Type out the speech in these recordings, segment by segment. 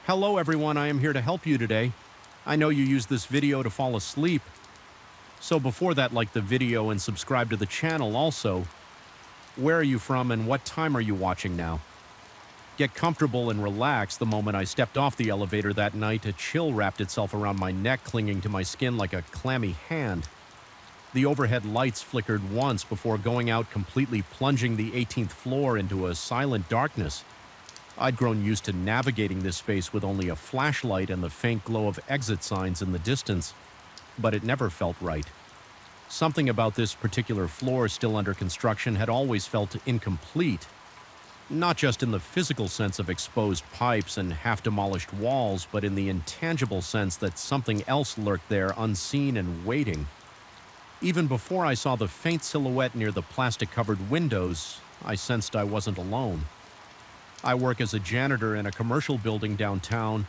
Hello everyone, I am here to help you today. I know you use this video to fall asleep. So before that, like the video and subscribe to the channel also. Where are you from and what time are you watching now? Get comfortable and relax. The moment I stepped off the elevator that night, a chill wrapped itself around my neck, clinging to my skin like a clammy hand. The overhead lights flickered once before going out, completely plunging the 18th floor into a silent darkness. I'd grown used to navigating this space with only a flashlight and the faint glow of exit signs in the distance, but it never felt right. Something about this particular floor still under construction had always felt incomplete, not just in the physical sense of exposed pipes and half-demolished walls, but in the intangible sense that something else lurked there, unseen and waiting. Even before I saw the faint silhouette near the plastic-covered windows, I sensed I wasn't alone. I work as a janitor in a commercial building downtown.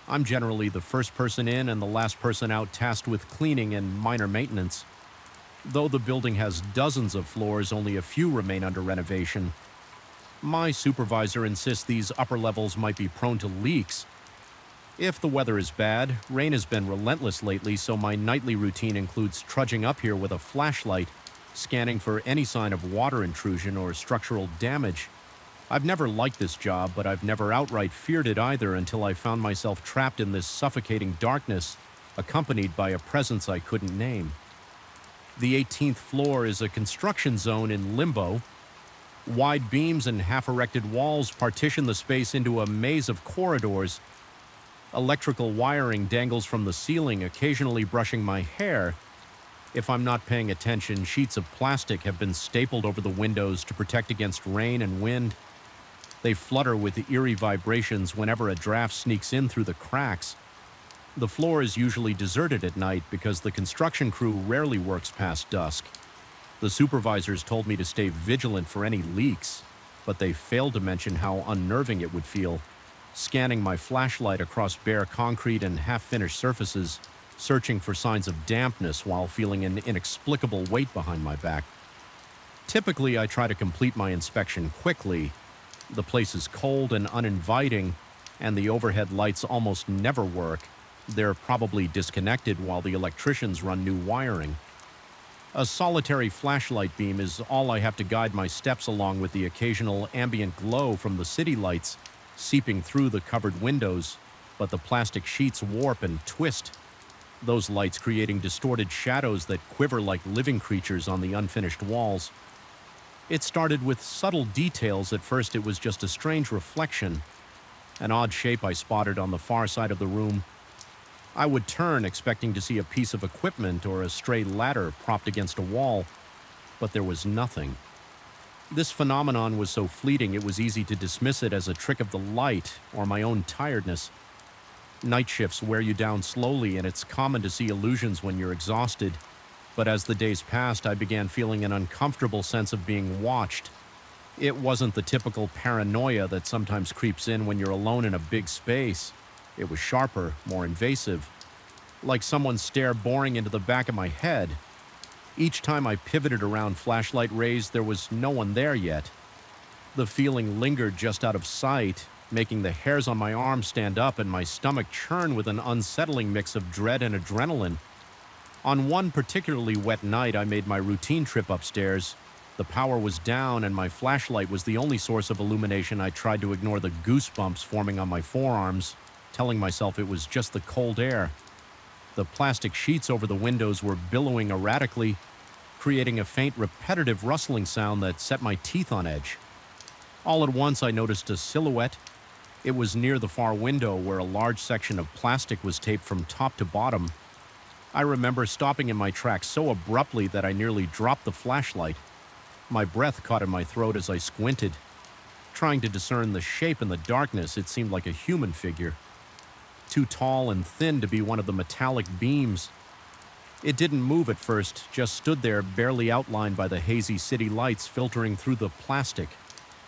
I'm generally the first person in and the last person out, tasked with cleaning and minor maintenance. Though the building has dozens of floors, only a few remain under renovation. My supervisor insists these upper levels might be prone to leaks. If the weather is bad, rain has been relentless lately, so my nightly routine includes trudging up here with a flashlight, scanning for any sign of water intrusion or structural damage. I've never liked this job, but I've never outright feared it either until I found myself trapped in this suffocating darkness, accompanied by a presence I couldn't name. The 18th floor is a construction zone in limbo. Wide beams and half-erected walls partition the space into a maze of corridors. Electrical wiring dangles from the ceiling, occasionally brushing my hair. If I'm not paying attention, sheets of plastic have been stapled over the windows to protect against rain and wind. They flutter with eerie vibrations whenever a draft sneaks in through the cracks. The floor is usually deserted at night because the construction crew rarely works past dusk. The supervisors told me to stay vigilant for any leaks, but they failed to mention how unnerving it would feel, scanning my flashlight across bare concrete and half-finished surfaces, searching for signs of dampness while feeling an inexplicable weight behind my back. Typically, I try to complete my inspection quickly. The place is cold and uninviting, and the overhead lights almost never work. They're probably disconnected while the electricians run new wiring. A solitary flashlight beam is all I have to guide my steps, along with the occasional ambient glow from the city lights seeping through the covered windows, but the plastic sheets warp and twist, those lights creating distorted shadows that quiver like living creatures on the unfinished walls. It started with subtle details. At first it was just a strange reflection, an odd shape I spotted on the far side of the room. I would turn, expecting to see a piece of equipment or a stray ladder propped against a wall, but there was nothing. This phenomenon was so fleeting it was easy to dismiss it as a trick of the light or my own tiredness. Night shifts wear you down slowly, and it's common to see illusions when you're exhausted. But as the days passed, I began feeling an uncomfortable sense of being watched. It wasn't the typical paranoia that sometimes creeps in when you're alone in a big space. It was sharper, more invasive, like someone's stare boring into the back of my head. Each time I pivoted around flashlight rays, there was no one there yet. The feeling lingered just out of sight, making the hairs on my arm stand up and my stomach churn with an unsettling mix of dread and adrenaline. On one particularly wet night, I made my routine trip upstairs. The power was down and my flashlight was the only source of illumination. I tried to ignore the goosebumps forming on my forearms, telling myself it was just the cold air. The plastic sheets over the windows were billowing erratically, creating a faint, repetitive rustling sound that set my teeth on edge. All at once, I noticed a silhouette. It was near the far window where a large section of plastic was taped from top to bottom. I remember stopping in my tracks so abruptly that I nearly dropped the flashlight. My breath caught in my throat as I squinted. Trying to discern the shape in the darkness, it seemed like a human figure, too tall and thin to be one of the metallic beams. It didn't move at first, just stood there, barely outlined by the hazy city lights filtering through the plastic.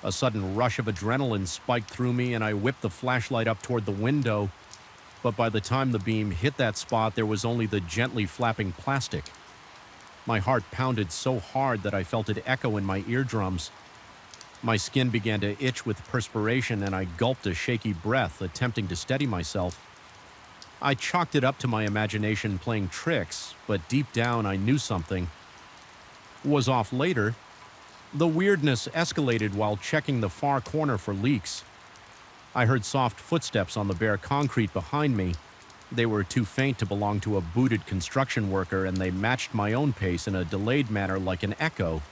A sudden rush of adrenaline spiked through me, and I whipped the flashlight up toward the window. But by the time the beam hit that spot, there was only the gently flapping plastic. My heart pounded so hard that I felt it echo in my eardrums. My skin began to itch with perspiration, and I gulped a shaky breath, attempting to steady myself. I chalked it up to my imagination playing tricks, but deep down I knew something was off later. The weirdness escalated while checking the far corner for leaks. I heard soft footsteps on the bare concrete behind me. They were too faint to belong to a booted construction worker, and they matched my own pace in a delayed manner like an echo.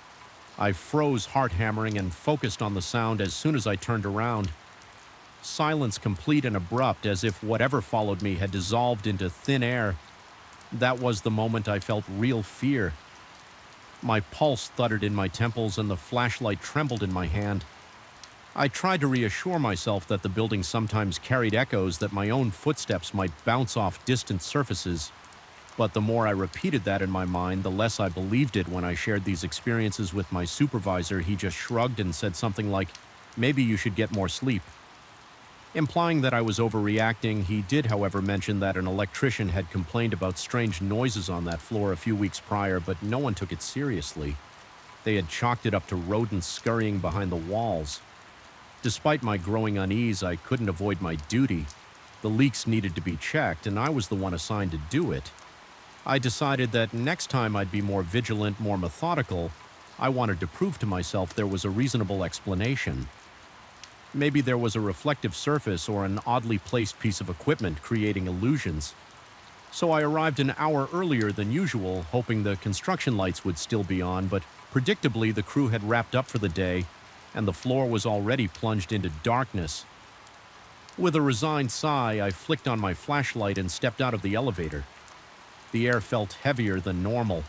I froze, heart hammering, and focused on the sound as soon as I turned around. Silence complete and abrupt, as if whatever followed me had dissolved into thin air. That was the moment I felt real fear. My pulse thudded in my temples and the flashlight trembled in my hand. I tried to reassure myself that the building sometimes carried echoes, that my own footsteps might bounce off distant surfaces. But the more I repeated that in my mind, the less I believed it. When I shared these experiences with my supervisor, he just shrugged and said something like, "Maybe you should get more sleep." Implying that I was overreacting, he did, however, mention that an electrician had complained about strange noises on that floor a few weeks prior, but no one took it seriously. They had chalked it up to rodents scurrying behind the walls. Despite my growing unease, I couldn't avoid my duty. The leaks needed to be checked, and I was the one assigned to do it. I decided that next time I'd be more vigilant, more methodical. I wanted to prove to myself there was a reasonable explanation. Maybe there was a reflective surface or an oddly placed piece of equipment creating illusions. So I arrived an hour earlier than usual, hoping the construction lights would still be on, but predictably the crew had wrapped up for the day, and the floor was already plunged into darkness. With a resigned sigh, I flicked on my flashlight and stepped out of the elevator. The air felt heavier than normal.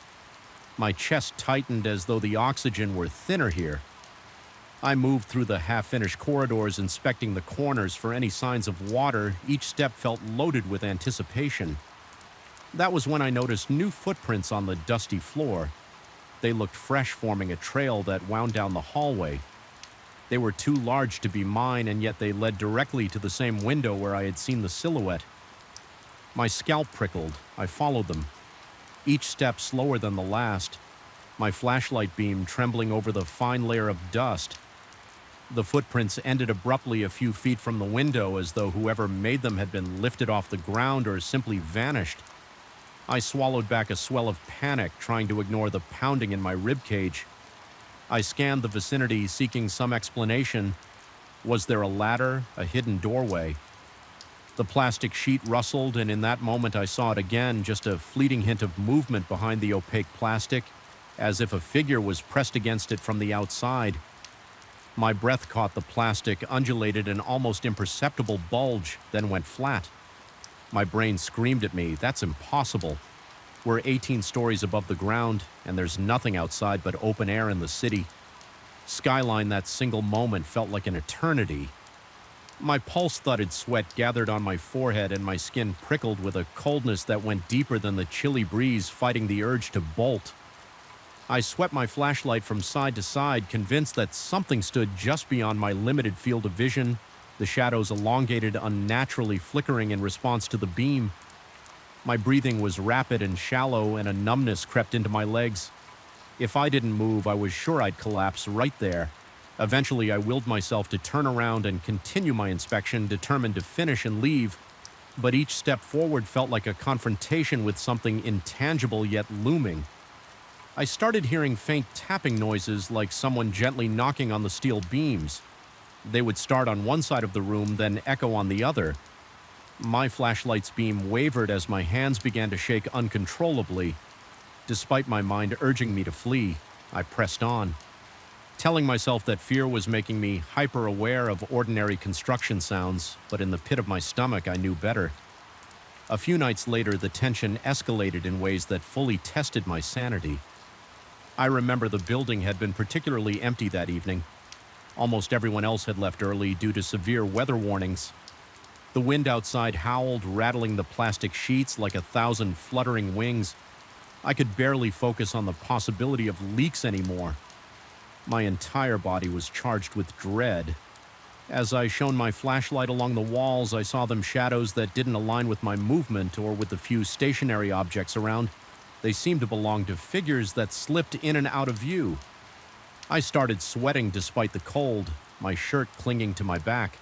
My chest tightened as though the oxygen were thinner here. I moved through the half-finished corridors, inspecting the corners for any signs of water. Each step felt loaded with anticipation. That was when I noticed new footprints on the dusty floor. They looked fresh, forming a trail that wound down the hallway. They were too large to be mine, and yet they led directly to the same window where I had seen the silhouette. My scalp prickled. I followed them, each step slower than the last, my flashlight beam trembling over the fine layer of dust. The footprints ended abruptly a few feet from the window, as though whoever made them had been lifted off the ground or simply vanished. I swallowed back a swell of panic, trying to ignore the pounding in my ribcage. I scanned the vicinity, seeking some explanation. Was there a ladder, a hidden doorway? The plastic sheet rustled, and in that moment I saw it again, just a fleeting hint of movement behind the opaque plastic, as if a figure was pressed against it from the outside. My breath caught the plastic, undulated an almost imperceptible bulge, then went flat. My brain screamed at me, "That's impossible. We're 18 stories above the ground, and there's nothing outside but open air in the city." Skyline, that single moment felt like an eternity. My pulse-thudded sweat gathered on my forehead, and my skin prickled with a coldness that went deeper than the chilly breeze, fighting the urge to bolt. I swept my flashlight from side to side, convinced that something stood just beyond my limited field of vision, the shadows elongated, unnaturally flickering in response to the beam. My breathing was rapid and shallow, and a numbness crept into my legs. If I didn't move, I was sure I'd collapse right there. Eventually, I willed myself to turn around and continue my inspection, determined to finish and leave. But each step forward felt like a confrontation with something intangible yet looming. I started hearing faint tapping noises, like someone gently knocking on the steel beams. They would start on one side of the room, then echo on the other. My flashlight's beam wavered as my hands began to shake uncontrollably. Despite my mind urging me to flee, I pressed on, telling myself that fear was making me hyper-aware of ordinary construction sounds, but in the pit of my stomach I knew better. A few nights later, the tension escalated in ways that fully tested my sanity. I remember the building had been particularly empty that evening. Almost everyone else had left early due to severe weather warnings. The wind outside howled, rattling the plastic sheets like 1,000 fluttering wings. I could barely focus on the possibility of leaks anymore. My entire body was charged with dread. As I shone my flashlight along the walls, I saw them shadows that didn't align with my movement or with the few stationary objects around. They seemed to belong to figures that slipped in and out of view. I started sweating despite the cold, my shirt clinging to my back.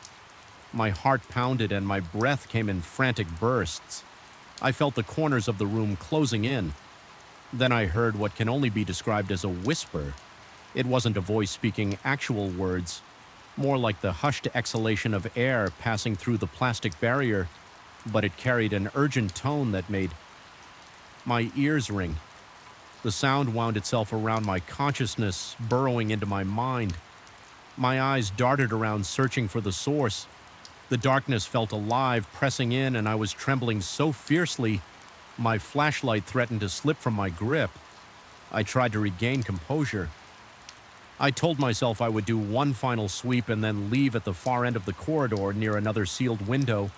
My heart pounded and my breath came in frantic bursts. I felt the corners of the room closing in. Then I heard what can only be described as a whisper. It wasn't a voice speaking actual words, more like the hushed exhalation of air passing through the plastic barrier, but it carried an urgent tone that made my ears ring. The sound wound itself around my consciousness, burrowing into my mind. My eyes darted around, searching for the source. The darkness felt alive, pressing in, and I was trembling so fiercely, my flashlight threatened to slip from my grip. I tried to regain composure. I told myself I would do one final sweep and then leave at the far end of the corridor near another sealed window.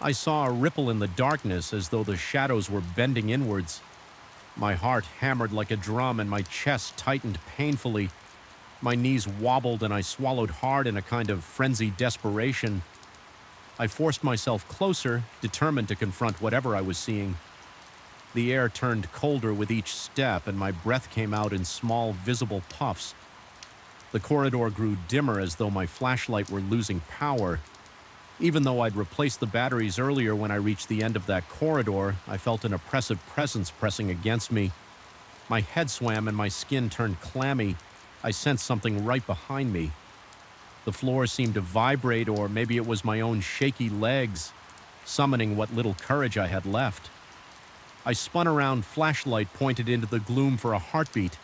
I saw a ripple in the darkness as though the shadows were bending inwards. My heart hammered like a drum and my chest tightened painfully. My knees wobbled and I swallowed hard in a kind of frenzied desperation. I forced myself closer, determined to confront whatever I was seeing. The air turned colder with each step and my breath came out in small, visible puffs. The corridor grew dimmer as though my flashlight were losing power. Even though I'd replaced the batteries earlier when I reached the end of that corridor, I felt an oppressive presence pressing against me. My head swam and my skin turned clammy. I sensed something right behind me. The floor seemed to vibrate, or maybe it was my own shaky legs, summoning what little courage I had left. I spun around, flashlight pointed into the gloom for a heartbeat.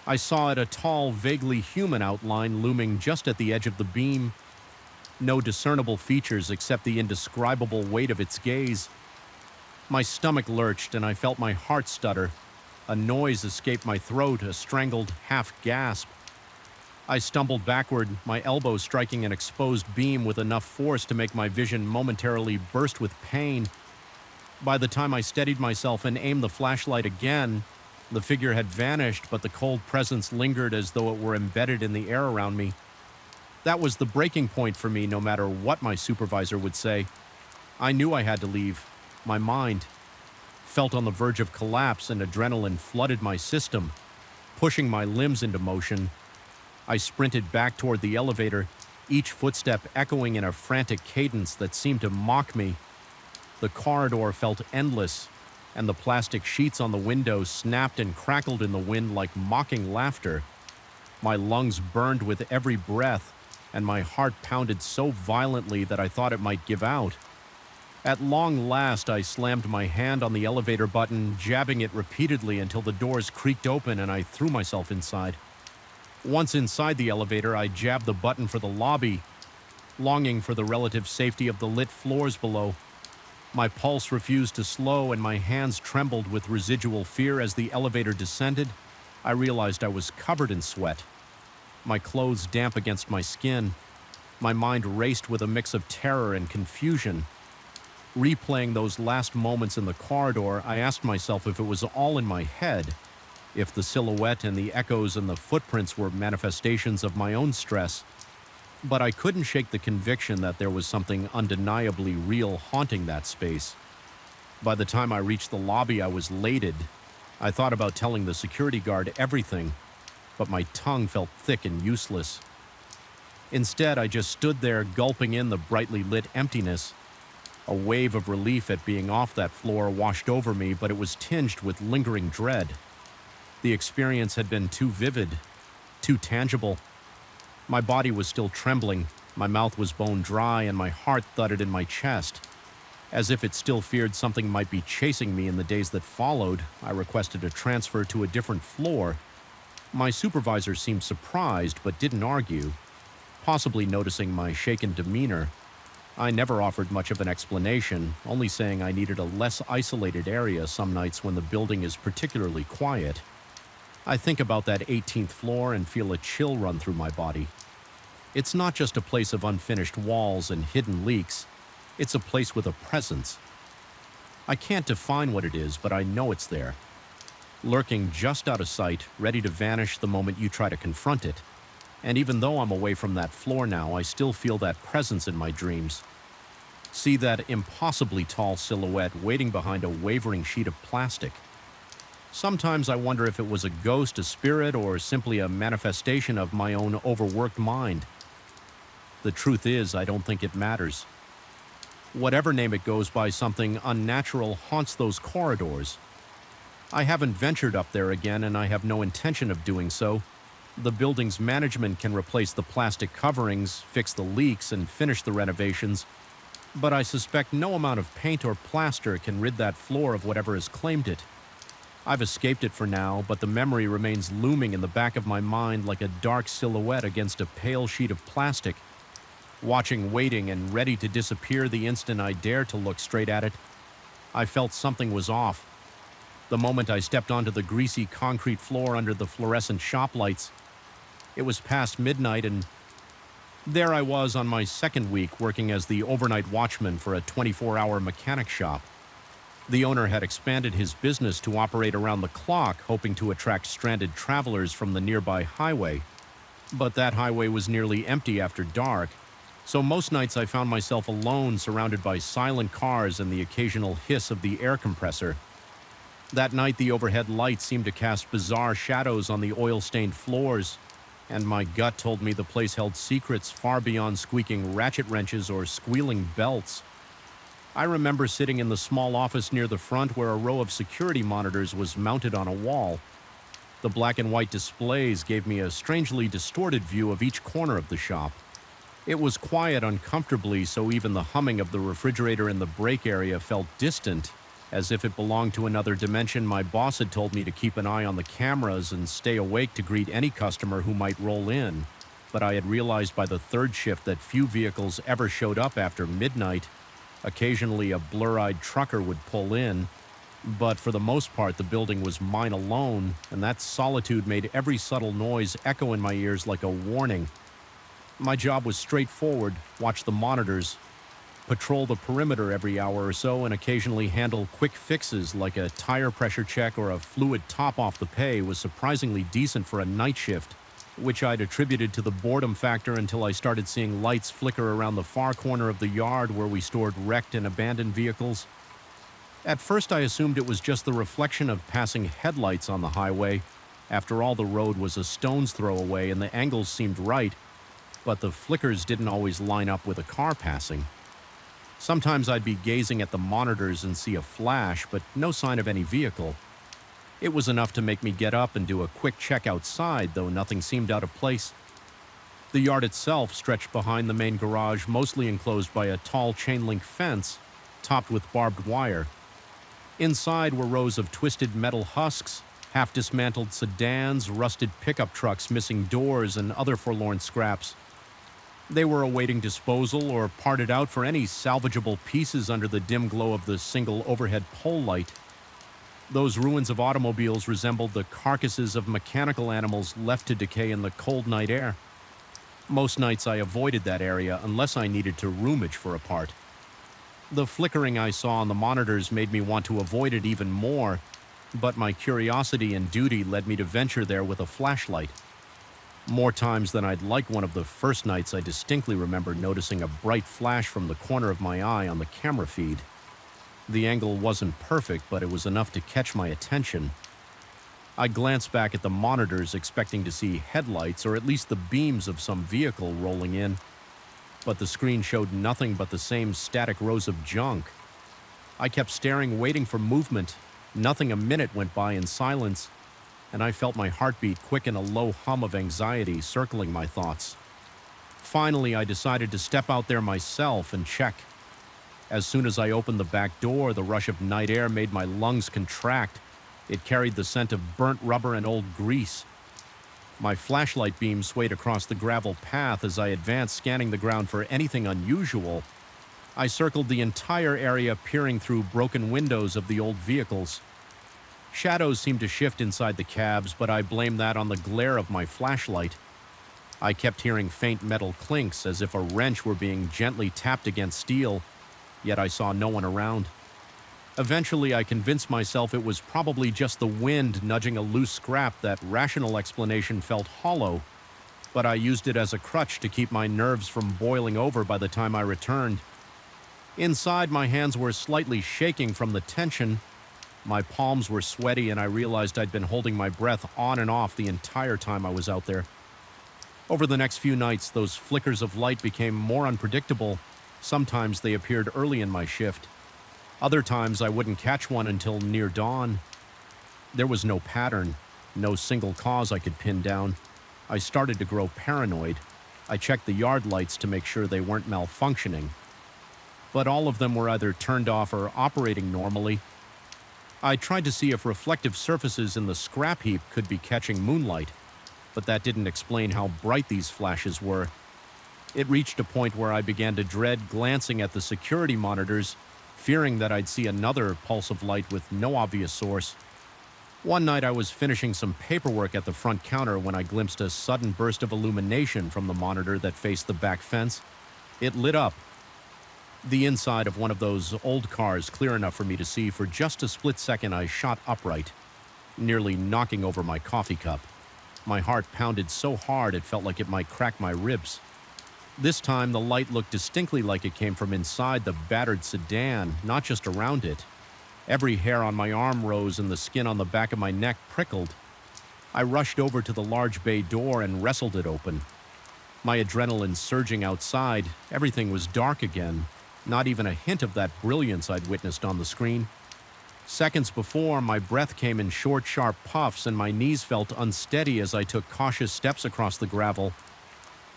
I saw it, a tall, vaguely human outline looming just at the edge of the beam. No discernible features except the indescribable weight of its gaze. My stomach lurched and I felt my heart stutter. A noise escaped my throat, a strangled half gasp. I stumbled backward, my elbow striking an exposed beam with enough force to make my vision momentarily burst with pain. By the time I steadied myself and aimed the flashlight again, the figure had vanished, but the cold presence lingered as though it were embedded in the air around me. That was the breaking point for me, no matter what my supervisor would say. I knew I had to leave. My mind felt on the verge of collapse and adrenaline flooded my system, pushing my limbs into motion. I sprinted back toward the elevator, each footstep echoing in a frantic cadence that seemed to mock me. The corridor felt endless, and the plastic sheets on the windows snapped and crackled in the wind like mocking laughter. My lungs burned with every breath, and my heart pounded so violently that I thought it might give out. At long last, I slammed my hand on the elevator button, jabbing it repeatedly until the doors creaked open and I threw myself inside. Once inside the elevator, I jabbed the button for the lobby, longing for the relative safety of the lit floors below. My pulse refused to slow and my hands trembled with residual fear as the elevator descended. I realized I was covered in sweat, my clothes damp against my skin. My mind raced with a mix of terror and confusion. Replaying those last moments in the corridor, I asked myself if it was all in my head, if the silhouette and the echoes and the footprints were manifestations of my own stress. But I couldn't shake the conviction that there was something undeniably real haunting that space. By the time I reached the lobby, I was elated. I thought about telling the security guard everything, but my tongue felt thick and useless. Instead, I just stood there gulping in the brightly lit emptiness. A wave of relief at being off that floor washed over me, but it was tinged with lingering dread. The experience had been too vivid, too tangible. My body was still trembling, my mouth was bone dry, and my heart thudded in my chest. As if it still feared something might be chasing me in the days that followed, I requested a transfer to a different floor. My supervisor seemed surprised, but didn't argue, possibly noticing my shaken demeanor. I never offered much of an explanation, only saying I needed a less isolated area some nights when the building is particularly quiet. I think about that 18th floor and feel a chill run through my body. It's not just a place of unfinished walls and hidden leaks. It's a place with a presence. I can't define what it is, but I know it's there. Lurking just out of sight, ready to vanish the moment you try to confront it. And even though I'm away from that floor now, I still feel that presence in my dreams. See that impossibly tall silhouette waiting behind a wavering sheet of plastic. Sometimes I wonder if it was a ghost, a spirit, or simply a manifestation of my own overworked mind. The truth is, I don't think it matters. Whatever name it goes by, something unnatural haunts those corridors. I haven't ventured up there again, and I have no intention of doing so. The building's management can replace the plastic coverings, fix the leaks, and finish the renovations, but I suspect no amount of paint or plaster can rid that floor of whatever has claimed it. I've escaped it for now, but the memory remains looming in the back of my mind like a dark silhouette against a pale sheet of plastic. Watching, waiting, and ready to disappear the instant I dared to look straight at it, I felt something was off. The moment I stepped onto the greasy concrete floor under the fluorescent shop lights, it was past midnight, and there I was on my second week working as the overnight watchman for a 24-hour mechanic shop. The owner had expanded his business to operate around the clock, hoping to attract stranded travelers from the nearby highway. But that highway was nearly empty after dark, so most nights I found myself alone, surrounded by silent cars and the occasional hiss of the air compressor. That night, the overhead lights seemed to cast bizarre shadows on the oil-stained floors, and my gut told me the place held secrets far beyond squeaking ratchet wrenches or squealing belts. I remember sitting in the small office near the front where a row of security monitors was mounted on a wall. The black and white displays gave me a strangely distorted view of each corner of the shop. It was quiet uncomfortably, so even the humming of the refrigerator in the break area felt distant, as if it belonged to another dimension. My boss had told me to keep an eye on the cameras and stay awake to greet any customer who might roll in, but I had realized by the third shift that few vehicles ever showed up after midnight. Occasionally a blur-eyed trucker would pull in, but for the most part the building was mine alone, and that solitude made every subtle noise echo in my ears like a warning. My job was straightforward: watch the monitors, patrol the perimeter every hour or so, and occasionally handle quick fixes like a tire pressure check or a fluid top off. The pay was surprisingly decent for a night shift, which I'd attributed to the boredom factor until I started seeing lights flicker around the far corner of the yard where we stored wrecked and abandoned vehicles. At first I assumed it was just the reflection of passing headlights on the highway. After all, the road was a stone's throw away and the angles seemed right, but the flickers didn't always line up with a car passing. Sometimes I'd be gazing at the monitors and see a flash, but no sign of any vehicle. It was enough to make me get up and do a quick check outside, though nothing seemed out of place. The yard itself stretched behind the main garage, mostly enclosed by a tall chain-link fence topped with barbed wire. Inside were rows of twisted metal husks, half-dismantled sedans, rusted pickup trucks missing doors, and other forlorn scraps. They were awaiting disposal or parted out for any salvageable pieces under the dim glow of the single overhead pole light. Those ruins of automobiles resembled the carcasses of mechanical animals left to decay in the cold night air. Most nights I avoided that area unless I needed to rummage for a part. The flickering I saw on the monitors made me want to avoid it even more, but my curiosity and duty led me to venture there with a flashlight. More times than I'd like, one of the first nights I distinctly remember noticing a bright flash from the corner of my eye on the camera feed. The angle wasn't perfect, but it was enough to catch my attention. I glanced back at the monitors, expecting to see headlights or at least the beams of some vehicle rolling in, but the screen showed nothing but the same static rows of junk. I kept staring, waiting for movement. Nothing. A minute went by in silence, and I felt my heartbeat quicken, a low hum of anxiety circling my thoughts. Finally, I decided to step out there myself and check. As soon as I opened the back door, the rush of night air made my lungs contract. It carried the scent of burnt rubber and old grease. My flashlight beam swayed across the gravel path as I advanced, scanning the ground for anything unusual. I circled the entire area, peering through broken windows of the old vehicles. Shadows seemed to shift inside the cabs, but I blamed that on the glare of my flashlight. I kept hearing faint metal clinks, as if a wrench were being gently tapped against steel, yet I saw no one around. Eventually, I convinced myself it was probably just the wind nudging a loose scrap. That rational explanation felt hollow, but I used it as a crutch to keep my nerves from boiling over by the time I returned. Inside, my hands were slightly shaking from the tension, My palms were sweaty, and I realized I'd been holding my breath on and off the entire time I was out there. Over the next few nights, those flickers of light became more unpredictable. Sometimes they appeared early in my shift. Other times I wouldn't catch one until near dawn. There was no pattern, no single cause I could pin down. I started to grow paranoid. I checked the yard lights to make sure they weren't malfunctioning. But all of them were either turned off or operating normally. I tried to see if reflective surfaces in the scrap heap could be catching moonlight, but that didn't explain how bright these flashes were. It reached a point where I began to dread glancing at the security monitors, fearing that I'd see another pulse of light with no obvious source. One night I was finishing some paperwork at the front counter when I glimpsed a sudden burst of illumination from the monitor that faced the back fence. It lit up. The inside of one of those old cars clear enough for me to see. For just a split second I shot upright, nearly knocking over my coffee cup. My heart pounded so hard it felt like it might crack my ribs. This time the light looked distinctly like it came from inside the battered sedan, not just around it. Every hair on my arm rose and the skin on the back of my neck prickled. I rushed over to the large bay door and wrestled it open. My adrenaline surging outside, everything was dark again. Not even a hint of that brilliance I'd witnessed on the screen. Seconds before, my breath came in short, sharp puffs and my knees felt unsteady as I took cautious steps across the gravel.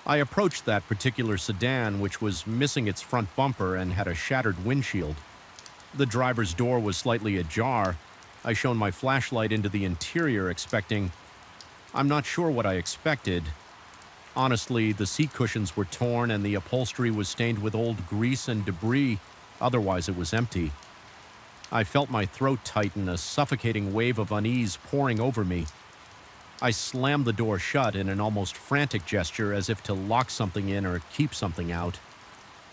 I approached that particular sedan, which was missing its front bumper and had a shattered windshield. The driver's door was slightly ajar. I shone my flashlight into the interior, expecting... I'm not sure what I expected. Honestly, the seat cushions were torn and the upholstery was stained with old grease and debris. Otherwise, it was empty. I felt my throat tighten, a suffocating wave of unease pouring over me. I slammed the door shut in an almost frantic gesture, as if to lock something in or keep something out.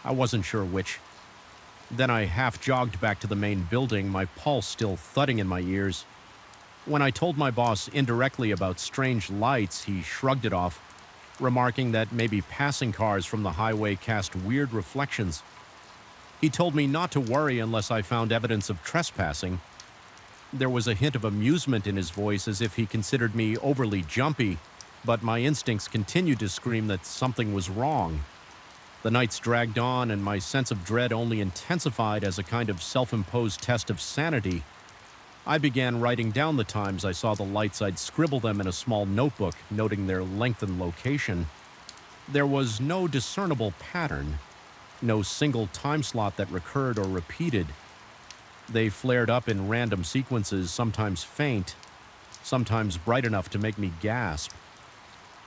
I wasn't sure which. Then I half-jogged back to the main building, my pulse still thudding in my ears. When I told my boss indirectly about strange lights, he shrugged it off, remarking that maybe passing cars from the highway cast weird reflections. He told me not to worry unless I found evidence of trespassing. There was a hint of amusement in his voice, as if he considered me overly jumpy, but my instincts continued to scream that something was wrong. The nights dragged on, and my sense of dread only intensified as a kind of self-imposed test of sanity. I began writing down the times I saw the lights. I'd scribble them in a small notebook, noting their length and location. There was no discernible pattern, no single time slot that recurred or repeated. They flared up in random sequences, sometimes faint, sometimes bright enough to make me gasp.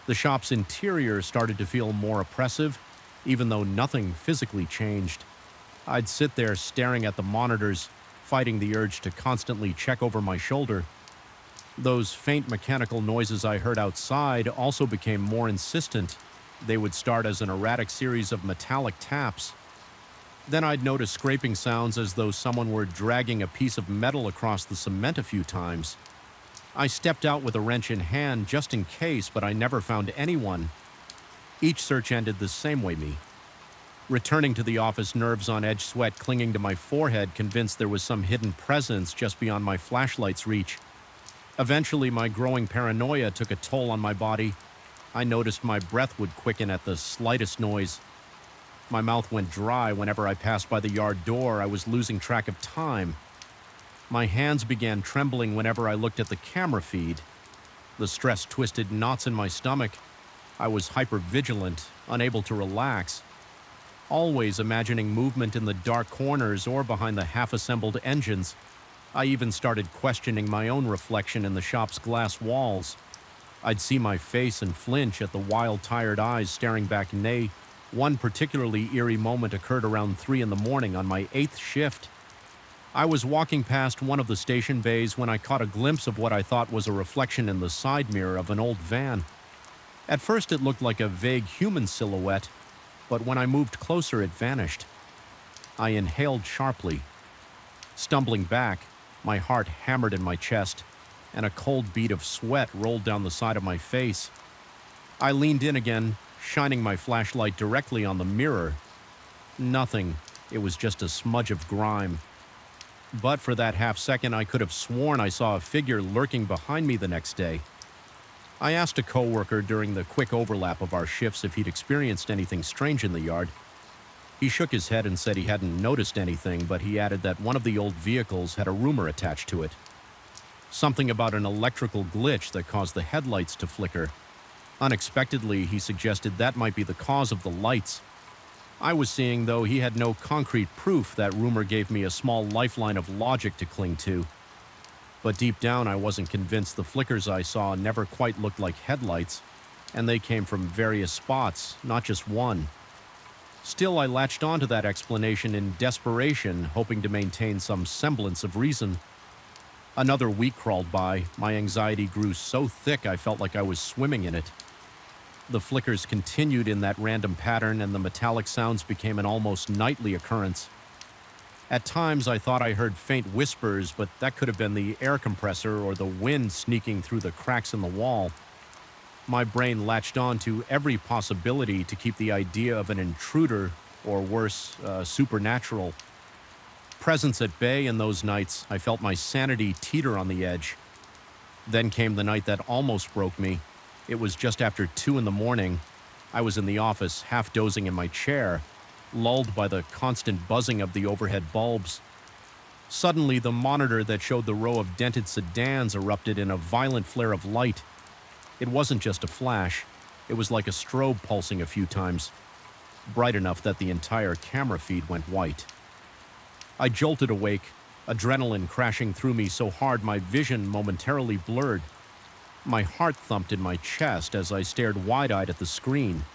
The shop's interior started to feel more oppressive, even though nothing physically changed. I'd sit there staring at the monitors, fighting the urge to constantly check over my shoulder. Those faint mechanical noises I heard outside also became more insistent. They would start as an erratic series of metallic taps. Then I'd notice scraping sounds as though someone were dragging a piece of metal across the cement a few times. I stepped out with a wrench in hand just in case, but I never found anyone. Each search ended the same way me. Returning to the office, nerves on edge, sweat clinging to my forehead, convinced there was some hidden presence just beyond my flashlight's reach. Eventually, my growing paranoia took a toll on my body. I noticed my breath would quicken at the slightest noise. My mouth went dry whenever I passed by the yard door. I was losing track of time. My hands began trembling whenever I looked at the camera feed. The stress twisted knots in my stomach. I was hypervigilant, unable to relax, always imagining movement in the dark corners or behind the half-assembled engines. I even started questioning my own reflection in the shop's glass walls. I'd see my face and flinch at the wild, tired eyes staring back. Nay, one particularly eerie moment occurred around 3 a.m. on my 8th shift. I was walking past one of the station bays when I caught a glimpse of what I thought was a reflection in the side mirror of an old van. At first it looked like a vague human silhouette, but when I moved closer it vanished. I inhaled sharply. Stumbling back, my heart hammered in my chest, and a cold bead of sweat rolled down the side of my face. I leaned in again, shining my flashlight directly on the mirror. Nothing. It was just a smudge of grime. But for that half second, I could have sworn I saw a figure lurking behind me the next day. I asked a coworker during the quick overlap of our shifts if he'd experienced anything strange in the yard. He shook his head and said he hadn't noticed anything, but he added that one of the old vehicles had a rumor attached to it. Something about an electrical glitch that caused the headlights to flicker. Unexpectedly, he suggested that might be the cause of the lights. I was seeing, though, he had no concrete proof. That rumor gave me a small lifeline of logic to cling to. But deep down, I wasn't convinced. The flickers I saw never quite looked like headlights, and they came from various spots, not just one. Still, I latched onto that explanation in desperation, hoping to maintain some semblance of reason. Another week crawled by. My anxiety grew so thick I felt like I was swimming in it. The flickers continued in that random pattern, and the metallic sounds became an almost nightly occurrence. At times, I thought I heard faint whispers, but that could have been the air compressor or the wind sneaking through the cracks in the wall. My brain latched on to every possibility to keep the idea of an intruder, or worse, supernatural presence at bay. In those nights, I felt my sanity teeter on the edge. Then came the night that almost broke me. It was just after 2 a.m. I was in the office, half dozing in my chair, lulled by the constant buzzing of the overhead bulbs. Suddenly, the monitor that showed the row of dented sedans erupted in a violent flare of light. It wasn't just a flash. It was like a strobe pulsing a few times, bright enough that the entire camera feed went white. I jolted awake, adrenaline crashing through me so hard my vision momentarily blurred. My heart thumped in my chest as I stared wide-eyed at the screen.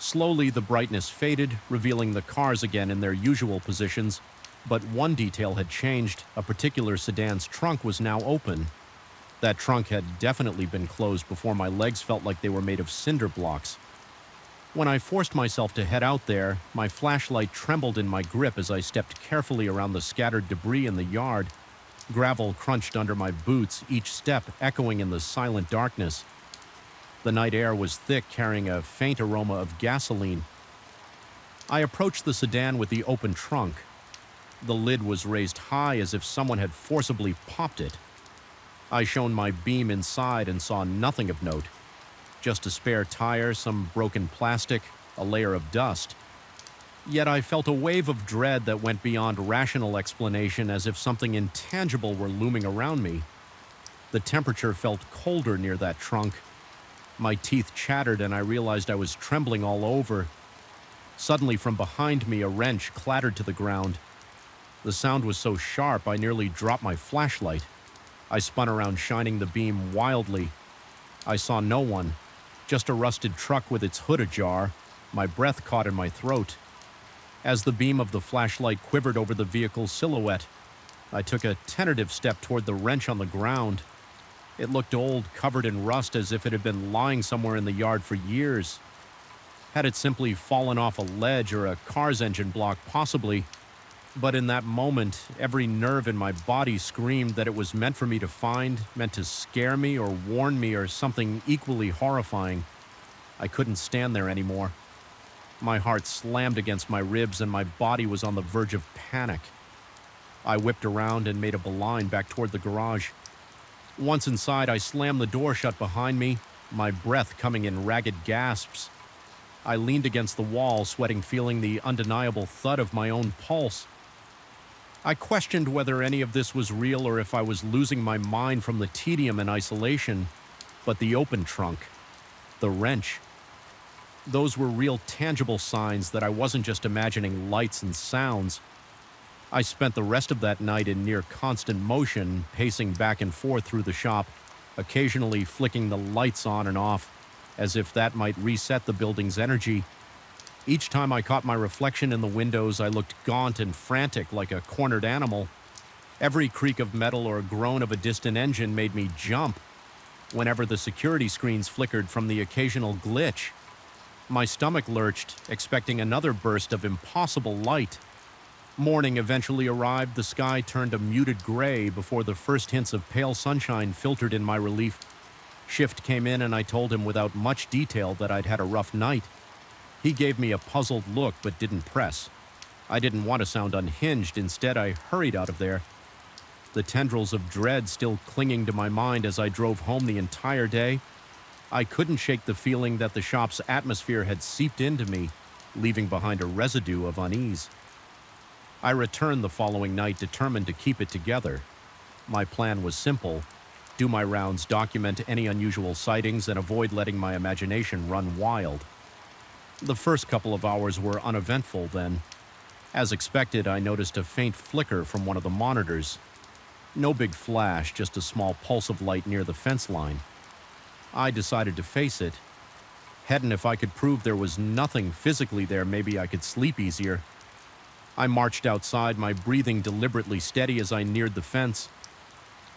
Slowly, the brightness faded, revealing the cars again in their usual positions, but one detail had changed. A particular sedan's trunk was now open. That trunk had definitely been closed before my legs felt like they were made of cinder blocks. When I forced myself to head out there, my flashlight trembled in my grip as I stepped carefully around the scattered debris in the yard. Gravel crunched under my boots, each step echoing in the silent darkness. The night air was thick, carrying a faint aroma of gasoline. I approached the sedan with the open trunk. The lid was raised high as if someone had forcibly popped it. I shone my beam inside and saw nothing of note. Just a spare tire, some broken plastic, a layer of dust. Yet I felt a wave of dread that went beyond rational explanation, as if something intangible were looming around me. The temperature felt colder near that trunk. My teeth chattered and I realized I was trembling all over. Suddenly, from behind me, a wrench clattered to the ground. The sound was so sharp I nearly dropped my flashlight. I spun around, shining the beam wildly. I saw no one, just a rusted truck with its hood ajar. My breath caught in my throat. As the beam of the flashlight quivered over the vehicle's silhouette, I took a tentative step toward the wrench on the ground. It looked old, covered in rust, as if it had been lying somewhere in the yard for years. Had it simply fallen off a ledge or a car's engine block? Possibly. But in that moment, every nerve in my body screamed that it was meant for me to find, meant to scare me or warn me or something equally horrifying. I couldn't stand there anymore. My heart slammed against my ribs and my body was on the verge of panic. I whipped around and made a beeline back toward the garage. Once inside, I slammed the door shut behind me, my breath coming in ragged gasps. I leaned against the wall, sweating, feeling the undeniable thud of my own pulse. I questioned whether any of this was real or if I was losing my mind from the tedium and isolation, but the open trunk, the wrench, those were real, tangible signs that I wasn't just imagining lights and sounds. I spent the rest of that night in near constant motion, pacing back and forth through the shop, occasionally flicking the lights on and off, as if that might reset the building's energy. Each time I caught my reflection in the windows, I looked gaunt and frantic, like a cornered animal. Every creak of metal or groan of a distant engine made me jump. Whenever the security screens flickered from the occasional glitch, my stomach lurched, expecting another burst of impossible light. Morning eventually arrived. The sky turned a muted gray before the first hints of pale sunshine filtered in my relief. Shift came in and I told him without much detail that I'd had a rough night. He gave me a puzzled look but didn't press. I didn't want to sound unhinged. Instead, I hurried out of there, the tendrils of dread still clinging to my mind as I drove home the entire day. I couldn't shake the feeling that the shop's atmosphere had seeped into me, leaving behind a residue of unease. I returned the following night determined to keep it together. My plan was simple: do my rounds, document any unusual sightings, and avoid letting my imagination run wild. The first couple of hours were uneventful then. As expected, I noticed a faint flicker from one of the monitors. No big flash, just a small pulse of light near the fence line. I decided to face it. Heading, if I could prove there was nothing physically there, maybe I could sleep easier. I marched outside, my breathing deliberately steady as I neared the fence.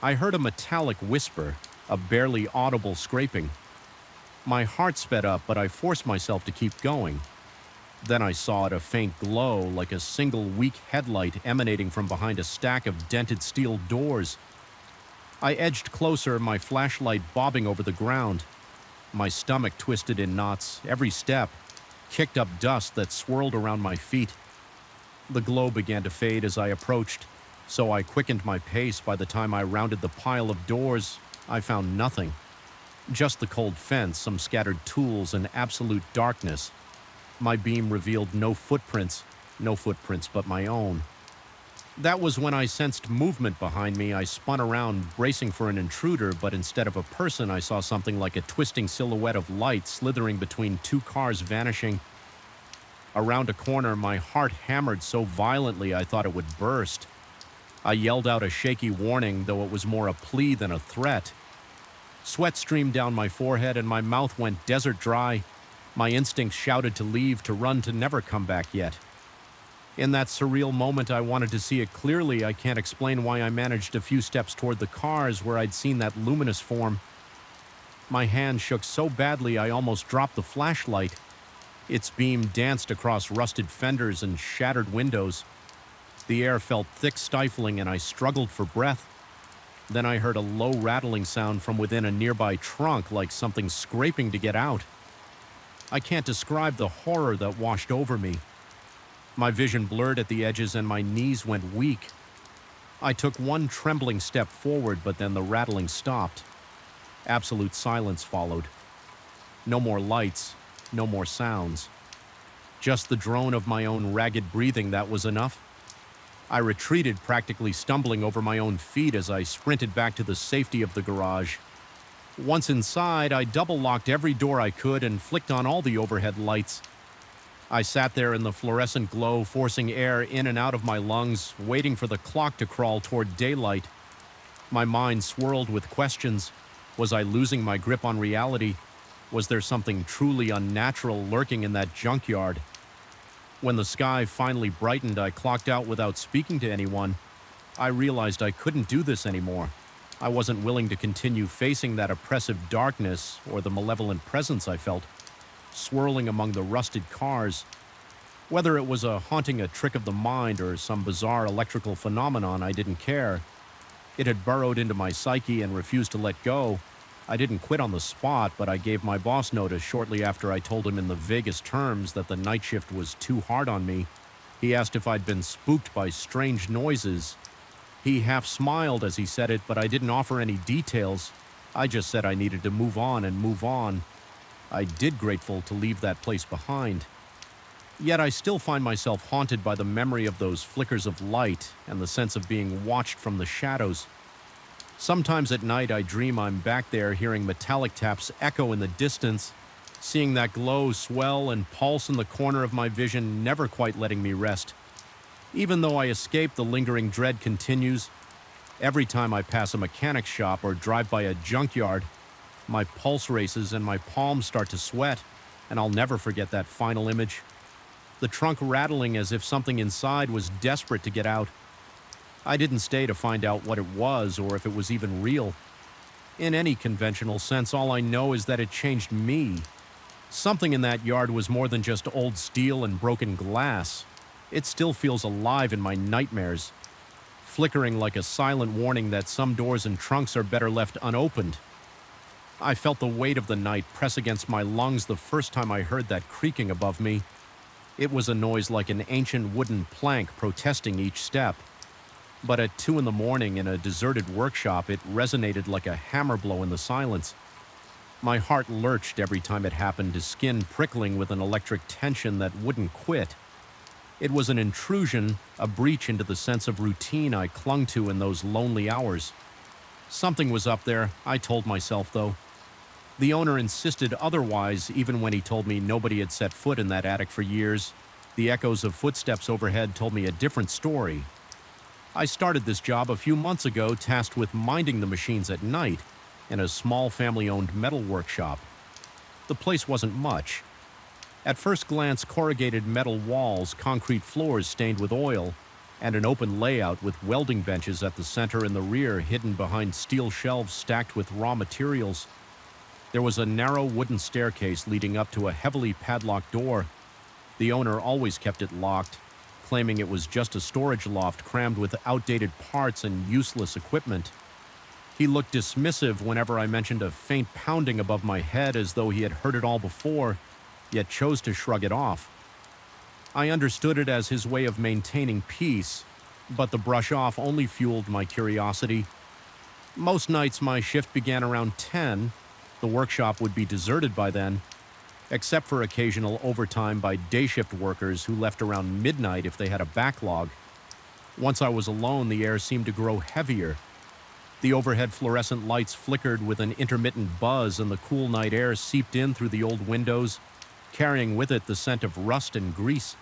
I heard a metallic whisper, a barely audible scraping. My heart sped up, but I forced myself to keep going. Then I saw it, a faint glow, like a single weak headlight emanating from behind a stack of dented steel doors. I edged closer, my flashlight bobbing over the ground. My stomach twisted in knots. Every step kicked up dust that swirled around my feet. The glow began to fade as I approached, so I quickened my pace. By the time I rounded the pile of doors, I found nothing. Just the cold fence, some scattered tools, and absolute darkness. My beam revealed no footprints but my own. That was when I sensed movement behind me. I spun around, bracing for an intruder, but instead of a person, I saw something like a twisting silhouette of light slithering between two cars, vanishing. Around a corner, my heart hammered so violently I thought it would burst. I yelled out a shaky warning, though it was more a plea than a threat. Sweat streamed down my forehead and my mouth went desert dry. My instincts shouted to leave, to run, to never come back yet. In that surreal moment, I wanted to see it clearly. I can't explain why I managed a few steps toward the cars where I'd seen that luminous form. My hand shook so badly I almost dropped the flashlight. Its beam danced across rusted fenders and shattered windows. The air felt thick, stifling, and I struggled for breath. Then I heard a low rattling sound from within a nearby trunk, like something scraping to get out. I can't describe the horror that washed over me. My vision blurred at the edges and my knees went weak. I took one trembling step forward, but then the rattling stopped. Absolute silence followed. No more lights, no more sounds. Just the drone of my own ragged breathing, that was enough. I retreated, practically stumbling over my own feet as I sprinted back to the safety of the garage. Once inside, I double-locked every door I could and flicked on all the overhead lights. I sat there in the fluorescent glow, forcing air in and out of my lungs, waiting for the clock to crawl toward daylight. My mind swirled with questions. Was I losing my grip on reality? Was there something truly unnatural lurking in that junkyard? When the sky finally brightened, I clocked out without speaking to anyone. I realized I couldn't do this anymore. I wasn't willing to continue facing that oppressive darkness or the malevolent presence I felt, swirling among the rusted cars. Whether it was a haunting, a trick of the mind, or some bizarre electrical phenomenon, I didn't care. It had burrowed into my psyche and refused to let go. I didn't quit on the spot, but I gave my boss notice shortly after I told him in the vaguest terms that the night shift was too hard on me. He asked if I'd been spooked by strange noises. He half smiled as he said it, but I didn't offer any details. I just said I needed to move on and move on. I did grateful to leave that place behind. Yet I still find myself haunted by the memory of those flickers of light and the sense of being watched from the shadows. Sometimes at night I dream I'm back there, hearing metallic taps echo in the distance, seeing that glow swell and pulse in the corner of my vision, never quite letting me rest. Even though I escape, the lingering dread continues. Every time I pass a mechanic shop or drive by a junkyard, my pulse races and my palms start to sweat, and I'll never forget that final image. The trunk rattling as if something inside was desperate to get out. I didn't stay to find out what it was or if it was even real. In any conventional sense, all I know is that it changed me. Something in that yard was more than just old steel and broken glass. It still feels alive in my nightmares, flickering like a silent warning that some doors and trunks are better left unopened. I felt the weight of the night press against my lungs the first time I heard that creaking above me. It was a noise like an ancient wooden plank protesting each step. But at 2 in the morning in a deserted workshop, it resonated like a hammer blow in the silence. My heart lurched every time it happened, his skin prickling with an electric tension that wouldn't quit. It was an intrusion, a breach into the sense of routine I clung to in those lonely hours. Something was up there, I told myself, though. The owner insisted otherwise, even when he told me nobody had set foot in that attic for years. The echoes of footsteps overhead told me a different story. I started this job a few months ago, tasked with minding the machines at night in a small family-owned metal workshop. The place wasn't much. At first glance, corrugated metal walls, concrete floors stained with oil, and an open layout with welding benches at the center and the rear hidden behind steel shelves stacked with raw materials. There was a narrow wooden staircase leading up to a heavily padlocked door. The owner always kept it locked, claiming it was just a storage loft crammed with outdated parts and useless equipment. He looked dismissive whenever I mentioned a faint pounding above my head, as though he had heard it all before, yet chose to shrug it off. I understood it as his way of maintaining peace, but the brush off only fueled my curiosity. Most nights my shift began around 10. The workshop would be deserted by then, except for occasional overtime by day shift workers who left around midnight if they had a backlog. Once I was alone, the air seemed to grow heavier. The overhead fluorescent lights flickered with an intermittent buzz, and the cool night air seeped in through the old windows, carrying with it the scent of rust and grease.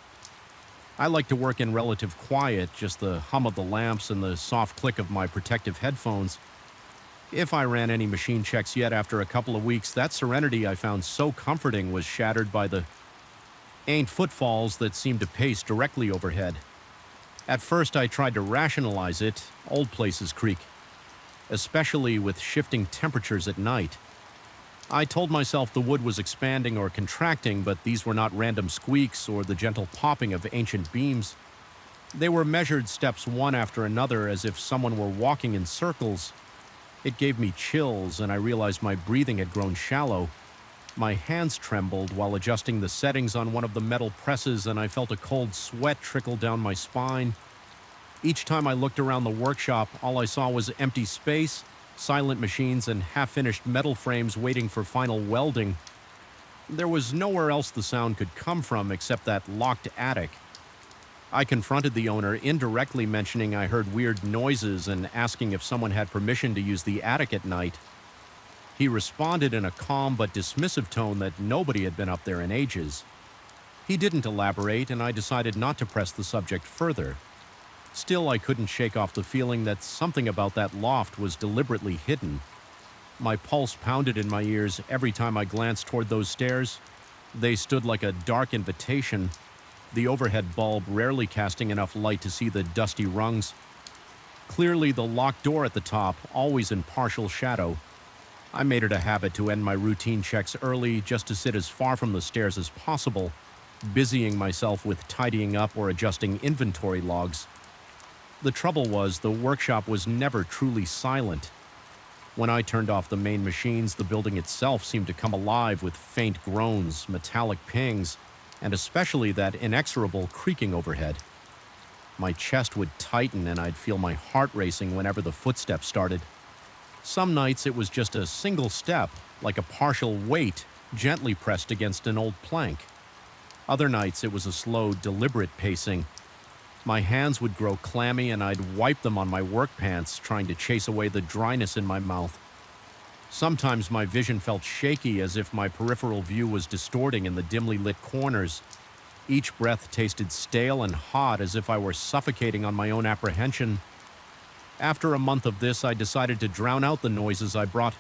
I like to work in relative quiet, just the hum of the lamps and the soft click of my protective headphones. If I ran any machine checks yet after a couple of weeks, that serenity I found so comforting was shattered by the footfalls that seemed to pace directly overhead. At first I tried to rationalize it. Old places creak, especially with shifting temperatures at night. I told myself the wood was expanding or contracting, but these were not random squeaks or the gentle popping of ancient beams. They were measured steps one after another, as if someone were walking in circles. It gave me chills, and I realized my breathing had grown shallow. My hands trembled while adjusting the settings on one of the metal presses, and I felt a cold sweat trickle down my spine. Each time I looked around the workshop, all I saw was empty space, silent machines, and half-finished metal frames waiting for final welding. There was nowhere else the sound could come from except that locked attic. I confronted the owner, indirectly mentioning I heard weird noises and asking if someone had permission to use the attic at night. He responded in a calm but dismissive tone that nobody had been up there in ages. He didn't elaborate, and I decided not to press the subject further. Still, I couldn't shake off the feeling that something about that loft was deliberately hidden. My pulse pounded in my ears every time I glanced toward those stairs. They stood like a dark invitation, the overhead bulb rarely casting enough light to see the dusty rungs. Clearly, the locked door at the top, always in partial shadow. I made it a habit to end my routine checks early, just to sit as far from the stairs as possible, busying myself with tidying up or adjusting inventory logs. The trouble was, the workshop was never truly silent. When I turned off the main machines, the building itself seemed to come alive with faint groans, metallic pings, and especially that inexorable creaking overhead. My chest would tighten and I'd feel my heart racing whenever the footsteps started. Some nights it was just a single step, like a partial weight, gently pressed against an old plank. Other nights it was a slow, deliberate pacing. My hands would grow clammy and I'd wipe them on my work pants, trying to chase away the dryness in my mouth. Sometimes my vision felt shaky, as if my peripheral view was distorting in the dimly lit corners. Each breath tasted stale and hot, as if I were suffocating on my own apprehension. After a month of this, I decided to drown out the noises I brought.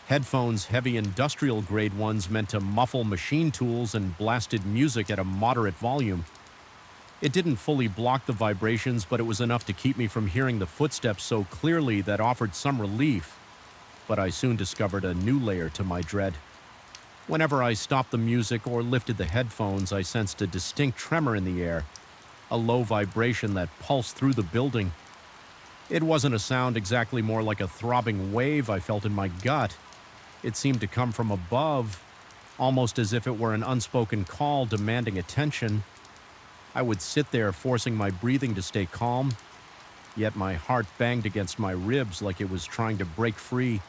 Headphones, heavy industrial-grade ones meant to muffle machine tools, and blasted music at a moderate volume. It didn't fully block the vibrations, but it was enough to keep me from hearing the footsteps so clearly that offered some relief. But I soon discovered a new layer to my dread. Whenever I stopped the music or lifted the headphones, I sensed a distinct tremor in the air, a low vibration that pulsed through the building. It wasn't a sound exactly, more like a throbbing wave I felt in my gut. It seemed to come from above, almost as if it were an unspoken call demanding attention. I would sit there forcing my breathing to stay calm, yet my heart banged against my ribs like it was trying to break free.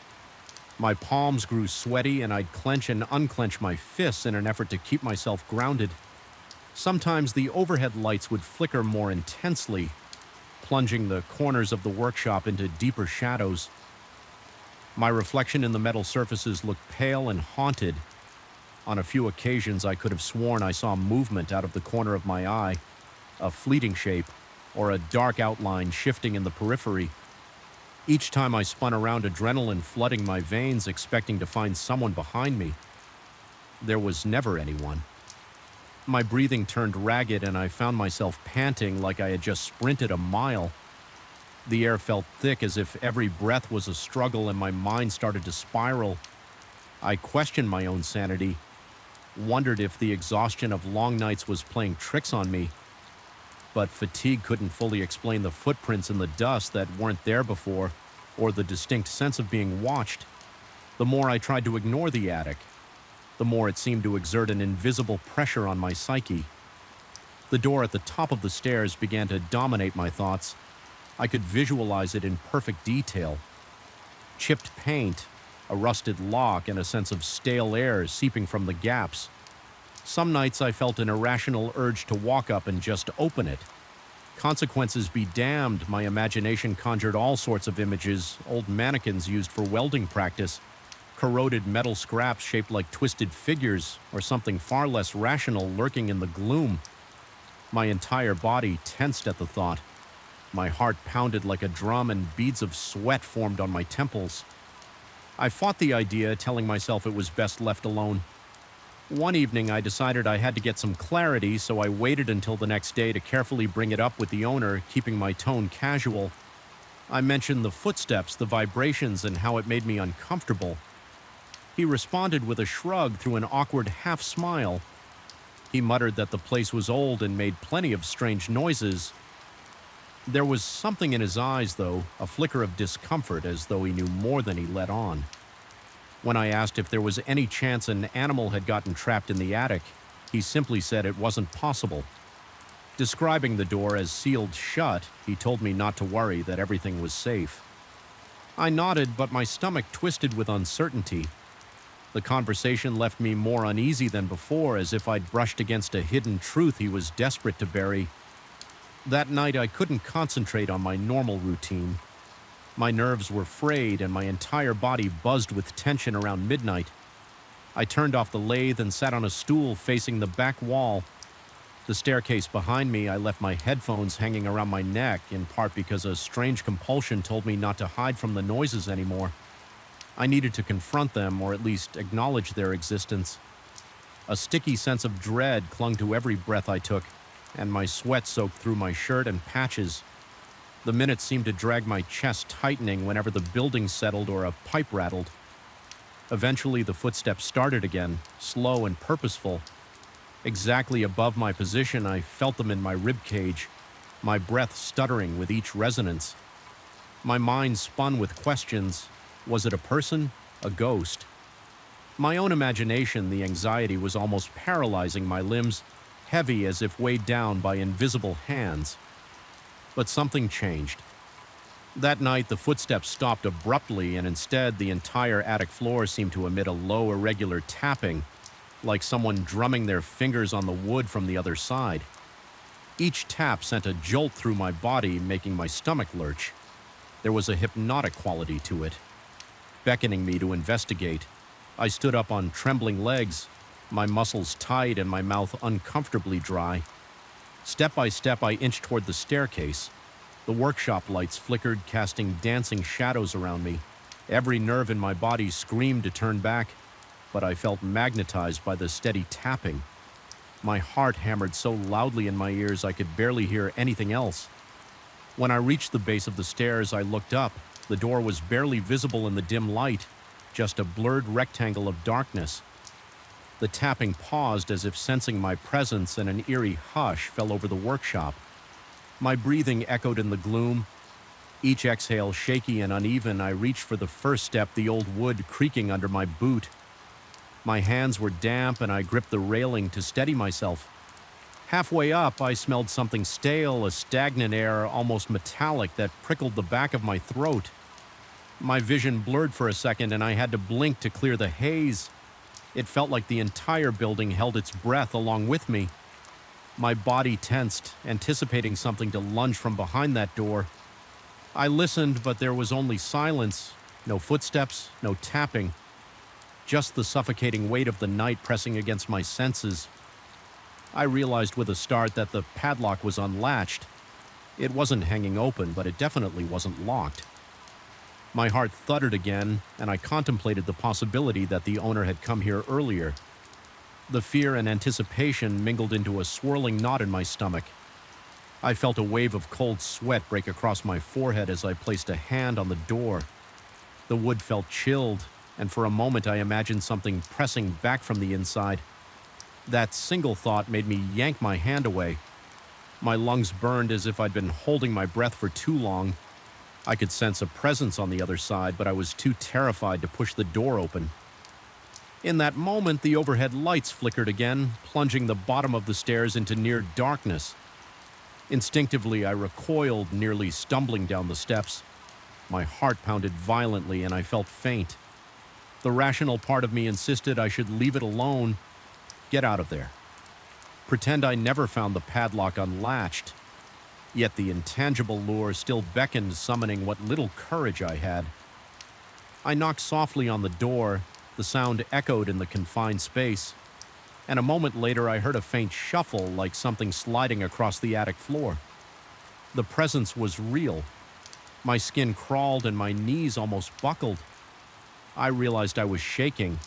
My palms grew sweaty and I'd clench and unclench my fists in an effort to keep myself grounded. Sometimes the overhead lights would flicker more intensely, plunging the corners of the workshop into deeper shadows. My reflection in the metal surfaces looked pale and haunted. On a few occasions, I could have sworn I saw movement out of the corner of my eye, a fleeting shape, or a dark outline shifting in the periphery. Each time I spun around, adrenaline flooding my veins, expecting to find someone behind me. There was never anyone. My breathing turned ragged and I found myself panting like I had just sprinted a mile. The air felt thick as if every breath was a struggle and my mind started to spiral. I questioned my own sanity, wondered if the exhaustion of long nights was playing tricks on me. But fatigue couldn't fully explain the footprints in the dust that weren't there before, or the distinct sense of being watched. The more I tried to ignore the attic, the more it seemed to exert an invisible pressure on my psyche. The door at the top of the stairs began to dominate my thoughts. I could visualize it in perfect detail. Chipped paint, a rusted lock, and a sense of stale air seeping from the gaps. Some nights I felt an irrational urge to walk up and just open it. Consequences be damned, my imagination conjured all sorts of images, old mannequins used for welding practice, corroded metal scraps shaped like twisted figures, or something far less rational lurking in the gloom. My entire body tensed at the thought. My heart pounded like a drum and beads of sweat formed on my temples. I fought the idea, telling myself it was best left alone. One evening, I decided I had to get some clarity, so I waited until the next day to carefully bring it up with the owner, keeping my tone casual. I mentioned the footsteps, the vibrations, and how it made me uncomfortable. He responded with a shrug through an awkward half-smile. He muttered that the place was old and made plenty of strange noises. There was something in his eyes, though, a flicker of discomfort, as though he knew more than he let on. When I asked if there was any chance an animal had gotten trapped in the attic, he simply said it wasn't possible. Describing the door as sealed shut, he told me not to worry, that everything was safe. I nodded, but my stomach twisted with uncertainty. The conversation left me more uneasy than before, as if I'd brushed against a hidden truth he was desperate to bury. That night I couldn't concentrate on my normal routine. My nerves were frayed and my entire body buzzed with tension around midnight. I turned off the lathe and sat on a stool facing the back wall. The staircase behind me, I left my headphones hanging around my neck, in part because a strange compulsion told me not to hide from the noises anymore. I needed to confront them, or at least acknowledge their existence. A sticky sense of dread clung to every breath I took, and my sweat soaked through my shirt and patches. The minutes seemed to drag my chest tightening whenever the building settled or a pipe rattled. Eventually, the footsteps started again, slow and purposeful. Exactly above my position, I felt them in my rib cage, my breath stuttering with each resonance. My mind spun with questions. Was it a person? A ghost? My own imagination, the anxiety was almost paralyzing my limbs, heavy as if weighed down by invisible hands. But something changed. That night, the footsteps stopped abruptly, and instead, the entire attic floor seemed to emit a low, irregular tapping, like someone drumming their fingers on the wood from the other side. Each tap sent a jolt through my body, making my stomach lurch. There was a hypnotic quality to it, beckoning me to investigate. I stood up on trembling legs, my muscles tight and my mouth uncomfortably dry. Step by step, I inched toward the staircase. The workshop lights flickered, casting dancing shadows around me. Every nerve in my body screamed to turn back, but I felt magnetized by the steady tapping. My heart hammered so loudly in my ears I could barely hear anything else. When I reached the base of the stairs, I looked up. The door was barely visible in the dim light, just a blurred rectangle of darkness. The tapping paused as if sensing my presence, and an eerie hush fell over the workshop. My breathing echoed in the gloom. Each exhale shaky and uneven, I reached for the first step, the old wood creaking under my boot. My hands were damp and I gripped the railing to steady myself. Halfway up, I smelled something stale, a stagnant air, almost metallic, that prickled the back of my throat. My vision blurred for a second, and I had to blink to clear the haze. It felt like the entire building held its breath along with me. My body tensed, anticipating something to lunge from behind that door. I listened, but there was only silence. No footsteps, no tapping. Just the suffocating weight of the night pressing against my senses. I realized with a start that the padlock was unlatched. It wasn't hanging open, but it definitely wasn't locked. My heart thudded again, and I contemplated the possibility that the owner had come here earlier. The fear and anticipation mingled into a swirling knot in my stomach. I felt a wave of cold sweat break across my forehead as I placed a hand on the door. The wood felt chilled, and for a moment I imagined something pressing back from the inside. That single thought made me yank my hand away. My lungs burned as if I'd been holding my breath for too long. I could sense a presence on the other side, but I was too terrified to push the door open. In that moment, the overhead lights flickered again, plunging the bottom of the stairs into near darkness. Instinctively, I recoiled, nearly stumbling down the steps. My heart pounded violently, and I felt faint. The rational part of me insisted I should leave it alone. Get out of there. Pretend I never found the padlock unlatched. Yet the intangible lure still beckoned, summoning what little courage I had. I knocked softly on the door. The sound echoed in the confined space. And a moment later I heard a faint shuffle, like something sliding across the attic floor. The presence was real. My skin crawled and my knees almost buckled. I realized I was shaking,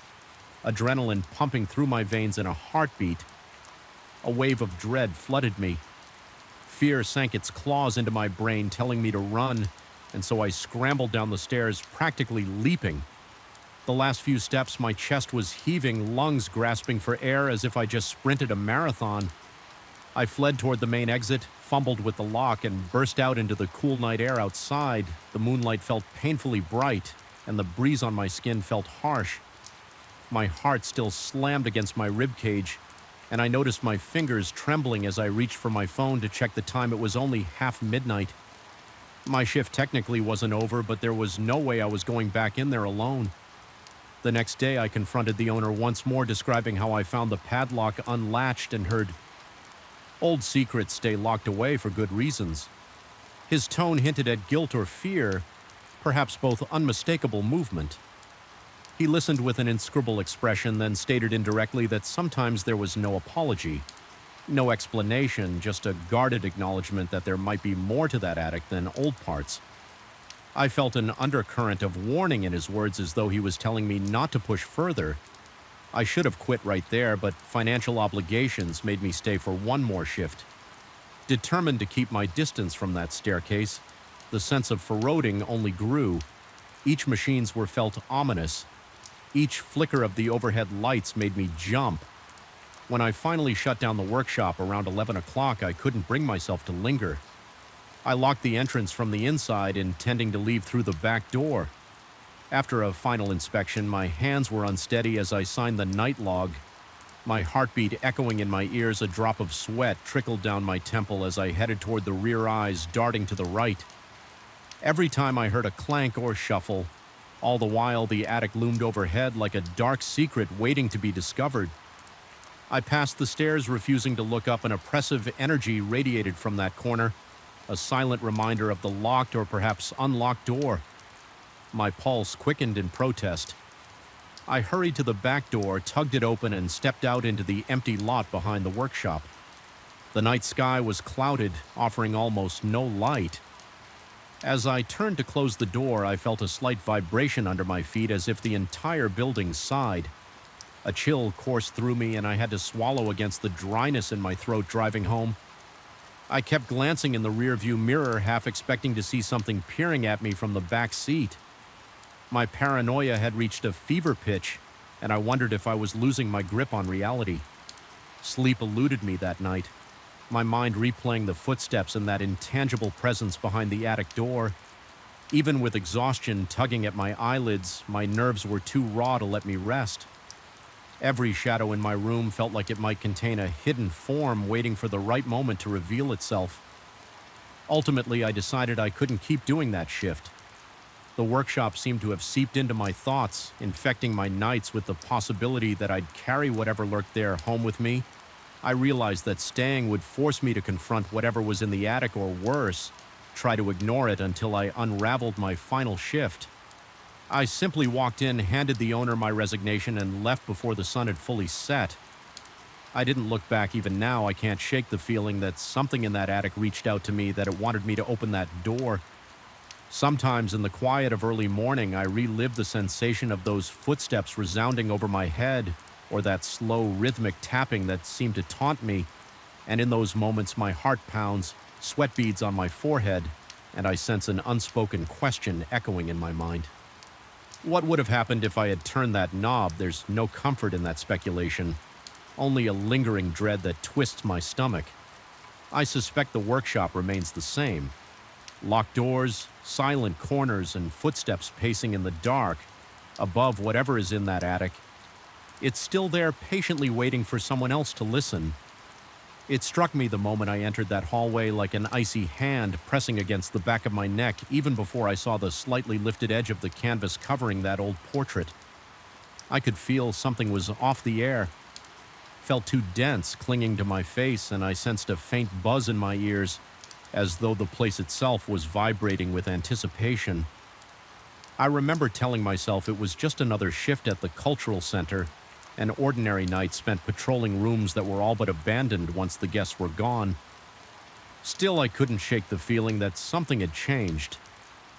adrenaline pumping through my veins in a heartbeat. A wave of dread flooded me. Fear sank its claws into my brain, telling me to run, and so I scrambled down the stairs, practically leaping. The last few steps, my chest was heaving, lungs grasping for air as if I just sprinted a marathon. I fled toward the main exit, fumbled with the lock, and burst out into the cool night air outside. The moonlight felt painfully bright, and the breeze on my skin felt harsh. My heart still slammed against my ribcage, and I noticed my fingers trembling as I reached for my phone to check the time. It was only midnight. My shift technically wasn't over, but there was no way I was going back in there alone. The next day, I confronted the owner once more, describing how I found the padlock unlatched and heard, "Old secrets stay locked away for good reasons." His tone hinted at guilt or fear, perhaps both unmistakable movement. He listened with an inscrutable expression, then stated indirectly that sometimes there was no apology, no explanation, just a guarded acknowledgement that there might be more to that attic than old parts. I felt an undercurrent of warning in his words, as though he was telling me not to push further. I should have quit right there, but financial obligations made me stay for one more shift. Determined to keep my distance from that staircase, the sense of foreboding only grew. Each machines were felt ominous. Each flicker of the overhead lights made me jump. When I finally shut down the workshop around 11 o'clock, I couldn't bring myself to linger. I locked the entrance from the inside, intending to leave through the back door. After a final inspection, my hands were unsteady as I signed the night log. My heartbeat echoing in my ears, a drop of sweat trickled down my temple as I headed toward the rear eyes, darting to the right. Every time I heard a clank or shuffle, all the while the attic loomed overhead like a dark secret waiting to be discovered. I passed the stairs, refusing to look up. An oppressive energy radiated from that corner, a silent reminder of the locked or perhaps unlocked door. My pulse quickened in protest. I hurried to the back door, tugged it open, and stepped out into the empty lot behind the workshop. The night sky was clouded, offering almost no light. As I turned to close the door, I felt a slight vibration under my feet, as if the entire building sighed. A chill coursed through me, and I had to swallow against the dryness in my throat driving home. I kept glancing in the rearview mirror, half expecting to see something peering at me from the back seat. My paranoia had reached a fever pitch, and I wondered if I was losing my grip on reality. Sleep eluded me that night, my mind replaying the footsteps and that intangible presence behind the attic door. Even with exhaustion tugging at my eyelids, my nerves were too raw to let me rest. Every shadow in my room felt like it might contain a hidden form waiting for the right moment to reveal itself. Ultimately, I decided I couldn't keep doing that shift. The workshop seemed to have seeped into my thoughts, infecting my nights with the possibility that I'd carry whatever lurked there home with me. I realized that staying would force me to confront whatever was in the attic, or worse, try to ignore it until I unraveled my final shift. I simply walked in, handed the owner my resignation, and left before the sun had fully set. I didn't look back. Even now, I can't shake the feeling that something in that attic reached out to me, that it wanted me to open that door. Sometimes in the quiet of early morning, I relive the sensation of those footsteps resounding over my head, or that slow, rhythmic tapping that seemed to taunt me. And in those moments, my heart pounds, sweat beads on my forehead, and I sense an unspoken question echoing in my mind. What would have happened if I had turned that knob? There's no comfort in that speculation, only a lingering dread that twists my stomach. I suspect the workshop remains the same. Locked doors, silent corners, and footsteps pacing in the dark, above whatever is in that attic. It's still there, patiently waiting for someone else to listen. It struck me the moment I entered that hallway, like an icy hand pressing against the back of my neck, even before I saw the slightly lifted edge of the canvas covering that old portrait. I could feel something was off the air. Felt too dense, clinging to my face, and I sensed a faint buzz in my ears, as though the place itself was vibrating with anticipation. I remember telling myself it was just another shift at the cultural center, an ordinary night spent patrolling rooms that were all but abandoned once the guests were gone. Still, I couldn't shake the feeling that something had changed,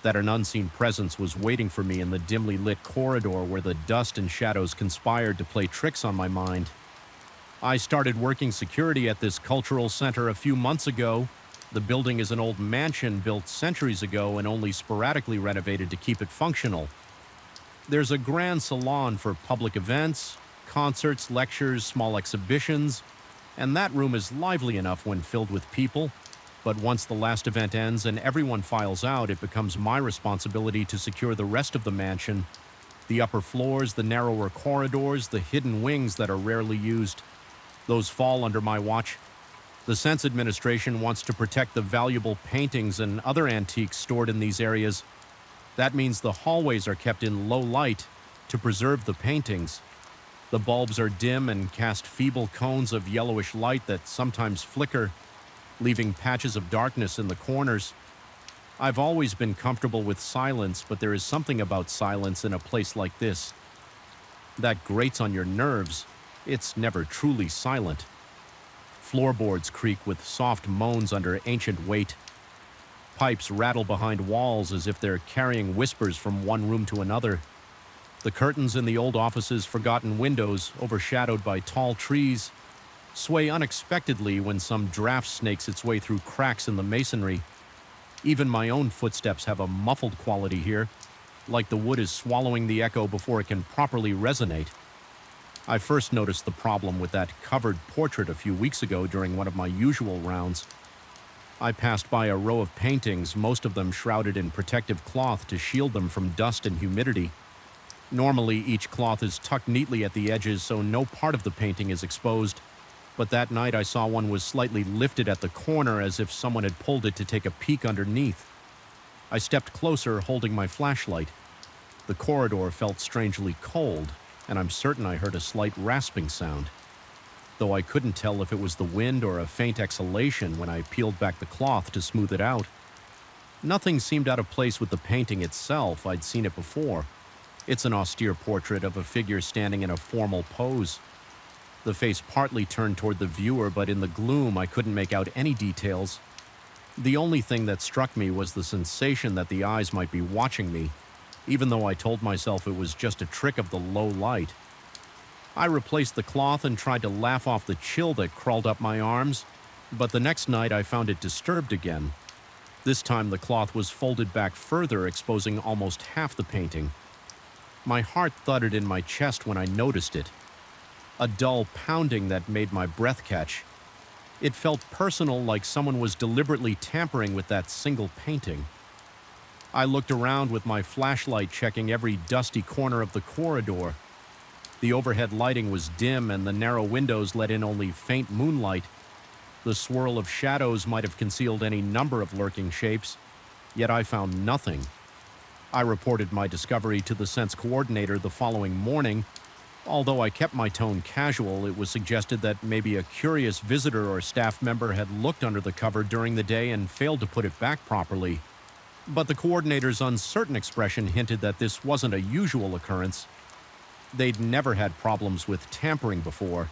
that an unseen presence was waiting for me in the dimly lit corridor where the dust and shadows conspired to play tricks on my mind. I started working security at this cultural center a few months ago. The building is an old mansion built centuries ago and only sporadically renovated to keep it functional. There's a grand salon for public events, concerts, lectures, small exhibitions, and that room is lively enough when filled with people. But once the last event ends and everyone files out, it becomes my responsibility to secure the rest of the mansion, the upper floors, the narrower corridors, the hidden wings that are rarely used. Those fall under my watch. The Sense Administration wants to protect the valuable paintings and other antiques stored in these areas. That means the hallways are kept in low light to preserve the paintings. The bulbs are dim and cast feeble cones of yellowish light that sometimes flicker, leaving patches of darkness in the corners. I've always been comfortable with silence, but there is something about silence in a place like this that grates on your nerves. It's never truly silent. Floorboards creak with soft moans under ancient weight. Pipes rattle behind walls as if they're carrying whispers from one room to another. The curtains in the old office's forgotten windows, overshadowed by tall trees, sway unexpectedly when some draft snakes its way through cracks in the masonry. Even my own footsteps have a muffled quality here, like the wood is swallowing the echo before it can properly resonate. I first noticed the problem with that covered portrait a few weeks ago during one of my usual rounds. I passed by a row of paintings, most of them shrouded in protective cloth to shield them from dust and humidity. Normally, each cloth is tucked neatly at the edges so no part of the painting is exposed, but that night I saw one was slightly lifted at the corner as if someone had pulled it to take a peek underneath. I stepped closer, holding my flashlight. The corridor felt strangely cold, and I'm certain I heard a slight rasping sound, though I couldn't tell if it was the wind or a faint exhalation when I peeled back the cloth to smooth it out. Nothing seemed out of place with the painting itself. I'd seen it before. It's an austere portrait of a figure standing in a formal pose. The face partly turned toward the viewer, but in the gloom I couldn't make out any details. The only thing that struck me was the sensation that the eyes might be watching me, even though I told myself it was just a trick of the low light. I replaced the cloth and tried to laugh off the chill that crawled up my arms, but the next night I found it disturbed again. This time the cloth was folded back further, exposing almost half the painting. My heart thudded in my chest when I noticed it, a dull pounding that made my breath catch. It felt personal, like someone was deliberately tampering with that single painting. I looked around with my flashlight, checking every dusty corner of the corridor. The overhead lighting was dim and the narrow windows let in only faint moonlight. The swirl of shadows might have concealed any number of lurking shapes, yet I found nothing. I reported my discovery to the sense coordinator the following morning. Although I kept my tone casual, it was suggested that maybe a curious visitor or staff member had looked under the cover during the day and failed to put it back properly. But the coordinator's uncertain expression hinted that this wasn't a usual occurrence. They'd never had problems with tampering before.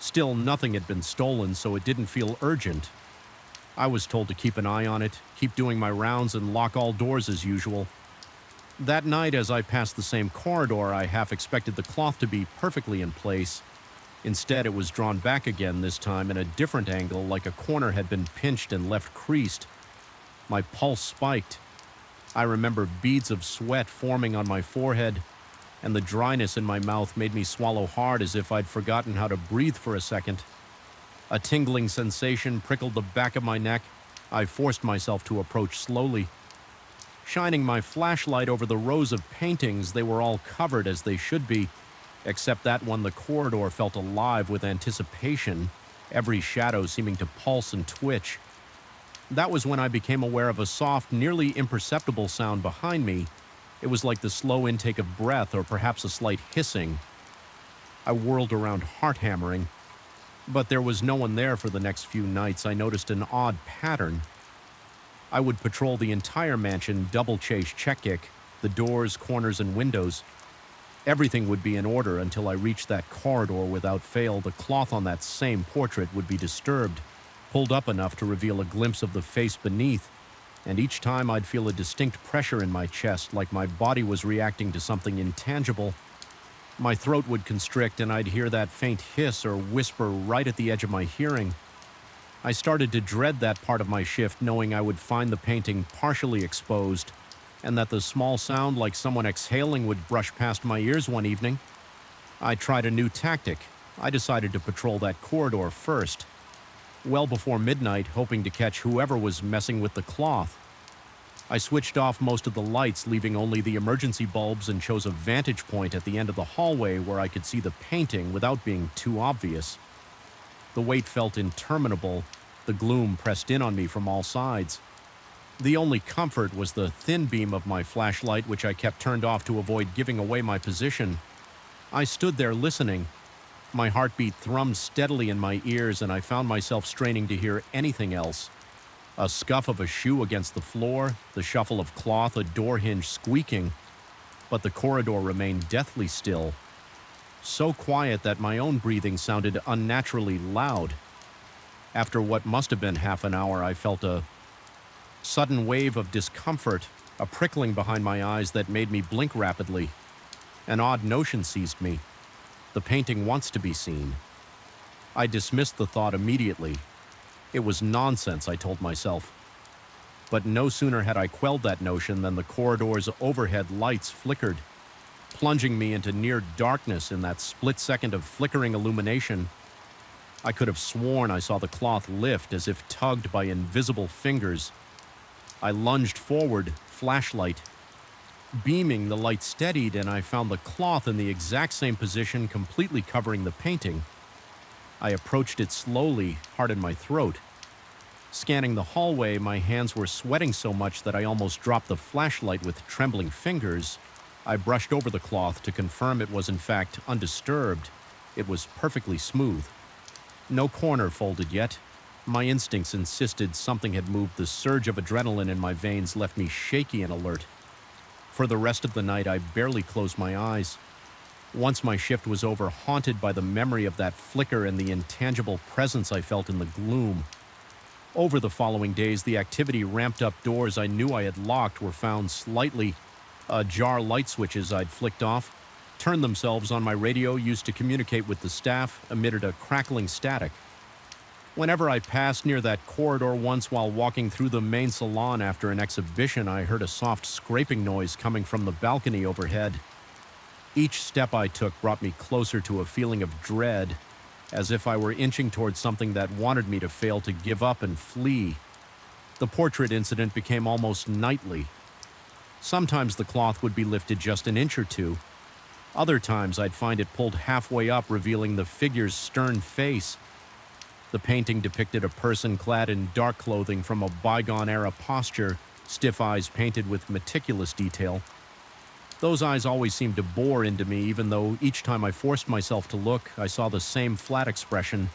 Still, nothing had been stolen, so it didn't feel urgent. I was told to keep an eye on it, keep doing my rounds, and lock all doors as usual. That night, as I passed the same corridor, I half expected the cloth to be perfectly in place. Instead, it was drawn back again, this time in a different angle, like a corner had been pinched and left creased. My pulse spiked. I remember beads of sweat forming on my forehead, and the dryness in my mouth made me swallow hard as if I'd forgotten how to breathe for a second. A tingling sensation prickled the back of my neck. I forced myself to approach slowly. Shining my flashlight over the rows of paintings, they were all covered as they should be, except that one. The corridor felt alive with anticipation, every shadow seeming to pulse and twitch. That was when I became aware of a soft, nearly imperceptible sound behind me. It was like the slow intake of breath or perhaps a slight hissing. I whirled around, heart-hammering. But there was no one there for the next few nights. I noticed an odd pattern. I would patrol the entire mansion, double-chase, check-kick, the doors, corners, and windows. Everything would be in order until I reached that corridor. Without fail, the cloth on that same portrait would be disturbed, pulled up enough to reveal a glimpse of the face beneath, and each time I'd feel a distinct pressure in my chest, like my body was reacting to something intangible. My throat would constrict, and I'd hear that faint hiss or whisper right at the edge of my hearing. I started to dread that part of my shift, knowing I would find the painting partially exposed, and that the small sound like someone exhaling would brush past my ears one evening. I tried a new tactic. I decided to patrol that corridor first, well before midnight, hoping to catch whoever was messing with the cloth. I switched off most of the lights, leaving only the emergency bulbs, and chose a vantage point at the end of the hallway where I could see the painting without being too obvious. The wait felt interminable. The gloom pressed in on me from all sides. The only comfort was the thin beam of my flashlight, which I kept turned off to avoid giving away my position. I stood there listening. My heartbeat thrummed steadily in my ears, and I found myself straining to hear anything else. A scuff of a shoe against the floor, the shuffle of cloth, a door hinge squeaking. But the corridor remained deathly still. So quiet that my own breathing sounded unnaturally loud. After what must have been half an hour, I felt a sudden wave of discomfort, a prickling behind my eyes that made me blink rapidly. An odd notion seized me. The painting wants to be seen. I dismissed the thought immediately. It was nonsense, I told myself. But no sooner had I quelled that notion than the corridor's overhead lights flickered, plunging me into near darkness. In that split second of flickering illumination, I could have sworn I saw the cloth lift as if tugged by invisible fingers. I lunged forward, flashlight. Beaming, the light steadied, and I found the cloth in the exact same position, completely covering the painting. I approached it slowly, heart in my throat. Scanning the hallway, my hands were sweating so much that I almost dropped the flashlight with trembling fingers. I brushed over the cloth to confirm it was in fact undisturbed. It was perfectly smooth. No corner folded yet. My instincts insisted something had moved. The surge of adrenaline in my veins left me shaky and alert. For the rest of the night, I barely closed my eyes. Once my shift was over, haunted by the memory of that flicker and the intangible presence I felt in the gloom. Over the following days, the activity ramped up. Doors I knew I had locked were found slightly ajar. Light switches I'd flicked off turned themselves on. My radio, used to communicate with the staff, emitted a crackling static. Whenever I passed near that corridor, once while walking through the main salon after an exhibition, I heard a soft scraping noise coming from the balcony overhead. Each step I took brought me closer to a feeling of dread, as if I were inching towards something that wanted me to fail, to give up and flee. The portrait incident became almost nightly. Sometimes the cloth would be lifted just an inch or two. Other times I'd find it pulled halfway up, revealing the figure's stern face. The painting depicted a person clad in dark clothing from a bygone-era posture, stiff eyes painted with meticulous detail. Those eyes always seemed to bore into me, even though each time I forced myself to look, I saw the same flat expression.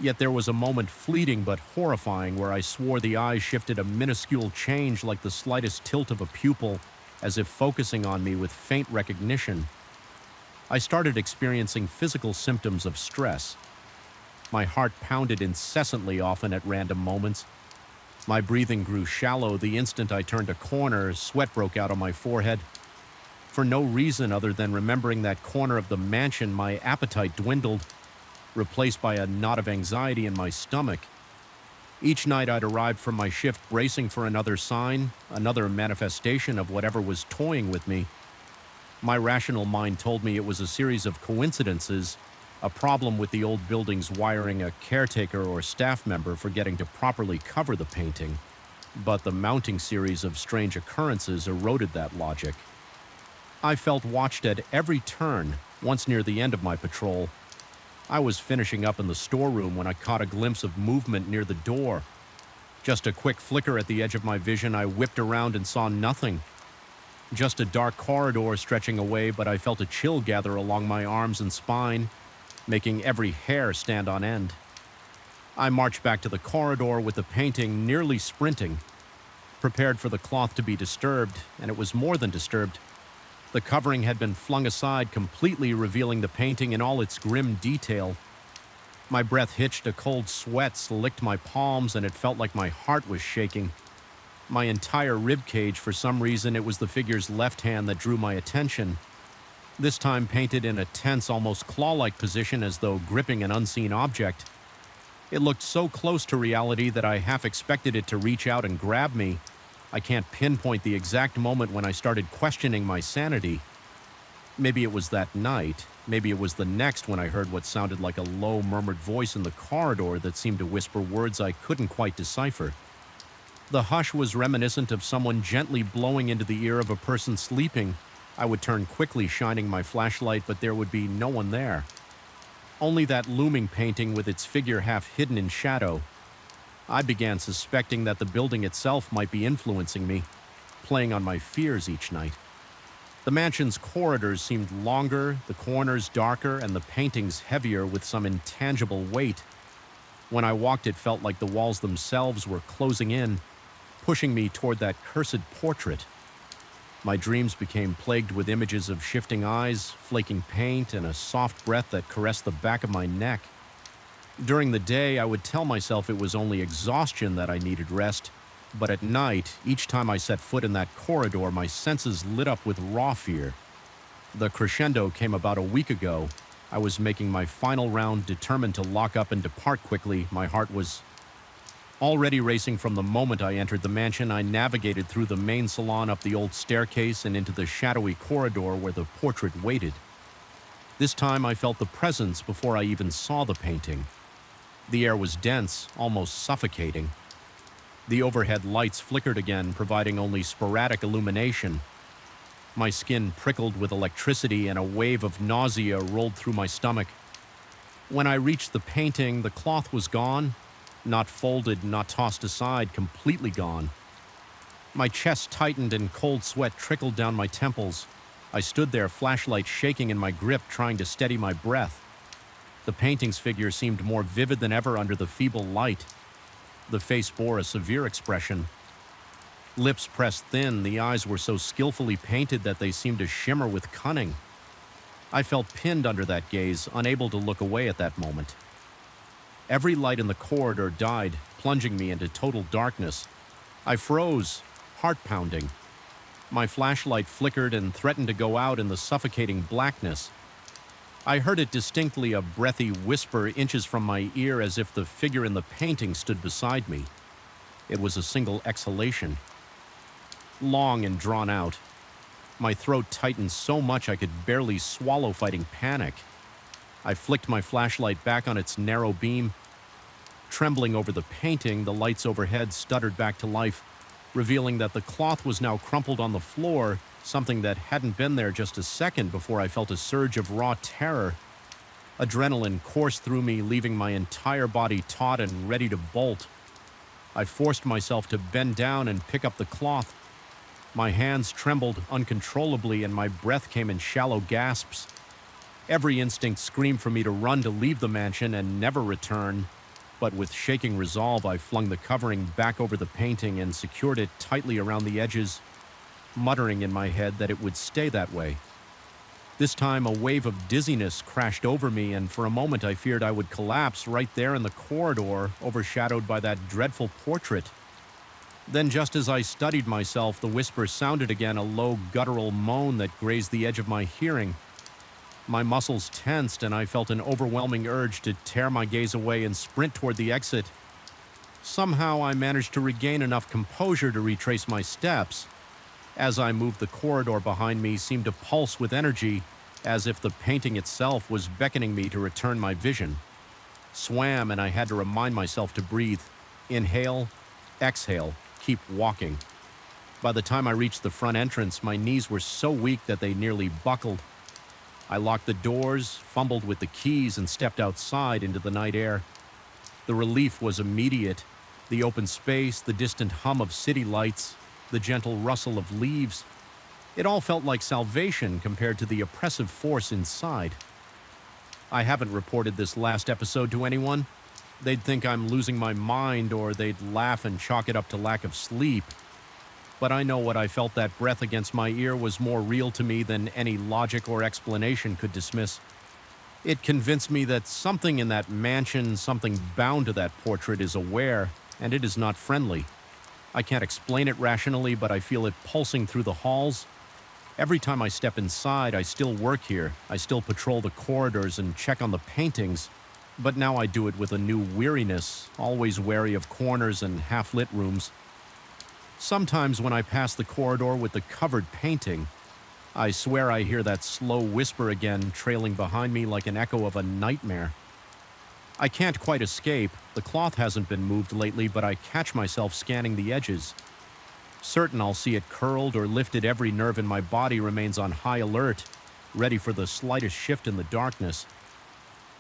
Yet there was a moment, fleeting but horrifying, where I swore the eyes shifted a minuscule change like the slightest tilt of a pupil, as if focusing on me with faint recognition. I started experiencing physical symptoms of stress. My heart pounded incessantly, often at random moments. My breathing grew shallow the instant I turned a corner. Sweat broke out on my forehead. For no reason other than remembering that corner of the mansion, my appetite dwindled, replaced by a knot of anxiety in my stomach. Each night I'd arrived from my shift bracing for another sign, another manifestation of whatever was toying with me. My rational mind told me it was a series of coincidences, a problem with the old building's wiring, a caretaker or staff member forgetting to properly cover the painting. But the mounting series of strange occurrences eroded that logic. I felt watched at every turn. Once near the end of my patrol, I was finishing up in the storeroom when I caught a glimpse of movement near the door. Just a quick flicker at the edge of my vision, I whipped around and saw nothing. Just a dark corridor stretching away, but I felt a chill gather along my arms and spine, making every hair stand on end. I marched back to the corridor with the painting nearly sprinting, prepared for the cloth to be disturbed, and it was more than disturbed. The covering had been flung aside, completely revealing the painting in all its grim detail. My breath hitched, a cold sweat licked my palms, and it felt like my heart was shaking. My entire rib cage, for some reason, it was the figure's left hand that drew my attention. This time painted in a tense, almost claw-like position as though gripping an unseen object. It looked so close to reality that I half expected it to reach out and grab me. I can't pinpoint the exact moment when I started questioning my sanity. Maybe it was that night. Maybe it was the next when I heard what sounded like a low, murmured voice in the corridor that seemed to whisper words I couldn't quite decipher. The hush was reminiscent of someone gently blowing into the ear of a person sleeping. I would turn quickly, shining my flashlight, but there would be no one there. Only that looming painting with its figure half hidden in shadow. I began suspecting that the building itself might be influencing me, playing on my fears each night. The mansion's corridors seemed longer, the corners darker, and the paintings heavier with some intangible weight. When I walked, it felt like the walls themselves were closing in, pushing me toward that cursed portrait. My dreams became plagued with images of shifting eyes, flaking paint, and a soft breath that caressed the back of my neck. During the day, I would tell myself it was only exhaustion that I needed rest, but at night, each time I set foot in that corridor, my senses lit up with raw fear. The crescendo came about a week ago. I was making my final round, determined to lock up and depart quickly. My heart was already racing from the moment I entered the mansion. I navigated through the main salon, up the old staircase, and into the shadowy corridor where the portrait waited. This time I felt the presence before I even saw the painting. The air was dense, almost suffocating. The overhead lights flickered again, providing only sporadic illumination. My skin prickled with electricity, and a wave of nausea rolled through my stomach. When I reached the painting, the cloth was gone. Not folded, not tossed aside, completely gone. My chest tightened and cold sweat trickled down my temples. I stood there, flashlight shaking in my grip, trying to steady my breath. The painting's figure seemed more vivid than ever under the feeble light. The face bore a severe expression. Lips pressed thin, the eyes were so skillfully painted that they seemed to shimmer with cunning. I felt pinned under that gaze, unable to look away at that moment. Every light in the corridor died, plunging me into total darkness. I froze, heart pounding. My flashlight flickered and threatened to go out in the suffocating blackness. I heard it distinctly, a breathy whisper inches from my ear, as if the figure in the painting stood beside me. It was a single exhalation, long and drawn out. My throat tightened so much I could barely swallow, fighting panic. I flicked my flashlight back on its narrow beam. Trembling over the painting, the lights overhead stuttered back to life. revealing that the cloth was now crumpled on the floor, something that hadn't been there just a second before I felt a surge of raw terror. Adrenaline coursed through me, leaving my entire body taut and ready to bolt. I forced myself to bend down and pick up the cloth. My hands trembled uncontrollably and my breath came in shallow gasps. Every instinct screamed for me to run to leave the mansion and never return, but with shaking resolve I flung the covering back over the painting and secured it tightly around the edges, muttering in my head that it would stay that way. This time a wave of dizziness crashed over me, and for a moment I feared I would collapse right there in the corridor, overshadowed by that dreadful portrait. Then, just as I studied myself, the whisper sounded again, a low guttural moan that grazed the edge of my hearing. My muscles tensed, and I felt an overwhelming urge to tear my gaze away and sprint toward the exit. Somehow I managed to regain enough composure to retrace my steps. As I moved, the corridor behind me seemed to pulse with energy, as if the painting itself was beckoning me to return my vision. Swam, and I had to remind myself to breathe. Inhale, exhale, keep walking. By the time I reached the front entrance, my knees were so weak that they nearly buckled. I locked the doors, fumbled with the keys, and stepped outside into the night air. The relief was immediate. The open space, the distant hum of city lights, the gentle rustle of leaves. It all felt like salvation compared to the oppressive force inside. I haven't reported this last episode to anyone. They'd think I'm losing my mind, or they'd laugh and chalk it up to lack of sleep. But I know what I felt that breath against my ear was more real to me than any logic or explanation could dismiss. It convinced me that something in that mansion, something bound to that portrait, is aware, and it is not friendly. I can't explain it rationally, but I feel it pulsing through the halls. Every time I step inside, I still work here. I still patrol the corridors and check on the paintings. But now I do it with a new weariness, always wary of corners and half-lit rooms. Sometimes when I pass the corridor with the covered painting, I swear I hear that slow whisper again, trailing behind me like an echo of a nightmare. I can't quite escape. The cloth hasn't been moved lately, but I catch myself scanning the edges. Certain I'll see it curled or lifted, every nerve in my body remains on high alert, ready for the slightest shift in the darkness.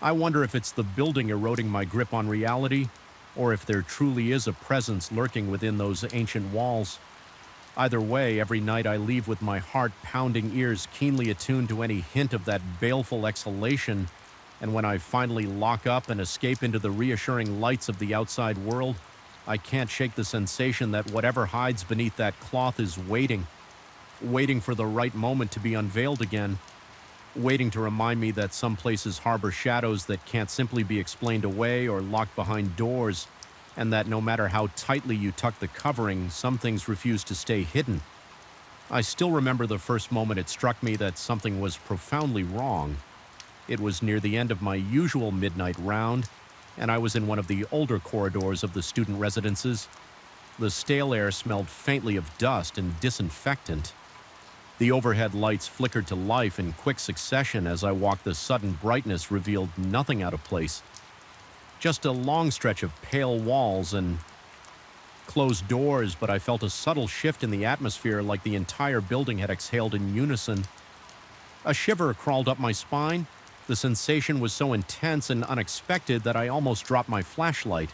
I wonder if it's the building eroding my grip on reality, or if there truly is a presence lurking within those ancient walls. Either way, every night I leave with my heart-pounding ears keenly attuned to any hint of that baleful exhalation, and when I finally lock up and escape into the reassuring lights of the outside world, I can't shake the sensation that whatever hides beneath that cloth is waiting for the right moment to be unveiled again, waiting to remind me that some places harbor shadows that can't simply be explained away or locked behind doors, and that no matter how tightly you tuck the covering, some things refuse to stay hidden. I still remember the first moment it struck me that something was profoundly wrong. It was near the end of my usual midnight round, and I was in one of the older corridors of the student residences. The stale air smelled faintly of dust and disinfectant. The overhead lights flickered to life in quick succession as I walked. The sudden brightness revealed nothing out of place. Just a long stretch of pale walls and closed doors, but I felt a subtle shift in the atmosphere, like the entire building had exhaled in unison. A shiver crawled up my spine. The sensation was so intense and unexpected that I almost dropped my flashlight.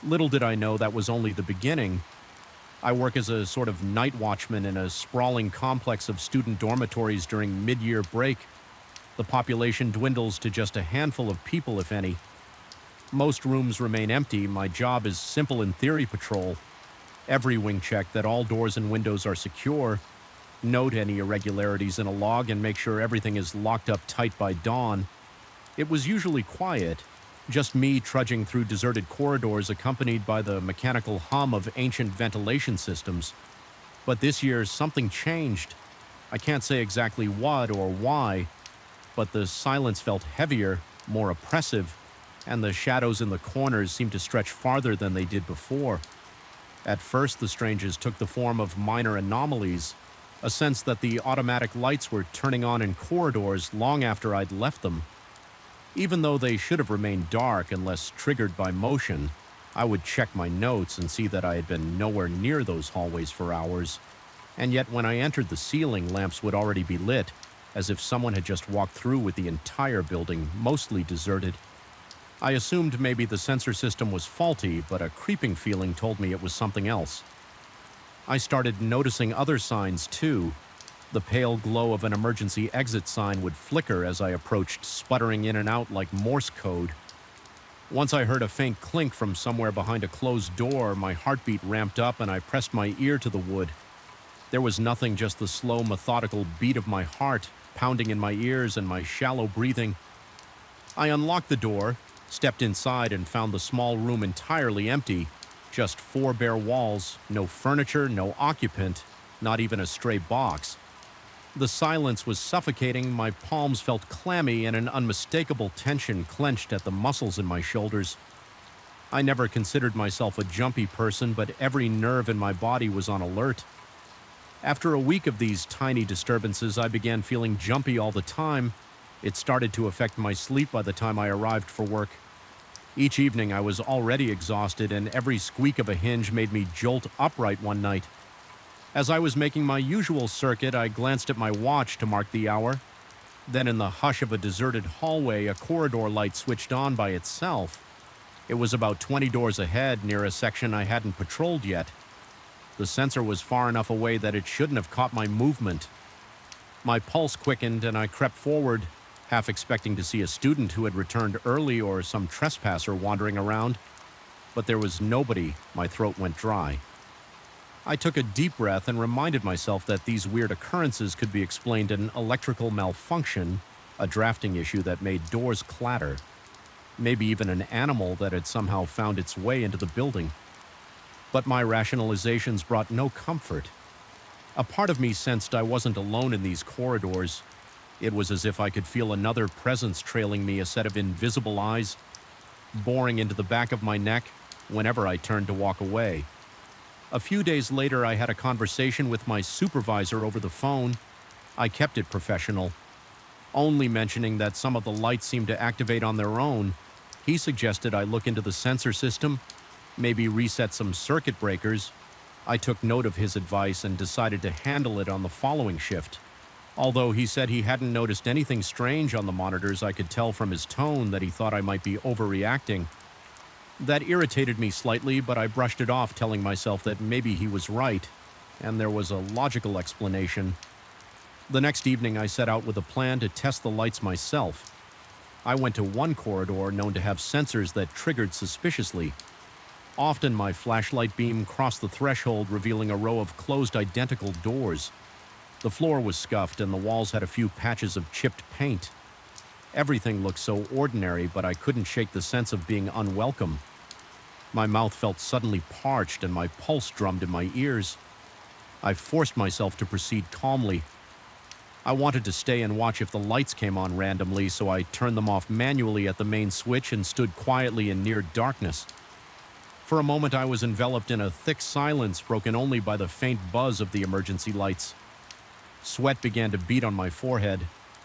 Little did I know that was only the beginning. I work as a sort of night watchman in a sprawling complex of student dormitories during mid-year break. The population dwindles to just a handful of people, if any. Most rooms remain empty. My job is simple in theory patrol. Every wing check that all doors and windows are secure, note any irregularities in a log, and make sure everything is locked up tight by dawn. It was usually quiet, just me trudging through deserted corridors accompanied by the mechanical hum of ancient ventilation systems. But this year, something changed. I can't say exactly what or why, but the silence felt heavier, more oppressive, and the shadows in the corners seemed to stretch farther than they did before. At first, the stranges took the form of minor anomalies, a sense that the automatic lights were turning on in corridors long after I'd left them. Even though they should have remained dark unless triggered by motion, I would check my notes and see that I had been nowhere near those hallways for hours, and yet when I entered the ceiling, lamps would already be lit, as if someone had just walked through with the entire building mostly deserted. I assumed maybe the sensor system was faulty, but a creeping feeling told me it was something else. I started noticing other signs too. The pale glow of an emergency exit sign would flicker as I approached, sputtering in and out like Morse code. Once I heard a faint clink from somewhere behind a closed door, my heartbeat ramped up and I pressed my ear to the wood. There was nothing, just the slow, methodical beat of my heart pounding in my ears and my shallow breathing. I unlocked the door, stepped inside, and found the small room entirely empty. Just 4 bare walls, no furniture, no occupant, not even a stray box. The silence was suffocating, my palms felt clammy, and an unmistakable tension clenched at the muscles in my shoulders. I never considered myself a jumpy person, but every nerve in my body was on alert. After a week of these tiny disturbances, I began feeling jumpy all the time. It started to affect my sleep by the time I arrived for work. Each evening I was already exhausted, and every squeak of a hinge made me jolt upright one night. As I was making my usual circuit, I glanced at my watch to mark the hour. Then in the hush of a deserted hallway, a corridor light switched on by itself. It was about 20 doors ahead, near a section I hadn't patrolled yet. The sensor was far enough away that it shouldn't have caught my movement. My pulse quickened and I crept forward, half expecting to see a student who had returned early or some trespasser wandering around. But there was nobody. My throat went dry. I took a deep breath and reminded myself that these weird occurrences could be explained an electrical malfunction, a drafting issue that made doors clatter, maybe even an animal that had somehow found its way into the building. But my rationalizations brought no comfort. A part of me sensed I wasn't alone in these corridors. It was as if I could feel another presence trailing me, a set of invisible eyes, boring into the back of my neck whenever I turned to walk away. A few days later, I had a conversation with my supervisor over the phone. I kept it professional, only mentioning that some of the lights seemed to activate on their own. He suggested I look into the sensor system, maybe reset some circuit breakers. I took note of his advice and decided to handle it on the following shift. Although he said he hadn't noticed anything strange on the monitors, I could tell from his tone that he thought I might be overreacting. That irritated me slightly, but I brushed it off, telling myself that maybe he was right, and there was a logical explanation. The next evening, I set out with a plan to test the lights myself. I went to one corridor known to have sensors that triggered suspiciously. Often, my flashlight beam crossed the threshold, revealing a row of closed identical doors. The floor was scuffed, and the walls had a few patches of chipped paint. Everything looked so ordinary, but I couldn't shake the sense of being unwelcome. My mouth felt suddenly parched, and my pulse drummed in my ears. I forced myself to proceed calmly. I wanted to stay and watch if the lights came on randomly, so I turned them off manually at the main switch and stood quietly in near darkness. For a moment, I was enveloped in a thick silence, broken only by the faint buzz of the emergency lights. Sweat began to beat on my forehead.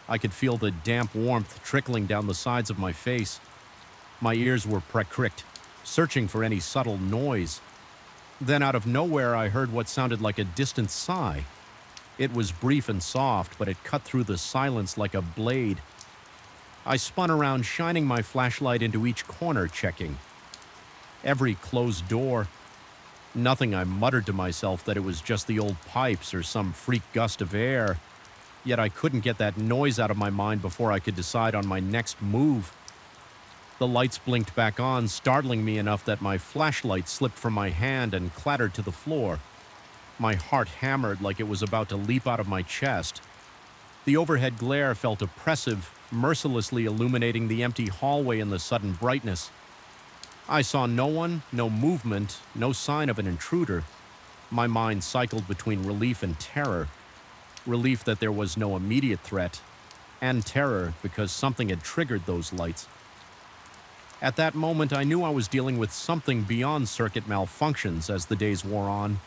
I could feel the damp warmth trickling down the sides of my face. My ears were pricked, searching for any subtle noise. Then out of nowhere, I heard what sounded like a distant sigh. It was brief and soft, but it cut through the silence like a blade. I spun around, shining my flashlight into each corner, checking every closed door. Nothing. I muttered to myself that it was just the old pipes or some freak gust of air. Yet I couldn't get that noise out of my mind before I could decide on my next move. The lights blinked back on, startling me enough that my flashlight slipped from my hand and clattered to the floor. My heart hammered like it was about to leap out of my chest. The overhead glare felt oppressive, mercilessly illuminating the empty hallway in the sudden brightness. I saw no one, no movement, no sign of an intruder. My mind cycled between relief and terror. Relief that there was no immediate threat, and terror because something had triggered those lights. At that moment, I knew I was dealing with something beyond circuit malfunctions as the days wore on.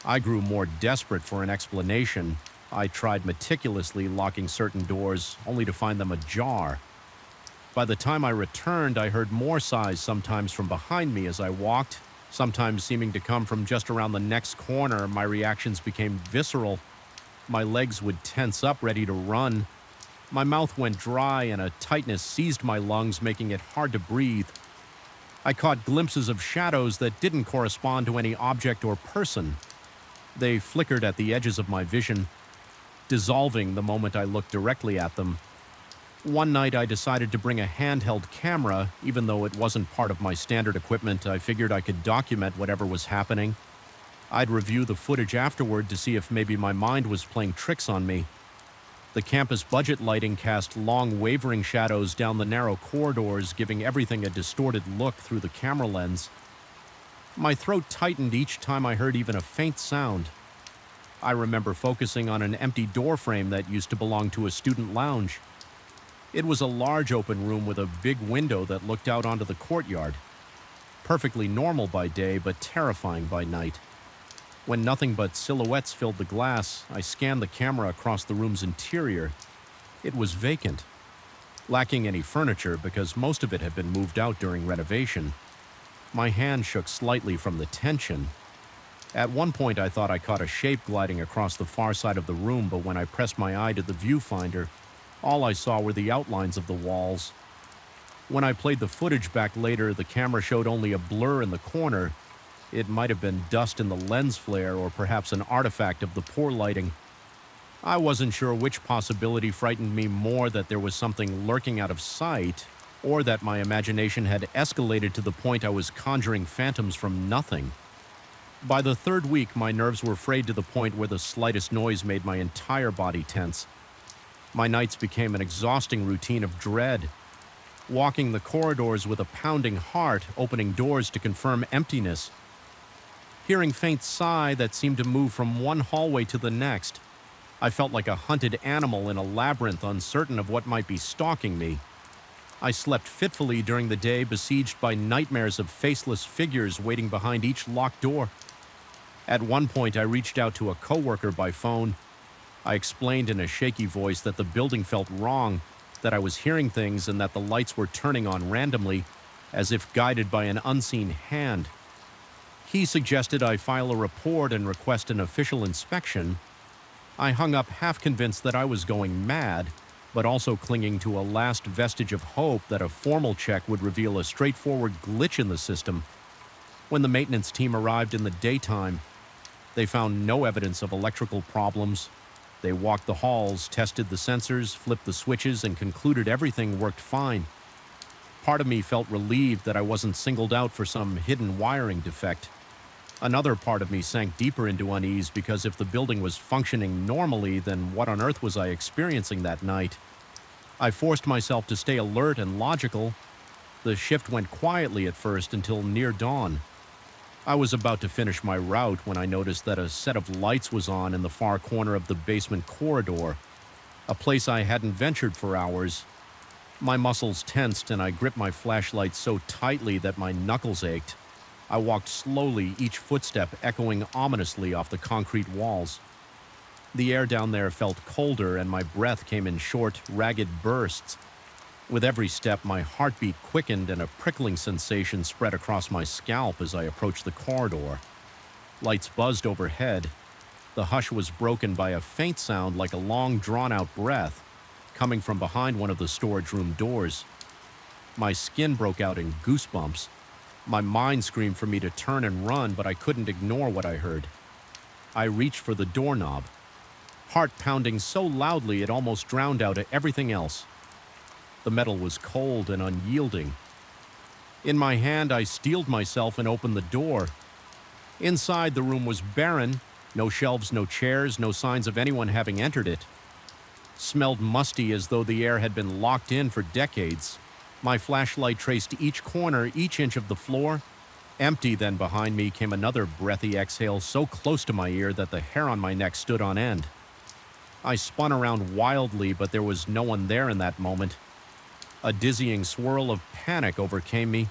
I grew more desperate for an explanation. I tried meticulously locking certain doors, only to find them ajar. By the time I returned, I heard more sighs, sometimes from behind me as I walked, sometimes seeming to come from just around the next corner. My reactions became visceral. My legs would tense up, ready to run. My mouth went dry and a tightness seized my lungs, making it hard to breathe. I caught glimpses of shadows that didn't correspond to any object or person. They flickered at the edges of my vision, dissolving the moment I looked directly at them. One night I decided to bring a handheld camera. Even though it wasn't part of my standard equipment, I figured I could document whatever was happening. I'd review the footage afterward to see if maybe my mind was playing tricks on me. The campus budget lighting cast long wavering shadows down the narrow corridors, giving everything a distorted look through the camera lens. My throat tightened each time I heard even a faint sound. I remember focusing on an empty door frame that used to belong to a student lounge. It was a large open room with a big window that looked out onto the courtyard. Perfectly normal by day, but terrifying by night. When nothing but silhouettes filled the glass, I scanned the camera across the room's interior. It was vacant, lacking any furniture because most of it had been moved out during renovation. My hand shook slightly from the tension. At one point, I thought I caught a shape gliding across the far side of the room, but when I pressed my eye to the viewfinder, all I saw were the outlines of the walls. When I played the footage back later, the camera showed only a blur in the corner. It might have been dust in the lens flare or perhaps an artifact of the poor lighting. I wasn't sure which possibility frightened me more, that there was something lurking out of sight, or that my imagination had escalated to the point I was conjuring phantoms from nothing. By the third week, my nerves were frayed to the point where the slightest noise made my entire body tense. My nights became an exhausting routine of dread. Walking the corridors with a pounding heart, opening doors to confirm emptiness. Hearing faint sigh that seemed to move from one hallway to the next. I felt like a hunted animal in a labyrinth, uncertain of what might be stalking me. I slept fitfully during the day, besieged by nightmares of faceless figures waiting behind each locked door. At one point, I reached out to a coworker by phone. I explained in a shaky voice that the building felt wrong, that I was hearing things and that the lights were turning on randomly, as if guided by an unseen hand. He suggested I file a report and request an official inspection. I hung up, half convinced that I was going mad, but also clinging to a last vestige of hope that a formal check would reveal a straightforward glitch in the system. When the maintenance team arrived in the daytime, they found no evidence of electrical problems. They walked the halls, tested the sensors, flipped the switches, and concluded everything worked fine. Part of me felt relieved that I wasn't singled out for some hidden wiring defect. Another part of me sank deeper into unease, because if the building was functioning normally, then what on earth was I experiencing that night? I forced myself to stay alert and logical. The shift went quietly at first until near dawn. I was about to finish my route when I noticed that a set of lights was on in the far corner of the basement corridor, a place I hadn't ventured for hours. My muscles tensed and I gripped my flashlight so tightly that my knuckles ached. I walked slowly, each footstep echoing ominously off the concrete walls. The air down there felt colder and my breath came in short, ragged bursts. With every step, my heartbeat quickened and a prickling sensation spread across my scalp as I approached the corridor. Lights buzzed overhead. The hush was broken by a faint sound like a long, drawn-out breath coming from behind one of the storage room doors. My skin broke out in goosebumps. My mind screamed for me to turn and run, but I couldn't ignore what I heard. I reached for the doorknob, heart pounding so loudly it almost drowned out everything else. The metal was cold and unyielding. In my hand, I steeled myself and opened the door. Inside, the room was barren. No shelves, no chairs, no signs of anyone having entered it. Smelled musty, as though the air had been locked in for decades. My flashlight traced each corner, each inch of the floor. Empty. Then behind me came another breathy exhale so close to my ear that the hair on my neck stood on end. I spun around wildly, but there was no one there in that moment. A dizzying swirl of panic overcame me.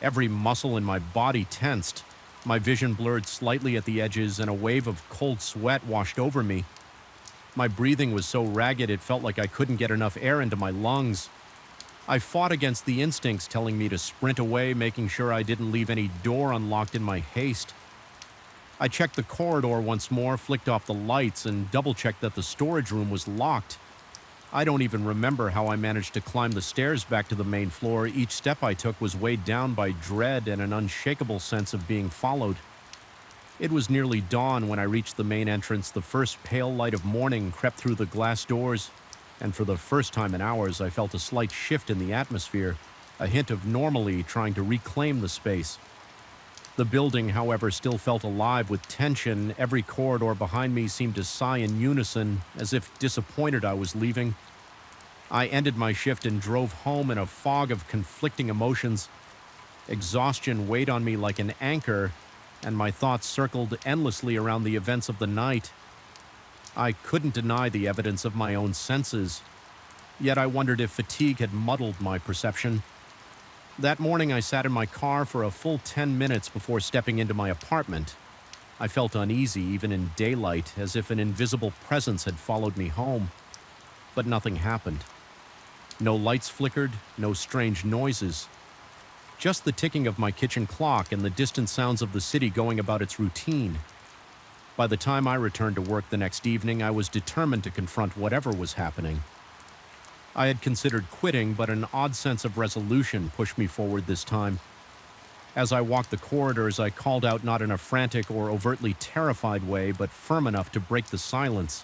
Every muscle in my body tensed. My vision blurred slightly at the edges, and a wave of cold sweat washed over me. My breathing was so ragged it felt like I couldn't get enough air into my lungs. I fought against the instincts telling me to sprint away, making sure I didn't leave any door unlocked in my haste. I checked the corridor once more, flicked off the lights, and double-checked that the storage room was locked. I don't even remember how I managed to climb the stairs back to the main floor. Each step I took was weighed down by dread and an unshakable sense of being followed. It was nearly dawn when I reached the main entrance. The first pale light of morning crept through the glass doors, and for the first time in hours, I felt a slight shift in the atmosphere, a hint of normalcy trying to reclaim the space. The building, however, still felt alive with tension. Every corridor behind me seemed to sigh in unison, as if disappointed I was leaving. I ended my shift and drove home in a fog of conflicting emotions. Exhaustion weighed on me like an anchor, and my thoughts circled endlessly around the events of the night. I couldn't deny the evidence of my own senses, yet I wondered if fatigue had muddled my perception. That morning I sat in my car for a full 10 minutes before stepping into my apartment. I felt uneasy even in daylight, as if an invisible presence had followed me home. But nothing happened. No lights flickered, no strange noises. Just the ticking of my kitchen clock and the distant sounds of the city going about its routine. By the time I returned to work the next evening, I was determined to confront whatever was happening. I had considered quitting, but an odd sense of resolution pushed me forward this time. As I walked the corridors, I called out not in a frantic or overtly terrified way, but firm enough to break the silence.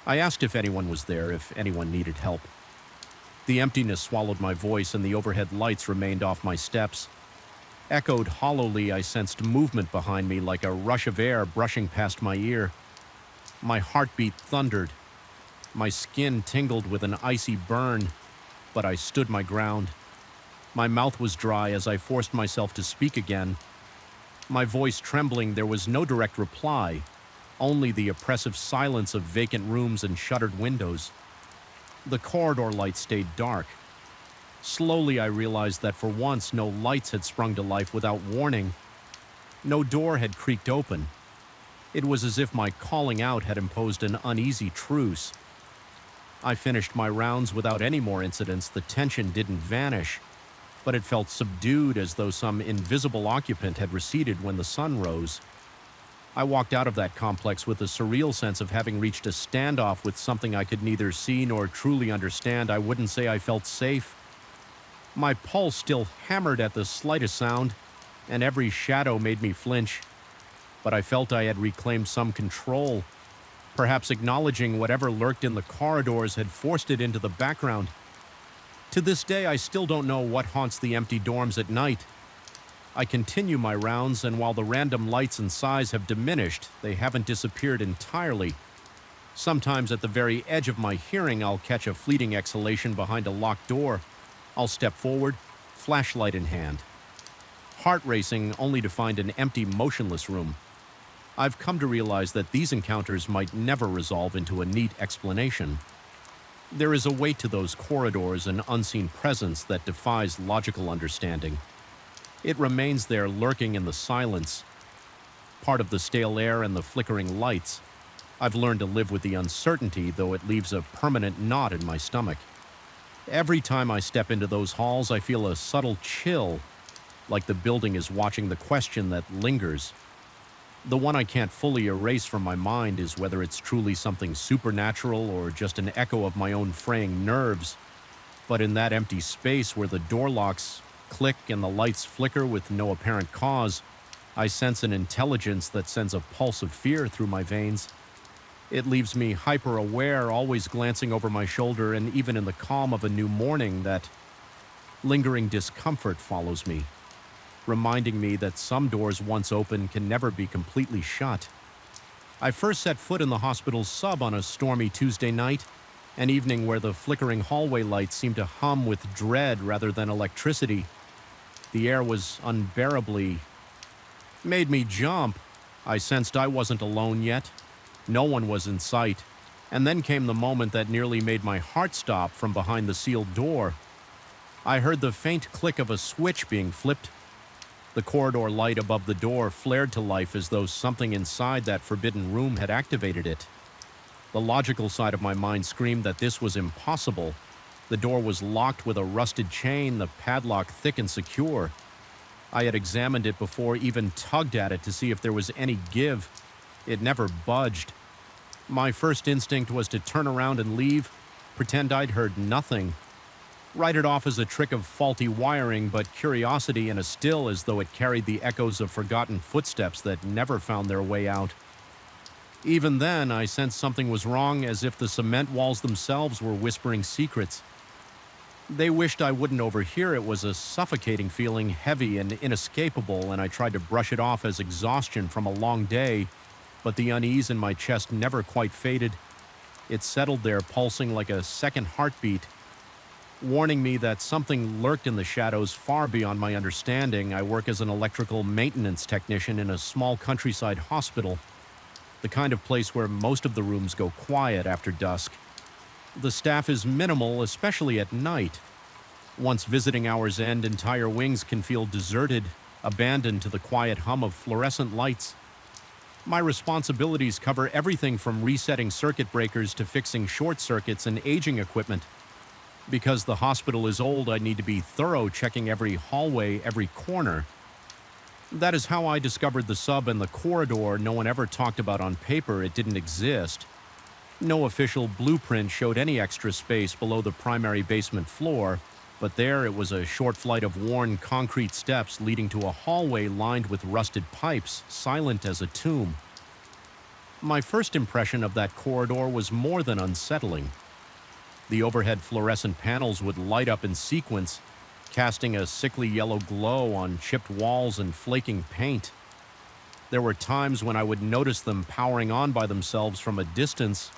I asked if anyone was there, if anyone needed help. The emptiness swallowed my voice, and the overhead lights remained off my steps. Echoed hollowly, I sensed movement behind me like a rush of air brushing past my ear. My heartbeat thundered. My skin tingled with an icy burn, but I stood my ground. My mouth was dry as I forced myself to speak again. My voice trembling, there was no direct reply, only the oppressive silence of vacant rooms and shuttered windows. The corridor lights stayed dark. Slowly I realized that for once no lights had sprung to life without warning. No door had creaked open. It was as if my calling out had imposed an uneasy truce. I finished my rounds without any more incidents. The tension didn't vanish, but it felt subdued, as though some invisible occupant had receded when the sun rose. I walked out of that complex with a surreal sense of having reached a standoff with something I could neither see nor truly understand. I wouldn't say I felt safe. My pulse still hammered at the slightest sound, and every shadow made me flinch. But I felt I had reclaimed some control. Perhaps acknowledging whatever lurked in the corridors had forced it into the background. To this day, I still don't know what haunts the empty dorms at night. I continue my rounds, and while the random lights and sighs have diminished, they haven't disappeared entirely. Sometimes at the very edge of my hearing, I'll catch a fleeting exhalation behind a locked door. I'll step forward, flashlight in hand. Heart racing, only to find an empty, motionless room. I've come to realize that these encounters might never resolve into a neat explanation. There is a weight to those corridors, an unseen presence that defies logical understanding. It remains there, lurking in the silence, part of the stale air and the flickering lights. I've learned to live with the uncertainty, though it leaves a permanent knot in my stomach. Every time I step into those halls, I feel a subtle chill, like the building is watching the question that lingers. The one I can't fully erase from my mind is whether it's truly something supernatural or just an echo of my own fraying nerves. But in that empty space where the door locks click and the lights flicker with no apparent cause, I sense an intelligence that sends a pulse of fear through my veins. It leaves me hyper-aware, always glancing over my shoulder, and even in the calm of a new morning, that lingering discomfort follows me, reminding me that some doors once open can never be completely shut. I first set foot in the hospital's sub on a stormy Tuesday night, an evening where the flickering hallway lights seemed to hum with dread rather than electricity. The air was unbearably... made me jump. I sensed I wasn't alone yet. No one was in sight. And then came the moment that nearly made my heart stop from behind the sealed door. I heard the faint click of a switch being flipped. The corridor light above the door flared to life as though something inside that forbidden room had activated it. The logical side of my mind screamed that this was impossible. The door was locked with a rusted chain, the padlock thick and secure. I had examined it before, even tugged at it to see if there was any give. It never budged. My first instinct was to turn around and leave, pretend I'd heard nothing. Write it off as a trick of faulty wiring, but curiosity in a still as though it carried the echoes of forgotten footsteps that never found their way out. Even then, I sensed something was wrong, as if the cement walls themselves were whispering secrets. They wished I wouldn't overhear. It was a suffocating feeling, heavy and inescapable, and I tried to brush it off as exhaustion from a long day, but the unease in my chest never quite faded. It settled there, pulsing like a second heartbeat, warning me that something lurked in the shadows far beyond my understanding. I work as an electrical maintenance technician in a small countryside hospital, the kind of place where most of the rooms go quiet after dusk. The staff is minimal, especially at night. Once visiting hours end, entire wings can feel deserted, abandoned to the quiet hum of fluorescent lights. My responsibilities cover everything from resetting circuit breakers to fixing short circuits and aging equipment. Because the hospital is old, I need to be thorough, checking every hallway, every corner. That is how I discovered the sub and the corridor no one ever talked about on paper. It didn't exist. No official blueprint showed any extra space below the primary basement floor, but there it was a short flight of worn concrete steps leading to a hallway lined with rusted pipes, silent as a tomb. My first impression of that corridor was more than unsettling. The overhead fluorescent panels would light up in sequence, casting a sickly yellow glow on chipped walls and flaking paint. There were times when I would notice them powering on by themselves from a distance,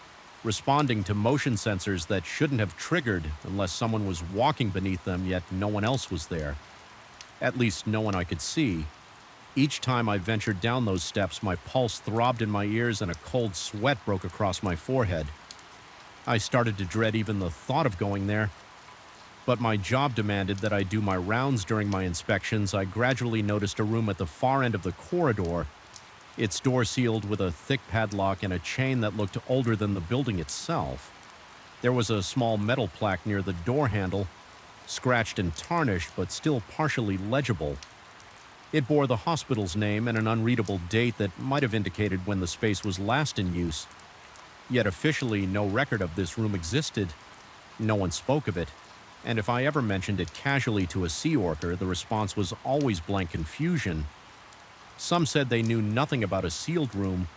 responding to motion sensors that shouldn't have triggered unless someone was walking beneath them, yet no one else was there. At least no one I could see. Each time I ventured down those steps, my pulse throbbed in my ears and a cold sweat broke across my forehead. I started to dread even the thought of going there. But my job demanded that I do my rounds during my inspections. I gradually noticed a room at the far end of the corridor, its door sealed with a thick padlock and a chain that looked older than the building itself. There was a small metal plaque near the door handle, scratched and tarnished but still partially legible. It bore the hospital's name and an unreadable date that might have indicated when the space was last in use. Yet officially, no record of this room existed. No one spoke of it, and if I ever mentioned it casually to a sea orker, the response was always blank confusion. Some said they knew nothing about a sealed room.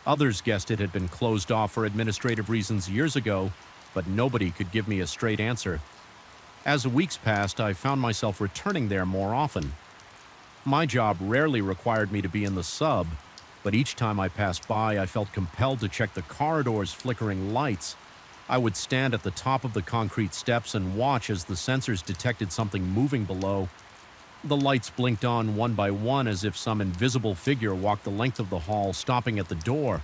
Others guessed it had been closed off for administrative reasons years ago, but nobody could give me a straight answer. As weeks passed, I found myself returning there more often. My job rarely required me to be in the sub, but each time I passed by, I felt compelled to check the corridor's flickering lights. I would stand at the top of the concrete steps and watch as the sensors detected something moving below. The lights blinked on one by one as if some invisible figure walked the length of the hall, stopping at the door.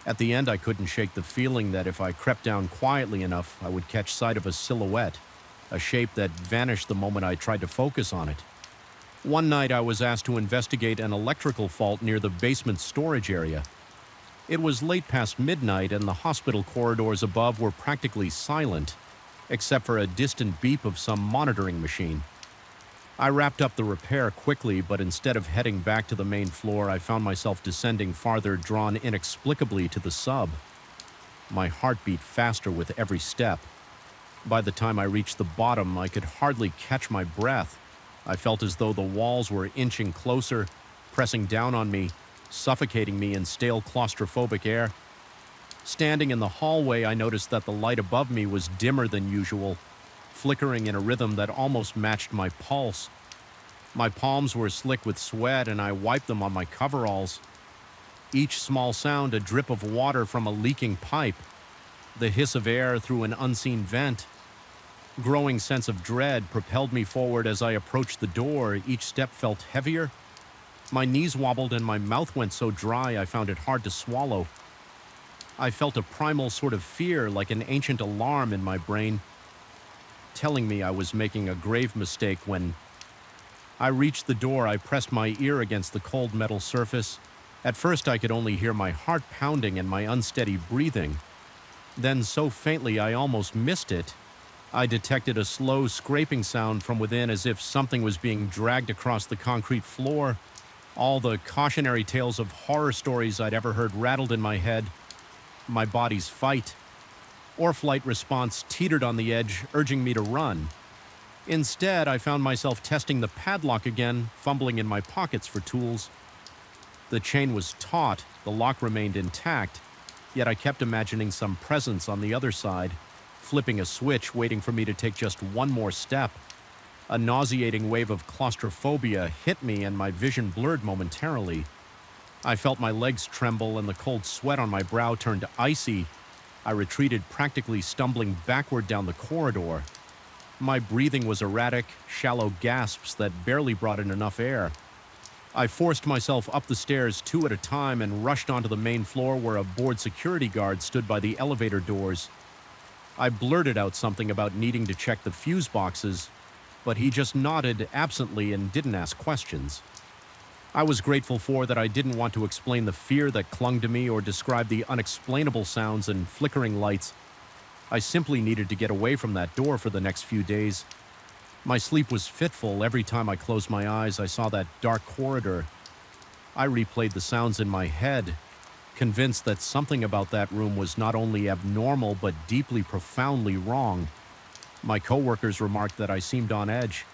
At the end, I couldn't shake the feeling that if I crept down quietly enough, I would catch sight of a silhouette, a shape that vanished the moment I tried to focus on it. One night, I was asked to investigate an electrical fault near the basement storage area. It was late past midnight, and the hospital corridors above were practically silent, except for a distant beep of some monitoring machine. I wrapped up the repair quickly, but instead of heading back to the main floor, I found myself descending farther, drawn inexplicably to the sub. My heart beat faster with every step. By the time I reached the bottom, I could hardly catch my breath. I felt as though the walls were inching closer, pressing down on me, suffocating me in stale claustrophobic air. Standing in the hallway, I noticed that the light above me was dimmer than usual, flickering in a rhythm that almost matched my pulse. My palms were slick with sweat, and I wiped them on my coveralls. Each small sound a drip of water from a leaking pipe, the hiss of air through an unseen vent. Growing sense of dread propelled me forward as I approached the door. Each step felt heavier. My knees wobbled and my mouth went so dry I found it hard to swallow. I felt a primal sort of fear, like an ancient alarm in my brain, telling me I was making a grave mistake. When I reached the door, I pressed my ear against the cold metal surface. At first, I could only hear my heart pounding and my unsteady breathing. Then, so faintly, I almost missed it. I detected a slow scraping sound from within as if something was being dragged across the concrete floor. All the cautionary tales of horror stories I'd ever heard rattled in my head. My body's fight or flight response teetered on the edge, urging me to run. Instead, I found myself testing the padlock again, fumbling in my pockets for tools. The chain was taut, the lock remained intact, yet I kept imagining some presence on the other side, flipping a switch, waiting for me to take just one more step. A nauseating wave of claustrophobia hit me and my vision blurred momentarily. I felt my legs tremble and the cold sweat on my brow turned icy. I retreated, practically stumbling backward down the corridor. My breathing was erratic, shallow gasps that barely brought in enough air. I forced myself up the stairs 2 at a time and rushed onto the main floor where a bored security guard stood by the elevator doors. I blurted out something about needing to check the fuse boxes, but he just nodded absently and didn't ask questions. I was grateful for that I didn't want to explain the fear that clung to me or describe the unexplainable sounds and flickering lights. I simply needed to get away from that door for the next few days. My sleep was fitful. Every time I closed my eyes, I saw that dark corridor. I replayed the sounds in my head, convinced that something about that room was not only abnormal but deeply, profoundly wrong. My coworkers remarked that I seemed on edge.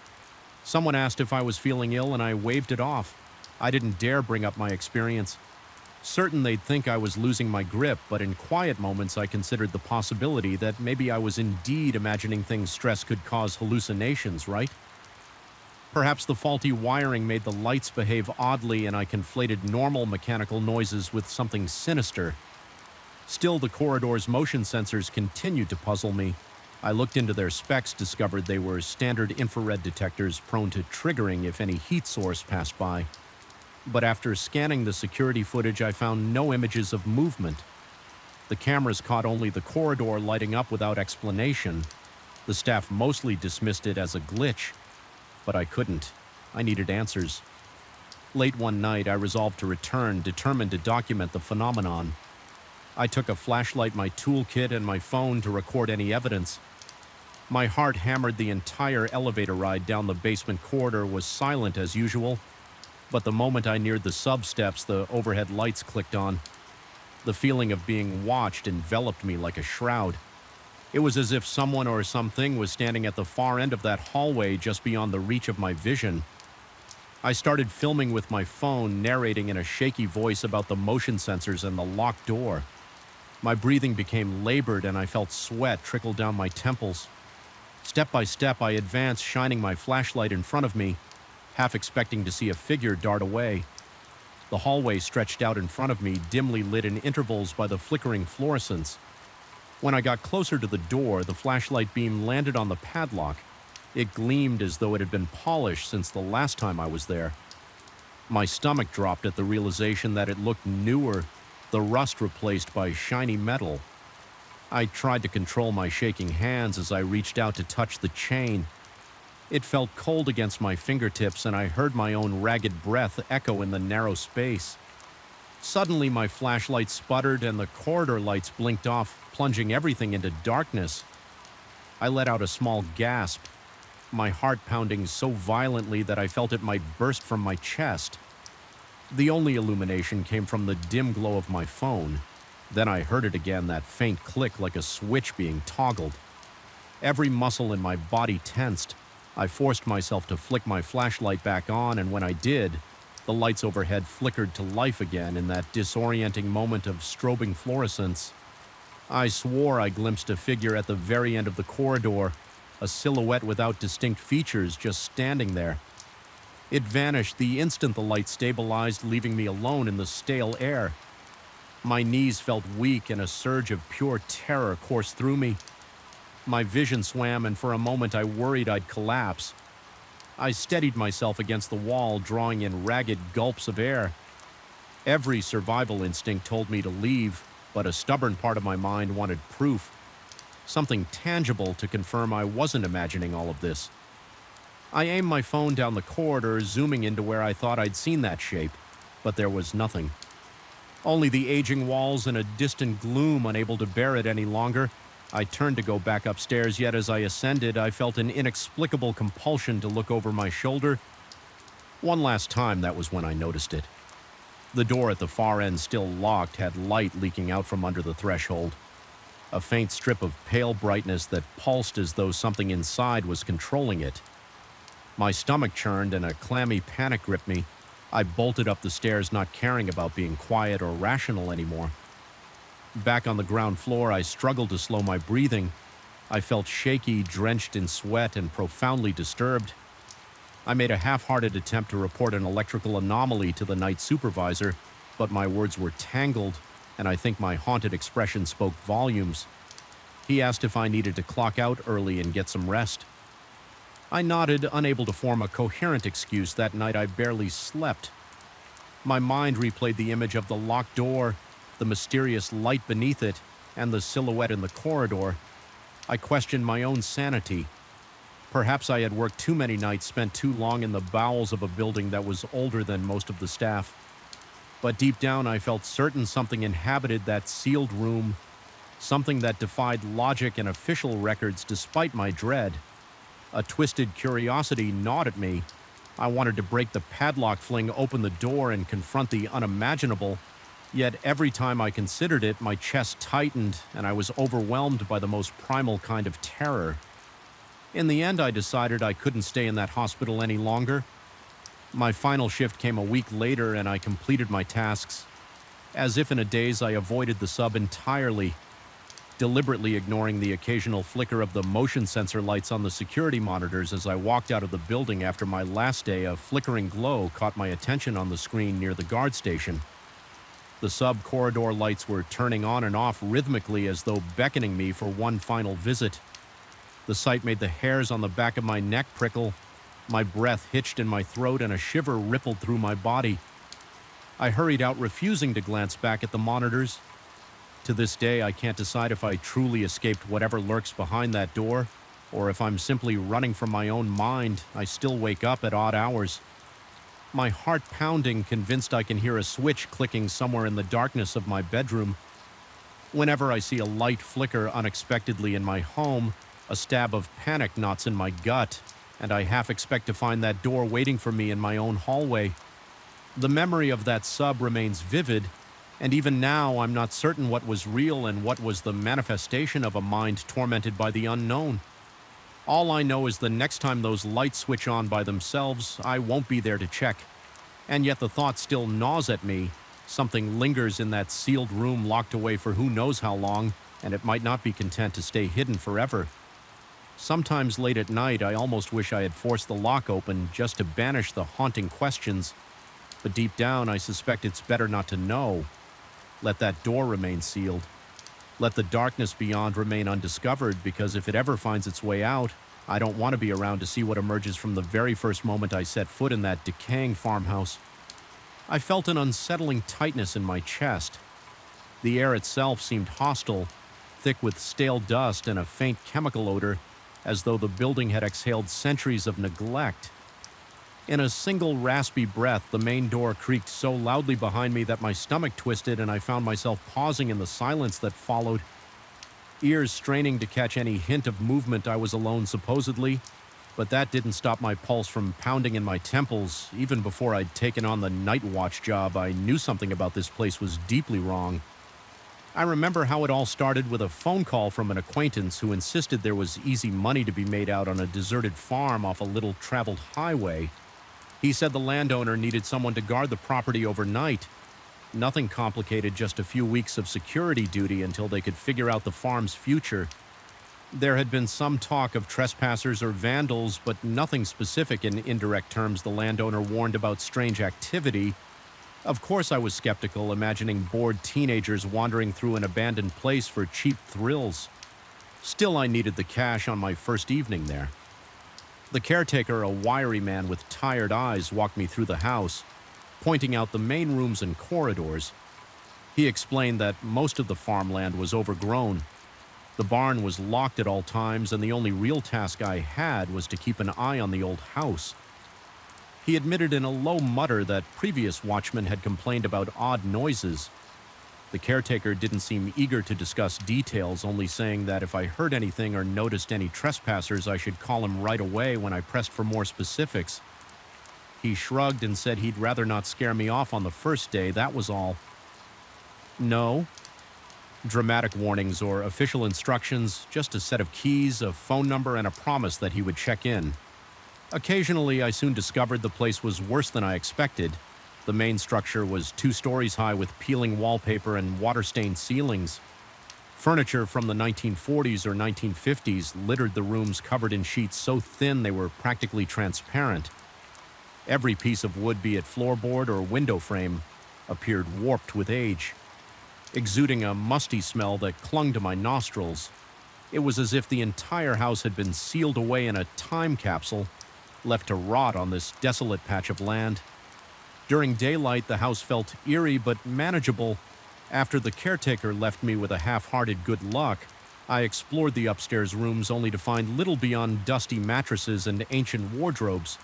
Someone asked if I was feeling ill, and I waved it off. I didn't dare bring up my experience. Certain they'd think I was losing my grip, but in quiet moments I considered the possibility that maybe I was indeed imagining things stress could cause hallucinations, right? Perhaps the faulty wiring made the lights behave oddly and I conflated normal mechanical noises with something sinister. Still, the corridor's motion sensors continued to puzzle me. I looked into their specs, discovered they were standard infrared detectors prone to triggering if any heat source passed by. But after scanning the security footage, I found no images of movement. The cameras caught only the corridor lighting up without explanation. The staff mostly dismissed it as a glitch, but I couldn't. I needed answers. Late one night, I resolved to return, determined to document the phenomenon. I took a flashlight, my toolkit, and my phone to record any evidence. My heart hammered. The entire elevator ride down the basement corridor was silent as usual. But the moment I neared the sub-steps, the overhead lights clicked on. The feeling of being watched enveloped me like a shroud. It was as if someone or something was standing at the far end of that hallway just beyond the reach of my vision. I started filming with my phone, narrating in a shaky voice about the motion sensors and the locked door. My breathing became labored and I felt sweat trickle down my temples. Step by step, I advanced, shining my flashlight in front of me, half expecting to see a figure dart away. The hallway stretched out in front of me, dimly lit in intervals by the flickering fluorescence. When I got closer to the door, the flashlight beam landed on the padlock. It gleamed as though it had been polished since the last time I was there. My stomach dropped at the realization that it looked newer, the rust replaced by shiny metal. I tried to control my shaking hands as I reached out to touch the chain. It felt cold against my fingertips, and I heard my own ragged breath echo in the narrow space. Suddenly, my flashlight sputtered and the corridor lights blinked off, plunging everything into darkness. I let out a small gasp, my heart pounding so violently that I felt it might burst from my chest. The only illumination came from the dim glow of my phone. Then I heard it again, that faint click like a switch being toggled. Every muscle in my body tensed. I forced myself to flick my flashlight back on, and when I did, the lights overhead flickered to life again in that disorienting moment of strobing fluorescence. I swore I glimpsed a figure at the very end of the corridor, a silhouette without distinct features just standing there. It vanished the instant the light stabilized, leaving me alone in the stale air. My knees felt weak and a surge of pure terror coursed through me. My vision swam, and for a moment I worried I'd collapse. I steadied myself against the wall, drawing in ragged gulps of air. Every survival instinct told me to leave, but a stubborn part of my mind wanted proof. Something tangible to confirm I wasn't imagining all of this. I aimed my phone down the corridor, zooming into where I thought I'd seen that shape, but there was nothing. Only the aging walls and a distant gloom unable to bear it any longer. I turned to go back upstairs, yet as I ascended, I felt an inexplicable compulsion to look over my shoulder. One last time, that was when I noticed it. The door at the far end, still locked, had light leaking out from under the threshold. A faint strip of pale brightness that pulsed as though something inside was controlling it. My stomach churned and a clammy panic gripped me. I bolted up the stairs, not caring about being quiet or rational anymore. Back on the ground floor, I struggled to slow my breathing. I felt shaky, drenched in sweat, and profoundly disturbed. I made a half-hearted attempt to report an electrical anomaly to the night supervisor, but my words were tangled, and I think my haunted expression spoke volumes. He asked if I needed to clock out early and get some rest. I nodded, unable to form a coherent excuse. That night I barely slept. My mind replayed the image of the locked door, the mysterious light beneath it, and the silhouette in the corridor. I questioned my own sanity. Perhaps I had worked too many nights, spent too long in the bowels of a building that was older than most of the staff. But deep down I felt certain something inhabited that sealed room, something that defied logic and official records despite my dread. A twisted curiosity gnawed at me. I wanted to break the padlock, fling open the door, and confront the unimaginable. Yet every time I considered it, my chest tightened, and I was overwhelmed by the most primal kind of terror. In the end, I decided I couldn't stay in that hospital any longer. My final shift came a week later, and I completed my tasks. As if in a daze, I avoided the sub entirely, deliberately ignoring the occasional flicker of the motion sensor lights on the security monitors. As I walked out of the building after my last day, a flickering glow caught my attention on the screen near the guard station. The sub-corridor lights were turning on and off rhythmically as though beckoning me for one final visit. The sight made the hairs on the back of my neck prickle. My breath hitched in my throat and a shiver rippled through my body. I hurried out, refusing to glance back at the monitors. To this day, I can't decide if I truly escaped whatever lurks behind that door, or if I'm simply running from my own mind. I still wake up at odd hours, my heart pounding, convinced I can hear a switch clicking somewhere in the darkness of my bedroom. Whenever I see a light flicker unexpectedly in my home, a stab of panic knots in my gut, and I half expect to find that door waiting for me in my own hallway. The memory of that sub remains vivid, and even now I'm not certain what was real and what was the manifestation of a mind tormented by the unknown. All I know is the next time those lights switch on by themselves, I won't be there to check. And yet the thought still gnaws at me. Something lingers in that sealed room, locked away for who knows how long, and it might not be content to stay hidden forever. Sometimes late at night, I almost wish I had forced the lock open just to banish the haunting questions. But deep down, I suspect it's better not to know. Let that door remain sealed. Let the darkness beyond remain undiscovered, because if it ever finds its way out, I don't want to be around to see what emerges from the very first moment I set foot in that decaying farmhouse. I felt an unsettling tightness in my chest. The air itself seemed hostile, thick with stale dust and a faint chemical odor, as though the building had exhaled centuries of neglect. In a single raspy breath, the main door creaked so loudly behind me that my stomach twisted, and I found myself pausing in the silence that followed. Ears straining to catch any hint of movement. I was alone, supposedly, but that didn't stop my pulse from pounding in my temples. Even before I'd taken on the night watch job, I knew something about this place was deeply wrong. I remember how it all started with a phone call from an acquaintance who insisted there was easy money to be made out on a deserted farm off a little traveled highway. He said the landowner needed someone to guard the property overnight. Nothing complicated, just a few weeks of security duty until they could figure out the farm's future. There had been some talk of trespassers or vandals, but nothing specific. In indirect terms, the landowner warned about strange activity. Of course I was skeptical, imagining bored teenagers wandering through an abandoned place for cheap thrills. Still, I needed the cash on my first evening there. The caretaker, a wiry man with tired eyes, walked me through the house, pointing out the main rooms and corridors. He explained that most of the farmland was overgrown. The barn was locked at all times, and the only real task I had was to keep an eye on the old house. He admitted in a low mutter that previous watchmen had complained about odd noises. The caretaker didn't seem eager to discuss details, only saying that if I heard anything or noticed any trespassers, I should call him right away when I pressed for more specifics. He shrugged and said he'd rather not scare me off on the first day, that was all. No dramatic warnings or official instructions, just a set of keys, a phone number, and a promise that he would check in. Occasionally, I soon discovered the place was worse than I expected. The main structure was 2 stories high with peeling wallpaper and water-stained ceilings. Furniture from the 1940s or 1950s littered the rooms, covered in sheets so thin they were practically transparent. Every piece of wood, be it floorboard or window frame, appeared warped with age, exuding a musty smell that clung to my nostrils. It was as if the entire house had been sealed away in a time capsule, left to rot on this desolate patch of land. During daylight, the house felt eerie but manageable. After the caretaker left me with a half-hearted good luck, I explored the upstairs rooms only to find little beyond dusty mattresses and ancient wardrobes.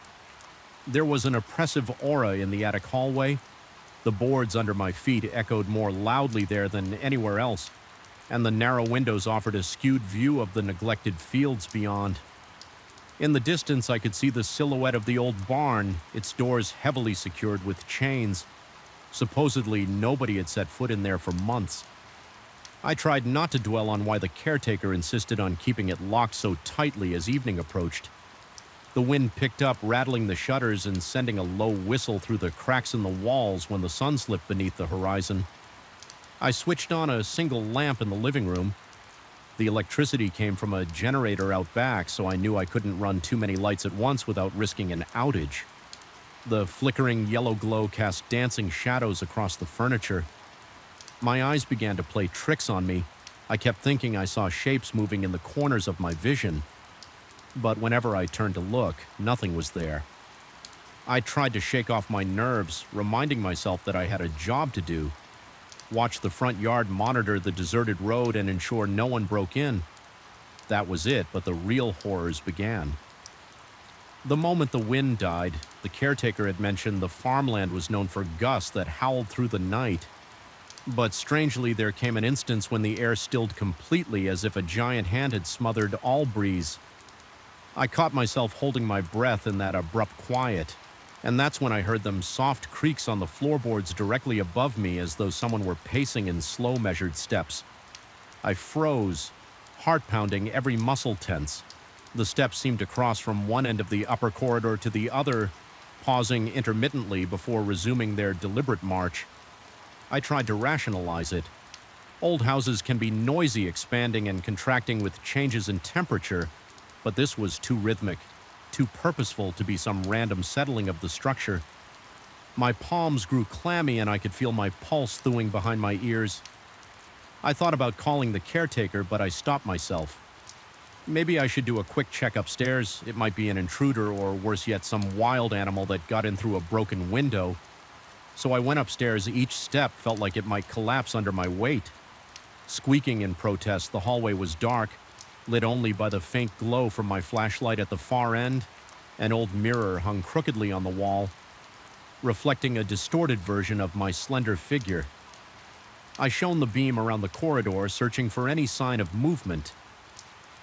There was an oppressive aura in the attic hallway. The boards under my feet echoed more loudly there than anywhere else, and the narrow windows offered a skewed view of the neglected fields beyond. In the distance, I could see the silhouette of the old barn, its doors heavily secured with chains. Supposedly, nobody had set foot in there for months. I tried not to dwell on why the caretaker insisted on keeping it locked so tightly as evening approached. The wind picked up, rattling the shutters and sending a low whistle through the cracks in the walls when the sun slipped beneath the horizon. I switched on a single lamp in the living room. The electricity came from a generator out back, so I knew I couldn't run too many lights at once without risking an outage. The flickering yellow glow cast dancing shadows across the furniture. My eyes began to play tricks on me. I kept thinking I saw shapes moving in the corners of my vision. But whenever I turned to look, nothing was there. I tried to shake off my nerves, reminding myself that I had a job to do. Watch the front yard, monitor the deserted road, and ensure no one broke in. That was it, but the real horrors began. The moment the wind died, the caretaker had mentioned the farmland was known for gusts that howled through the night. But strangely, there came an instance when the air stilled completely, as if a giant hand had smothered all breeze. I caught myself holding my breath in that abrupt quiet, and that's when I heard them soft creaks on the floorboards directly above me, as though someone were pacing in slow, measured steps. I froze, heart pounding, every muscle tense. The steps seemed to cross from one end of the upper corridor to the other, pausing intermittently before resuming their deliberate march. I tried to rationalize it. Old houses can be noisy, expanding and contracting with changes in temperature, but this was too rhythmic, too purposeful to be some random settling of the structure. My palms grew clammy and I could feel my pulse thawing behind my ears. I thought about calling the caretaker, but I stopped myself. Maybe I should do a quick check upstairs. It might be an intruder, or worse yet, some wild animal that got in through a broken window. So I went upstairs. Each step felt like it might collapse under my weight. Squeaking in protest, the hallway was dark, lit only by the faint glow from my flashlight at the far end. An old mirror hung crookedly on the wall, reflecting a distorted version of my slender figure. I shone the beam around the corridor, searching for any sign of movement.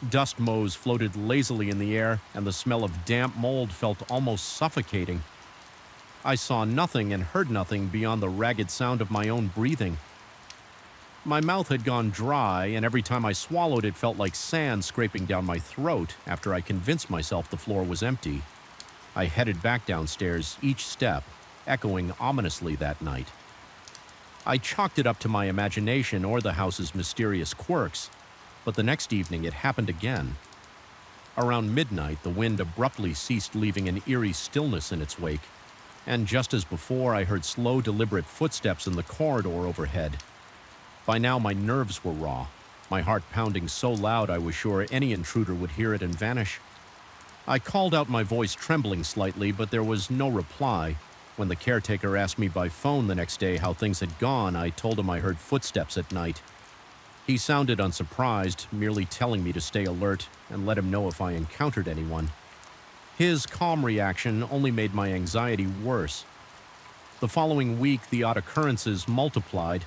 Dust motes floated lazily in the air, and the smell of damp mold felt almost suffocating. I saw nothing and heard nothing beyond the ragged sound of my own breathing. My mouth had gone dry, and every time I swallowed it felt like sand scraping down my throat after I convinced myself the floor was empty. I headed back downstairs, each step echoing ominously that night. I chalked it up to my imagination or the house's mysterious quirks, but the next evening it happened again. Around midnight, the wind abruptly ceased, leaving an eerie stillness in its wake, and just as before, I heard slow, deliberate footsteps in the corridor overhead. By now, my nerves were raw, my heart pounding so loud I was sure any intruder would hear it and vanish. I called out, my voice trembling slightly, but there was no reply. When the caretaker asked me by phone the next day how things had gone, I told him I heard footsteps at night. He sounded unsurprised, merely telling me to stay alert and let him know if I encountered anyone. His calm reaction only made my anxiety worse. The following week, the odd occurrences multiplied.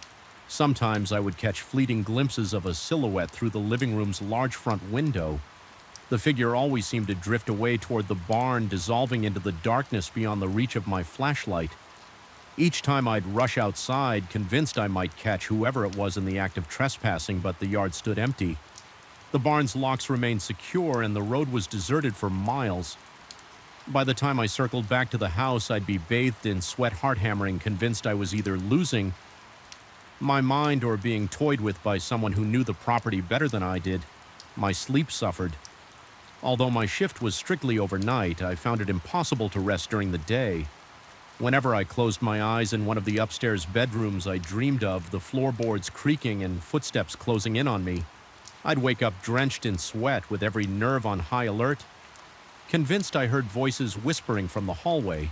Sometimes I would catch fleeting glimpses of a silhouette through the living room's large front window. The figure always seemed to drift away toward the barn, dissolving into the darkness beyond the reach of my flashlight. Each time I'd rush outside, convinced I might catch whoever it was in the act of trespassing, but the yard stood empty. The barn's locks remained secure, and the road was deserted for miles. By the time I circled back to the house, I'd be bathed in sweat heart-hammering, convinced I was either losing my mind or being toyed with by someone who knew the property better than I did. My sleep suffered. Although my shift was strictly overnight, I found it impossible to rest during the day. Whenever I closed my eyes in one of the upstairs bedrooms I dreamed of, the floorboards creaking and footsteps closing in on me, I'd wake up drenched in sweat with every nerve on high alert. Convinced I heard voices whispering from the hallway,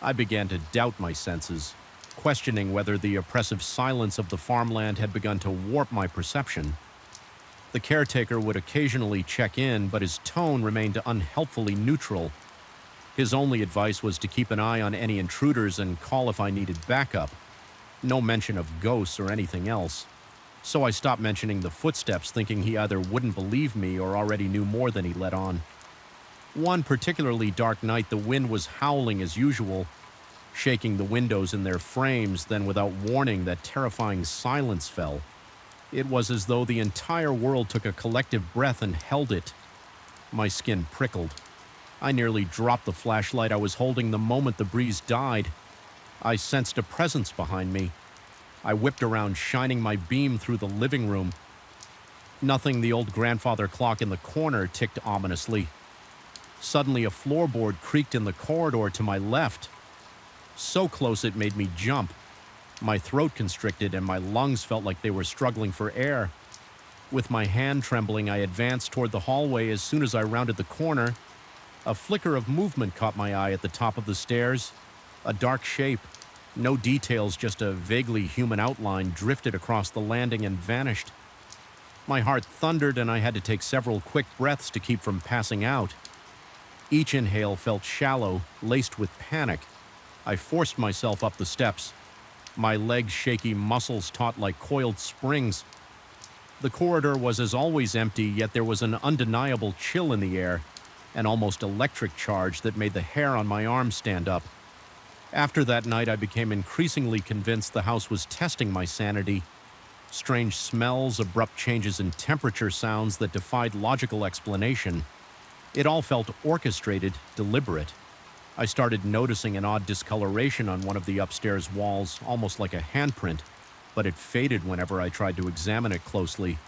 I began to doubt my senses, questioning whether the oppressive silence of the farmland had begun to warp my perception. The caretaker would occasionally check in, but his tone remained unhelpfully neutral. His only advice was to keep an eye on any intruders and call if I needed backup. No mention of ghosts or anything else. So I stopped mentioning the footsteps, thinking he either wouldn't believe me or already knew more than he let on. One particularly dark night, the wind was howling as usual, shaking the windows in their frames. Then, without warning, that terrifying silence fell. It was as though the entire world took a collective breath and held it. My skin prickled. I nearly dropped the flashlight I was holding the moment the breeze died. I sensed a presence behind me. I whipped around, shining my beam through the living room. Nothing. The old grandfather clock in the corner ticked ominously. Suddenly, a floorboard creaked in the corridor to my left. So close it made me jump. My throat constricted and my lungs felt like they were struggling for air. With my hand trembling, I advanced toward the hallway. As soon as I rounded the corner, a flicker of movement caught my eye at the top of the stairs. A dark shape, no details, just a vaguely human outline, drifted across the landing and vanished. My heart thundered, and I had to take several quick breaths to keep from passing out. Each inhale felt shallow, laced with panic. I forced myself up the steps, my legs shaky, muscles taut like coiled springs. The corridor was as always empty, yet there was an undeniable chill in the air, an almost electric charge that made the hair on my arms stand up. After that night, I became increasingly convinced the house was testing my sanity. Strange smells, abrupt changes in temperature, sounds that defied logical explanation. It all felt orchestrated, deliberate. I started noticing an odd discoloration on one of the upstairs walls, almost like a handprint, but it faded whenever I tried to examine it closely.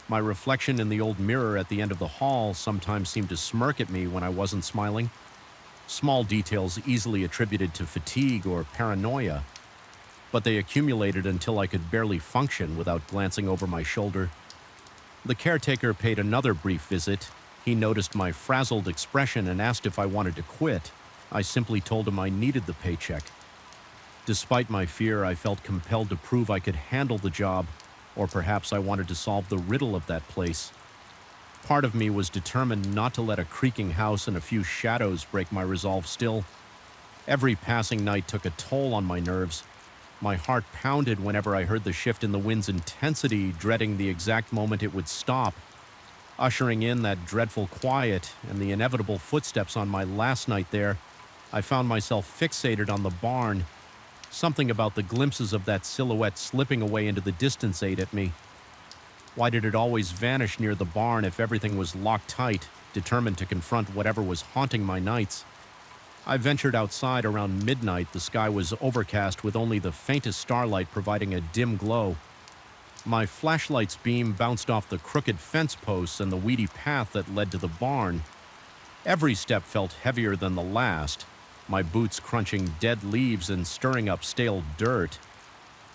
My reflection in the old mirror at the end of the hall sometimes seemed to smirk at me when I wasn't smiling. Small details easily attributed to fatigue or paranoia, but they accumulated until I could barely function without glancing over my shoulder. The caretaker paid another brief visit. He noticed my frazzled expression and asked if I wanted to quit. I simply told him I needed the paycheck. Despite my fear, I felt compelled to prove I could handle the job, or perhaps I wanted to solve the riddle of that place. Part of me was determined not to let a creaking house and a few shadows break my resolve still. Every passing night took a toll on my nerves. My heart pounded whenever I heard the shift in the wind's intensity, dreading the exact moment it would stop. Ushering in that dreadful quiet and the inevitable footsteps on my last night there, I found myself fixated on the barn. Something about the glimpses of that silhouette slipping away into the distance ate at me. Why did it always vanish near the barn if everything was locked tight, determined to confront whatever was haunting my nights? I ventured outside around midnight. The sky was overcast with only the faintest starlight providing a dim glow. My flashlight's beam bounced off the crooked fence posts and the weedy path that led to the barn. Every step felt heavier than the last, my boots crunching dead leaves and stirring up stale dirt.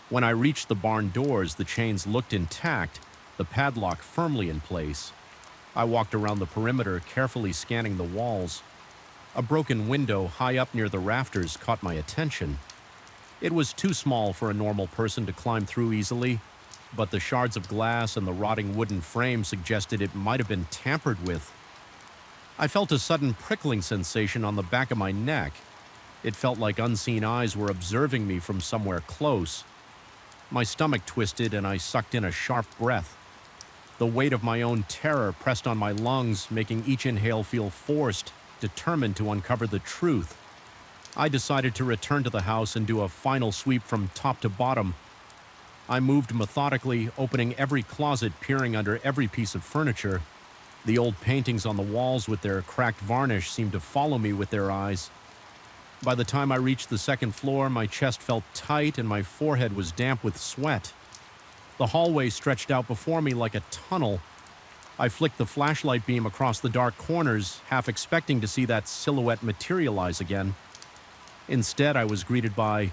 When I reached the barn doors, the chains looked intact, the padlock firmly in place. I walked around the perimeter, carefully scanning the walls. A broken window high up near the rafters caught my attention. It was too small for a normal person to climb through easily, but the shards of glass and the rotting wooden frame suggested it might have been tampered with. I felt a sudden prickling sensation on the back of my neck. It felt like unseen eyes were observing me from somewhere close. My stomach twisted and I sucked in a sharp breath. The weight of my own terror pressed on my lungs, making each inhale feel forced, determined to uncover the truth. I decided to return to the house and do a final sweep from top to bottom. I moved methodically, opening every closet, peering under every piece of furniture. The old paintings on the walls with their cracked varnish seemed to follow me with their eyes. By the time I reached the second floor, my chest felt tight and my forehead was damp with sweat. The hallway stretched out before me like a tunnel. I flicked the flashlight beam across the dark corners, half expecting to see that silhouette materialize again. Instead, I was greeted by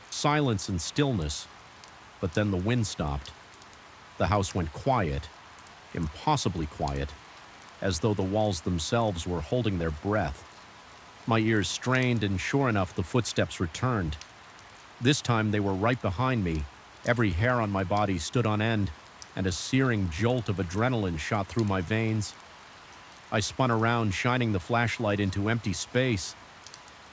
silence and stillness. But then the wind stopped. The house went quiet, impossibly quiet, as though the walls themselves were holding their breath. My ears strained, and sure enough, the footsteps returned. This time they were right behind me. Every hair on my body stood on end, and a searing jolt of adrenaline shot through my veins. I spun around, shining the flashlight into empty space.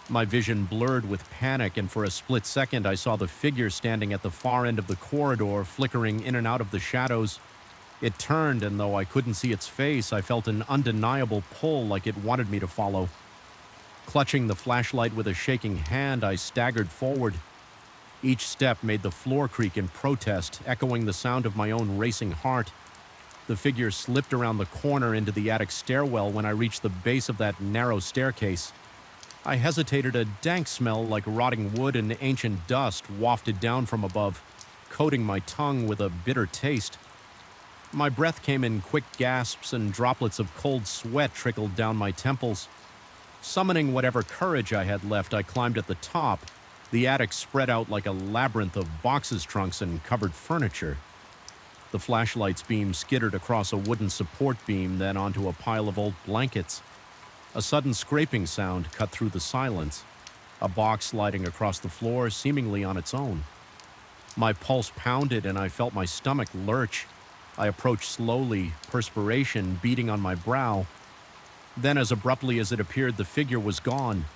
My vision blurred with panic, and for a split second I saw the figure standing at the far end of the corridor, flickering in and out of the shadows. It turned, and though I couldn't see its face, I felt an undeniable pull, like it wanted me to follow. Clutching the flashlight with a shaking hand, I staggered forward. Each step made the floor creak in protest, echoing the sound of my own racing heart. The figure slipped around the corner into the attic stairwell when I reached the base of that narrow staircase. I hesitated. A dank smell like rotting wood and ancient dust wafted down from above, coating my tongue with a bitter taste. My breath came in quick gasps, and droplets of cold sweat trickled down my temples. Summoning whatever courage I had left, I climbed at the top. The attic spread out like a labyrinth of boxes, trunks, and covered furniture. The flashlight's beam skittered across a wooden support beam, then onto a pile of old blankets. A sudden scraping sound cut through the silence, a box sliding across the floor seemingly on its own. My pulse pounded and I felt my stomach lurch. I approached slowly, perspiration beading on my brow. Then, as abruptly as it appeared, the figure was gone.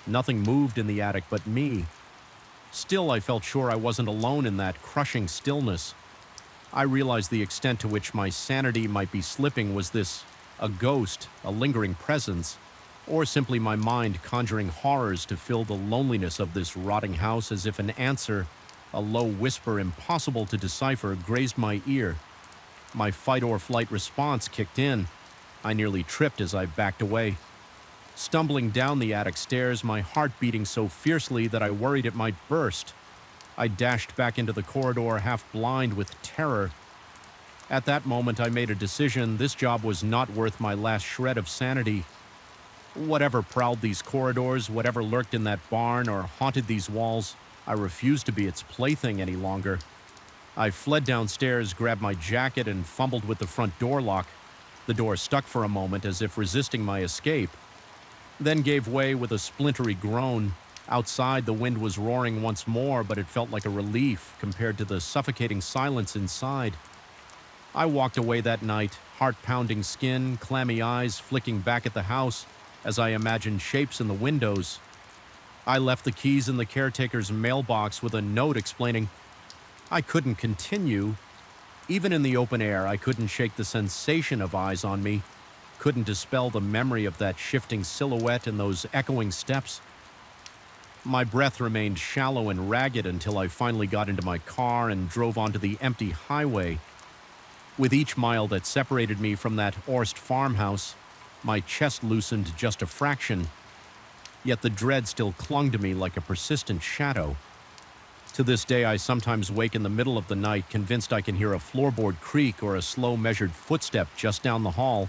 Nothing moved in the attic but me. Still, I felt sure I wasn't alone in that crushing stillness. I realized the extent to which my sanity might be slipping. Was this a ghost, a lingering presence, or simply my mind conjuring horrors to fill the loneliness of this rotting house? As if an answer, a low whisper impossible to decipher, grazed my ear. My fight-or-flight response kicked in. I nearly tripped as I backed away. Stumbling down the attic stairs, my heart beating so fiercely that I worried it might burst. I dashed back into the corridor, half blind with terror. At that moment, I made a decision. This job was not worth my last shred of sanity. Whatever prowled these corridors, whatever lurked in that barn or haunted these walls, I refused to be its plaything any longer. I fled downstairs, grabbed my jacket, and fumbled with the front door lock. The door stuck for a moment, as if resisting my escape, then gave way with a splintery groan. Outside, the wind was roaring once more, but it felt like a relief compared to the suffocating silence inside. I walked away that night, heart-pounding skin, clammy eyes flicking back at the house as I imagined shapes in the windows. I left the keys in the caretaker's mailbox with a note explaining I couldn't continue. Even in the open air, I couldn't shake the sensation of eyes on me, couldn't dispel the memory of that shifting silhouette and those echoing steps. My breath remained shallow and ragged until I finally got into my car and drove onto the empty highway. With each mile that separated me from that Orst farmhouse, my chest loosened just a fraction, yet the dread still clung to me like a persistent shadow. To this day, I sometimes wake in the middle of the night, convinced I can hear a floorboard creak or a slow measured footstep just down the hall,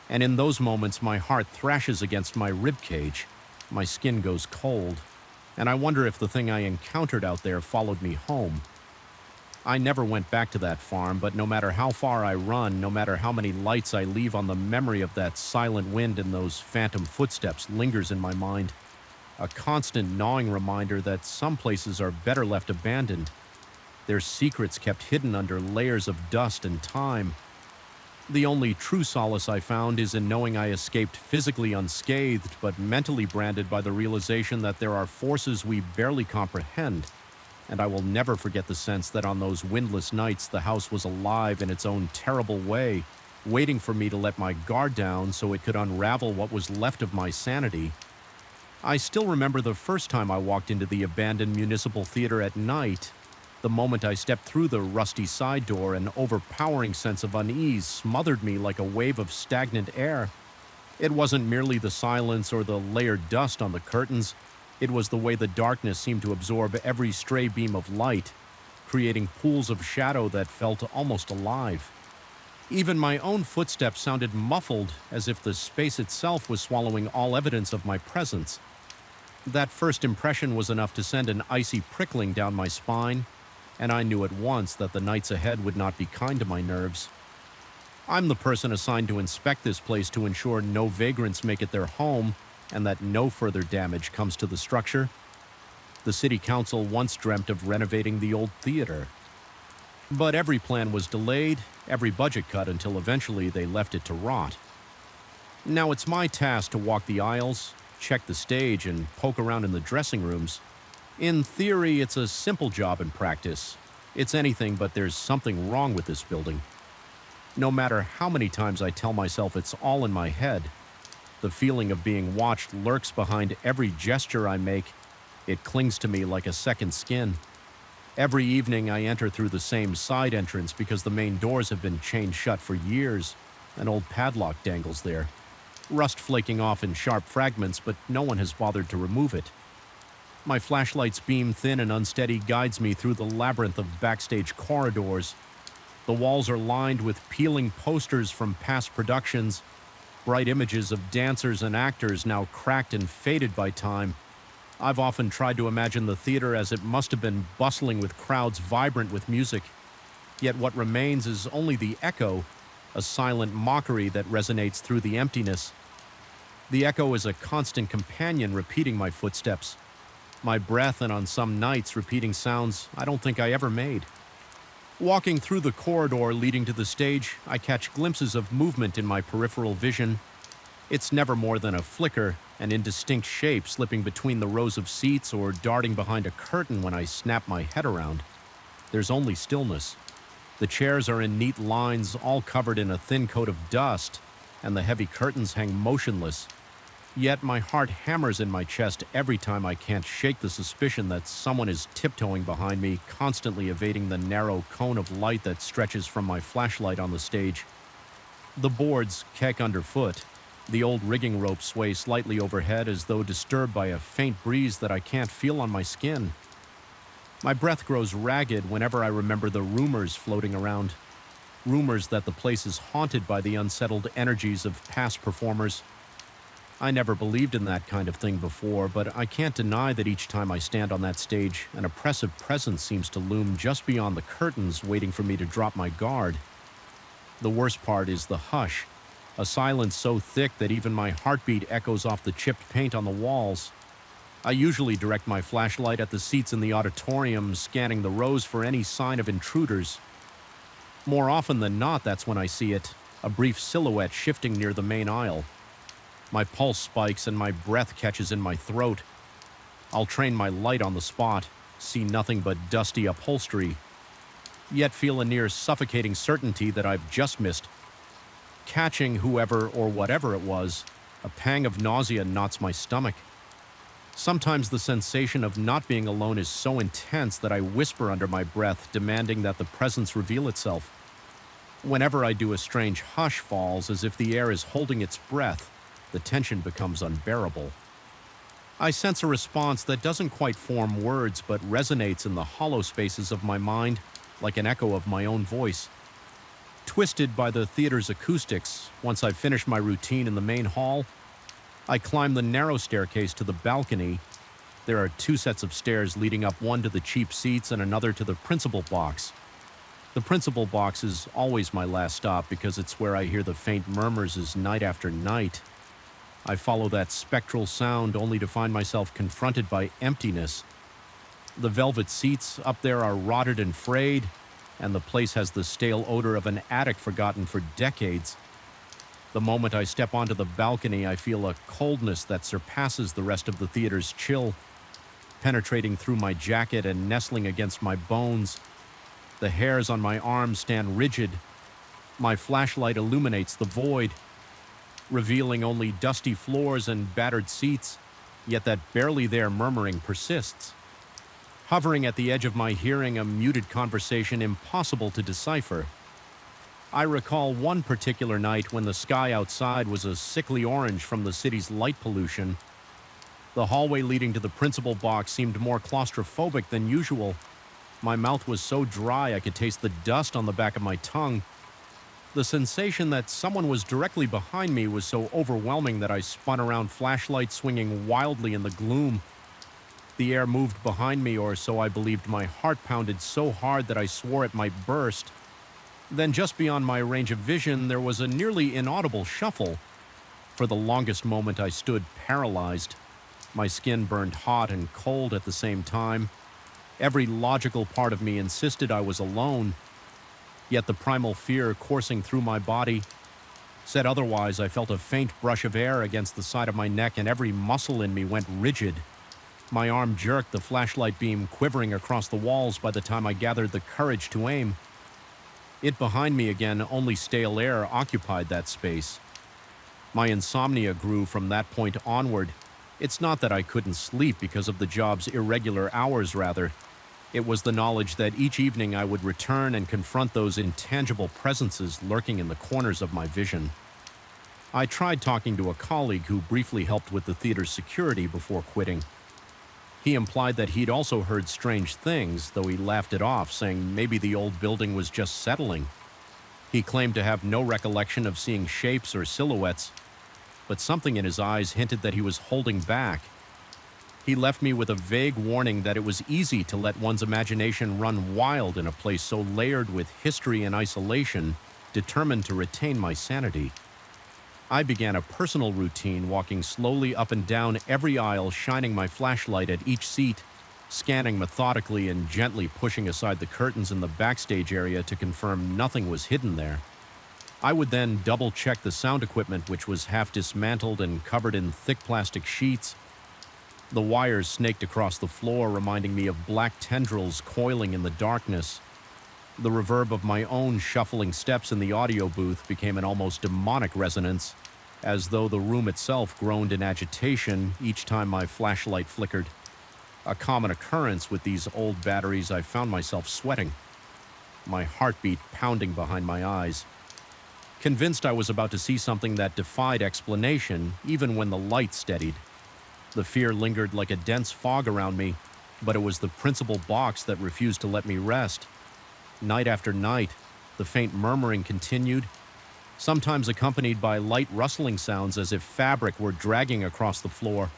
and in those moments my heart thrashes against my ribcage, my skin goes cold, and I wonder if the thing I encountered out there followed me home. I never went back to that farm, but no matter how far I run, no matter how many lights I leave on, the memory of that silent wind and those phantom footsteps lingers in my mind. A constant gnawing reminder that some places are better left abandoned, their secrets kept hidden under layers of dust and time. The only true solace I found is in knowing I escaped physically unscathed, but mentally branded by the realization that there are forces we barely comprehend, and I will never forget the sense that on those windless nights the house was alive in its own terrible way, waiting for me to let my guard down so it could unravel what was left of my sanity. I still remember the first time I walked into the abandoned municipal theater at night. The moment I stepped through the rusty side door, an overpowering sense of unease smothered me like a wave of stagnant air. It wasn't merely the silence or the layered dust on the curtains. It was the way the darkness seemed to absorb every stray beam of light, creating pools of shadow that felt almost alive. Even my own footsteps sounded muffled, as if the space itself was swallowing all evidence of my presence. That first impression was enough to send an icy prickling down my spine, and I knew at once that the nights ahead would not be kind to my nerves. I'm the person assigned to inspect this place to ensure no vagrants make it their home and that no further damage comes to the structure. The city council once dreamt of renovating the old theater. But every plan was delayed, every budget cut until eventually they left it to rot. Now it's my task to walk the aisles, check the stage, and poke around in the dressing rooms. In theory, it's a simple job in practice. It's anything but there's something wrong with this building. No matter how many times I tell myself it's all in my head, the feeling of being watched lurks behind every gesture I make. It clings to me like a second skin. Every evening I enter through the same side entrance because the main doors have been chained shut for years. An old padlock dangles there, rust flaking off in sharp fragments, but no one has bothered to remove it. My flashlight's beam, thin and unsteady, guides me through the labyrinth of backstage corridors. The walls are lined with peeling posters from past productions, bright images of dancers and actors now cracked and faded by time. I've often tried to imagine the theater as it must have been, bustling with crowds vibrant with music. Yet what remains is only the echo, a silent mockery that resonates through the emptiness. The echo is a constant companion repeating my footsteps, my breath, and on some nights repeating sounds I don't think I ever made. Walking through the corridor leading to the stage, I catch glimpses of movement in my peripheral vision. It's never more than a flicker, an indistinct shape slipping between the rows of seats or darting behind a curtain when I snap my head around. There's only stillness. The chairs are in neat lines, all covered in a thin coat of dust, and the heavy curtains hang motionless. Yet my heart hammers in my chest every time I can't shake the suspicion that someone is tiptoeing behind me, constantly evading the narrow cone of light that stretches from my flashlight on the stage. The boards keck underfoot. The old rigging ropes sway slightly overhead as though disturbed by a faint breeze that I can't feel on my skin. My breath grows ragged whenever I remember the rumors floating around. Rumors that the place is haunted by the unsettled energies of past performers. I never believed in that kind of thing before, but I can't deny that each time I stand on that stage, an oppressive presence seems to loom just beyond the curtains, waiting for me to drop my guard. The worst part is the hush, a silence so thick that even my heartbeat echoes off the chipped paint on the walls. I usually direct my flashlight at the seats in the auditorium, scanning the rows for any sign of intruders. More often than not, that's when I see it, a brief silhouette shifting near the main aisle. My pulse spikes and my breath catches in my throat. I'll train my light on the spot, see nothing but dusty upholstery, yet feel a near suffocating certainty that I've just missed. Catching whoever or whatever it was, a pang of nausea knots my stomach. Sometimes the sensation of not being alone is so intense that I whisper under my breath, demanding that the presence reveal itself. Whenever I do, a strange hush falls, as if the air is holding its breath. The tension becomes unbearable. I sense a response that doesn't quite form words but resonates in the hollow spaces of my mind, like an echo of my own voice. Twisted by the theater's acoustics, once I've finished my routine in the main hall, I climb the narrow staircase to the balcony. There are 2 sets of stairs leading up, one to the cheap seats and another to the principal box. The principal box is always my last stop because it's where I hear the faint murmurs as night after night. I follow that spectral sound only to find myself confronted by emptiness. The velvet seats up there are rotted and frayed, and the place has the stale odor of an attic forgotten for decades. The moment I step onto the balcony, I feel a coldness that surpasses the rest of the theater's chill. penetrating through my jacket and nestling against my bones. The hairs on my arms stand rigid. My flashlight illuminates the void, revealing only dusty floors and battered seats, yet that barely there murmuring persists. Hovering at the edge of my hearing, a muted conversation impossible to decipher. I recall one particular night when the sky outside was a sickly orange from the city's light pollution. The hallway leading to the principal box seemed more claustrophobic than usual. My mouth was so dry I could taste the dust on the back of my tongue. The sensation that someone was directly behind me was so overwhelming that I spun around, flashlight swinging wildly in the gloom. The air moved behind me, or so I believed. My heart pounded so hard that I swore it might burst. Then just beyond my range of vision, there was a nearly inaudible shuffle. For the longest moment, I stood paralyzed. My skin burned hot and cold at the same time. Every logical part of me insisted I was alone. Yet the primal fear coursing through my body said otherwise. I felt a faint brush of air against the side of my neck, and every muscle in me went rigid. My arm jerked, the flashlight beam quivering across the walls by the time I gathered the courage to aim. It behind me again, only stale air occupied that space. My insomnia grew from that point onward. It's not that I couldn't sleep because of the job's irregular hours, rather. It was the knowledge that each evening I would return and confront those intangible presences lurking in the corners of my vision. I tried talking to a colleague who briefly helped with the theater's security before quitting. He implied that he'd also heard strange things, though he laughed it off, saying maybe the old building was just settling. He claimed to have no recollection of seeing shapes or silhouettes, but something in his eyes hinted that he was holding back. He left me with a vague warning that it was easy to let one's imagination run wild in a place so layered with history and isolation, determined to retain my sanity. I began a personal routine, walking slowly up and down every aisle, shining my flashlight at each seat, scanning methodically and gently pushing aside the curtains in the backstage area to confirm nothing was hidden there. I would then double-check the sound equipment, which was half dismantled and covered in thick plastic sheets. The wires snaked across the floor, reminding me of black tendrils coiling in the darkness. The reverb of my own shuffling steps in the audio booth became an almost demonic resonance, as though the room itself groaned in agitation each time my flashlight flickered. A common occurrence with these old batteries, I found myself sweating, my heartbeat pounding behind my eyes. Convinced I was about to see something that defied explanation, even when the light steadied. The fear lingered like a dense fog around me, but it was the principal box that refused to let me rest. Night after night, the faint murmuring continued, sometimes accompanied by light rustling sounds as if fabric were dragging across the floor.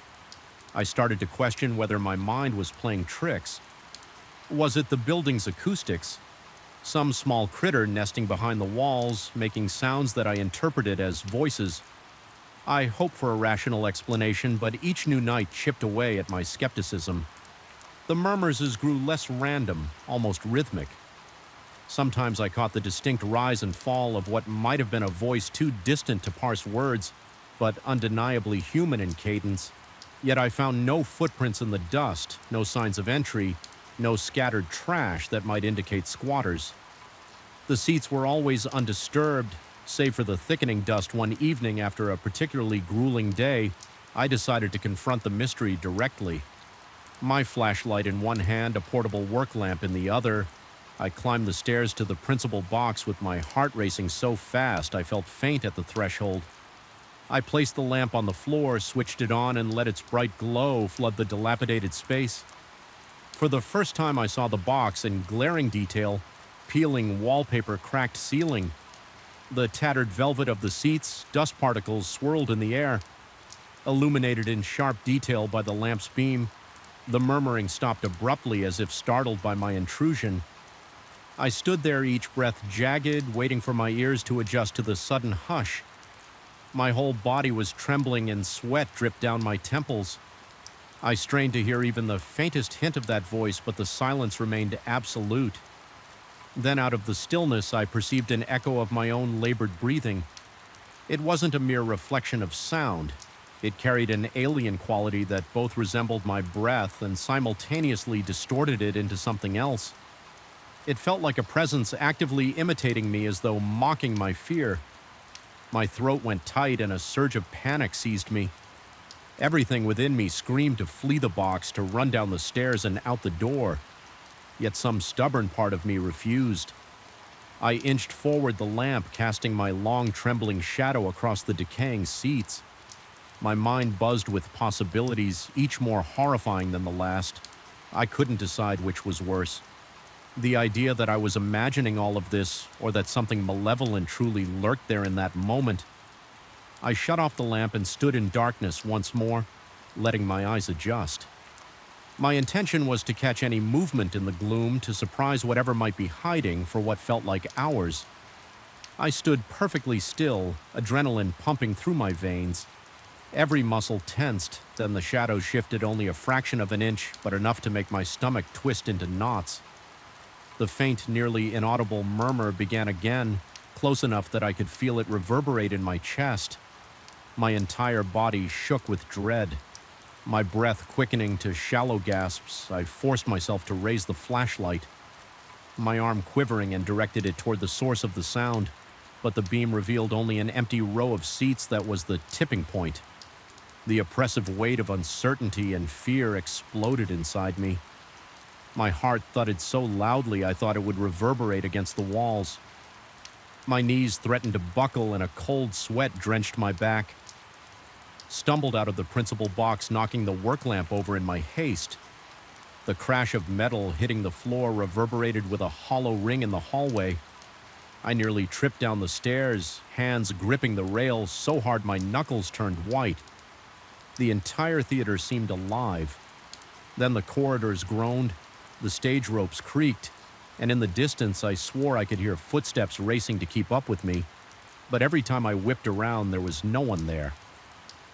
I started to question whether my mind was playing tricks. Was it the building's acoustics? Some small critter nesting behind the walls, making sounds that I interpreted as voices. I hoped for a rational explanation, but each new night chipped away at my skepticism. The murmurs grew less random, almost rhythmic. Sometimes I caught the distinct rise and fall of what might have been a voice too distant to parse words, but undeniably human in cadence. Yet I found no footprints in the dust, no signs of entry, no scattered trash that might indicate squatters. The seats were always undisturbed, save for the thickening dust. One evening after a particularly grueling day, I decided to confront the mystery directly. My flashlight in one hand, a portable work lamp in the other, I climbed the stairs to the principal box with my heart racing so fast I felt faint at the threshold. I placed the lamp on the floor, switched it on, and let its bright glow flood the dilapidated space. For the first time I saw the box in glaring detail, peeling wallpaper, cracked ceiling. The tattered velvet of the seats, dust particles swirled in the air. Illuminated in sharp detail by the lamp's beam, the murmuring stopped abruptly as if startled by my intrusion. I stood there, each breath jagged, waiting for my ears to adjust to the sudden hush. My whole body was trembling and sweat dripped down my temples. I strained to hear even the faintest hint of that voice, but the silence remained absolute. Then out of the stillness, I perceived an echo of my own labored breathing. It wasn't a mere reflection of sound. It carried an alien quality that both resembled my breath and simultaneously distorted it into something else. It felt like a presence actively imitating me as though mocking my fear. My throat went tight and a surge of panic seized me. Everything within me screamed to flee the box, to run down the stairs and out the door. Yet some stubborn part of me refused. I inched forward the lamp, casting my long, trembling shadow across the decaying seats. My mind buzzed with possibilities, each more horrifying than the last. I couldn't decide which was worse. The idea that I was imagining all of this, or that something malevolent truly lurked there in that moment. I shut off the lamp and stood in darkness once more, letting my eyes adjust. My intention was to catch any movement in the gloom, to surprise whatever might be hiding for what felt like hours. I stood perfectly still, adrenaline pumping through my veins. Every muscle tensed, then the shadow shifted only a fraction of an inch, but enough to make my stomach twist into knots. The faint, nearly inaudible murmur began again, close enough that I could feel it reverberate in my chest. My entire body shook with dread. My breath quickening to shallow gasps, I forced myself to raise the flashlight. My arm quivering and directed it toward the source of the sound, but the beam revealed only an empty row of seats that was the tipping point. The oppressive weight of uncertainty and fear exploded inside me. My heart thudded so loudly I thought it would reverberate against the walls. My knees threatened to buckle and a cold sweat drenched my back. Stumbled out of the principal box, knocking the work lamp over in my haste. The crash of metal hitting the floor reverberated with a hollow ring in the hallway. I nearly tripped down the stairs, hands gripping the rails so hard my knuckles turned white. The entire theater seemed alive. Then the corridors groaned, the stage ropes creaked, and in the distance I swore I could hear footsteps racing to keep up with me. But every time I whipped around, there was no one there.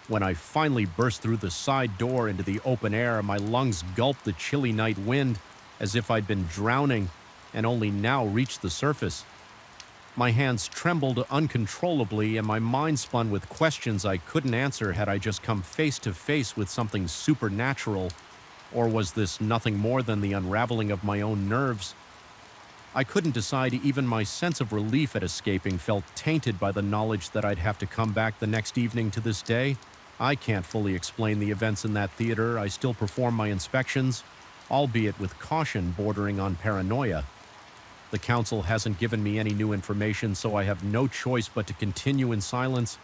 When I finally burst through the side door into the open air, my lungs gulped the chilly night wind as if I'd been drowning and only now reached the surface. My hands trembled uncontrollably and my mind spun with questions I couldn't answer had I just come face to face with something supernatural, or was this nothing more than the unraveling of my own nerves? I couldn't decide. Even my sense of relief at escaping felt tainted by the knowledge that I'd have to come back the next evening to this day. I can't fully explain the events in that theater. I still perform my inspections, albeit with caution bordering on paranoia. The council hasn't given me any new information, so I have no choice but to continue in silence.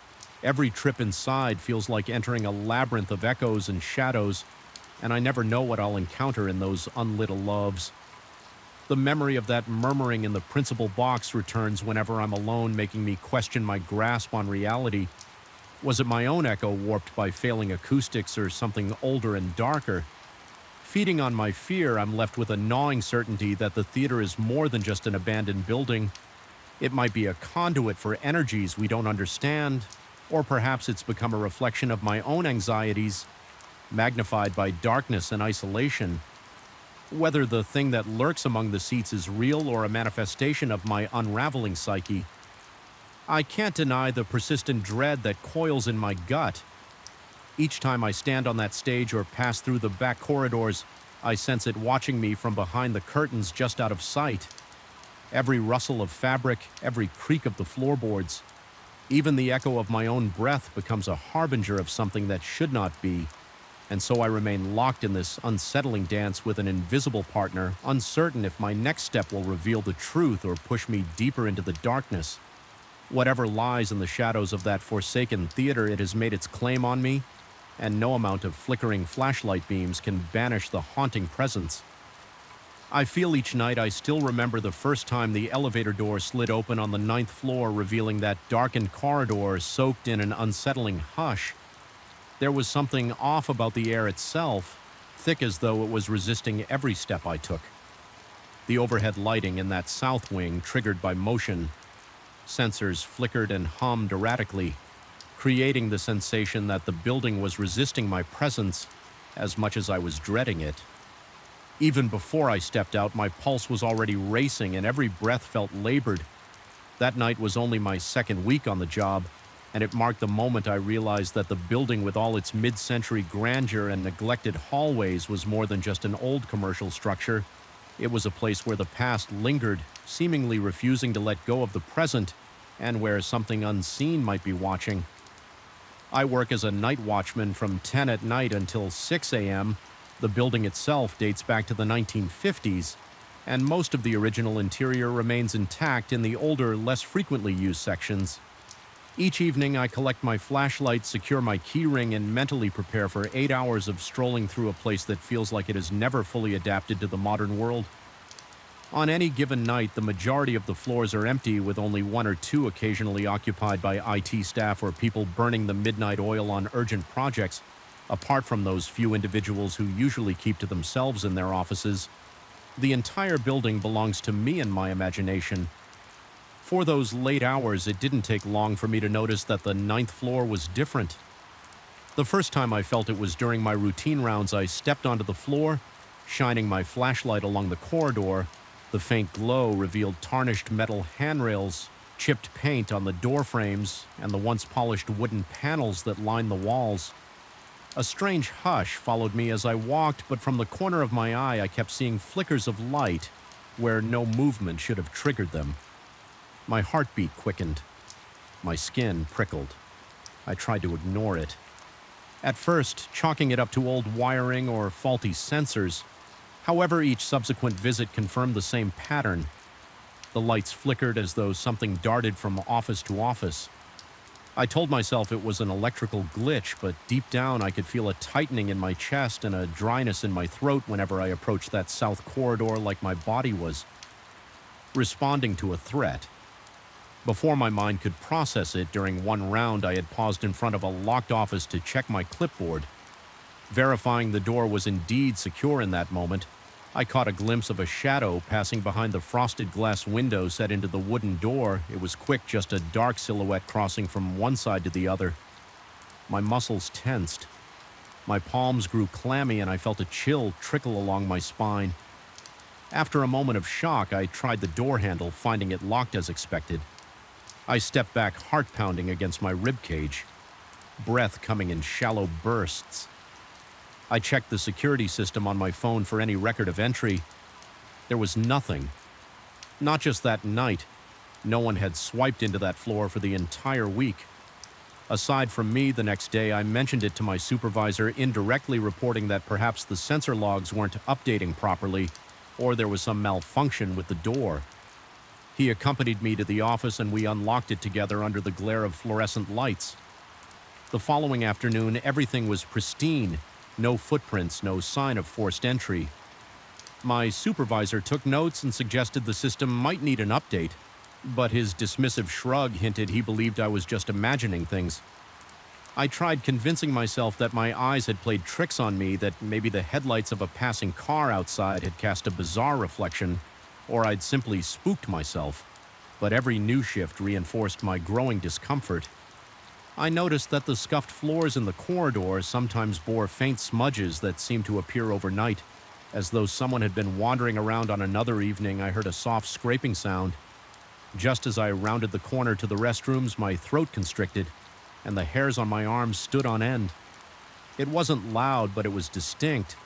Every trip inside feels like entering a labyrinth of echoes and shadows, and I never know what I'll encounter in those unlit loves. The memory of that murmuring in the principal box returns whenever I'm alone, making me question my grasp on reality. Was it my own echo warped by failing acoustics or something older and darker? Feeding on my fear, I'm left with a gnawing certainty that the theater is more than just an abandoned building. It might be a conduit for energies we don't understand, or perhaps it's become a reflection of my own anxieties, magnified by darkness and isolation. Whether the thing that lurks among the seats is real or a manifestation of my unraveling psyche, I can't deny the persistent dread that coils in my gut. Each time I stand on that stage or pass through the back corridors, I sense it watching me from behind the curtains just out of sight. Every rustle of fabric, every creak of the floorboards, even the echo of my own breath becomes a harbinger of something that should not be. And so I remain locked in this unsettling dance with an invisible partner, uncertain if my next step will reveal the truth or push me deeper into the darkness. Whatever lies in the shadows of that forsaken theater, it has made its claim on me, and no amount of flickering flashlight beams can banish the haunting presence. I feel each night I still remember the first time the elevator door slid open on the 9th floor, revealing that darkened corridor soaked in an unsettling hush. There was something off about the air itself, thick as though it was resisting every step I took. The overhead lighting in that south wing triggered by motion. Sensors flickered and hummed erratically, creating the sensation that the building was resisting my presence as much as I was dreading it. Even before I stepped out, my pulse was already racing and every breath felt labored. That night was only my second week on the job, and it marked the moment I realized that the building with all its mid-century grandeur and neglected hallways was more than just an old commercial structure. It was a place where the past lingered, seemingly refusing to let go of the present, and where something unseen might be watching. I work as a night watchman from 10 at night until 6 a.m. The building itself dates back to the 1950s, and most of the original interior remains intact in the older, less frequently used sections. Each evening, I collect my flashlight, secure my keyring, and mentally prepare for 8 hours of strolling through a place that feels like it has never fully adapted to the modern world. On any given night, the majority of the floors are empty, with only one or two occasionally occupied by IT staff or people burning the midnight oil on urgent projects, apart from those few individuals who usually keep to themselves in their offices. The entire building belongs to me and my imagination. For those late hours, it didn't take long for me to notice that the 9th floor was different. The first time I felt it was during my routine rounds. I stepped onto the floor, shining my flashlight along the corridor. The faint glow revealed tarnished metal handrails, chipped paint on the door frames, and the once polished wooden panels that lined the walls. A strange hush followed me as I walked, but from the corner of my eye I kept seeing flickers of light where no movement should have triggered them. My heartbeat quickened. My skin prickled. I tried to ignore it. At first, chalking it up to old wiring or faulty sensors. However, each subsequent visit confirmed the same pattern. The lights flickered as though something darted from office to office. I told myself it was an electrical glitch, but deep down I could feel a tightening in my chest and a dryness in my throat whenever I approached that south corridor, like my body was responding to a threat. Before my mind could process it, during one round I had paused in front of a locked office to check my clipboard. Verifying the door was indeed secure in that moment, I caught a glimpse of a shadow passing behind the frosted glass window set into the wooden door. It was quick, just a dark silhouette crossing from one side to the other. My muscles tensed. My palms grew clammy and I felt a chill trickle along my spine. After a moment of shock, I tried the door handle, finding it locked as expected. I stepped back, heart pounding against my ribcage, breath coming in shallow bursts. I checked the security system on my phone for any record of entry. There was nothing. Not just that night. No one had swiped into that floor for the entire week. Aside from me, the next day I mentioned it to my supervisor, indirectly reporting that perhaps the sensor logs weren't updating properly, or there was some malfunction with the door. He accompanied me to the office and we unlocked it together under the glare of fluorescent lights. The following afternoon, everything was pristine. No footprints, no sign of forced entry. My supervisor took notes and suggested the system might need an update, but his dismissive shrug hinted he believed I was just imagining things. I tried convincing myself that my eyes had played tricks on me, that maybe the headlights of a passing car outside had cast a bizarre reflection, or I'd simply spooked myself, but every new shift reinforced my growing discomfort. I noticed that the scuffed floors in the corridor sometimes bore faint smudges that seemed to appear overnight. As though someone had been wandering around on another evening, I heard a soft scraping sound. Just as I rounded the corner to the restrooms, my throat constricted, and the hairs on my arms stood on end. It wasn't loud, but it was distinct,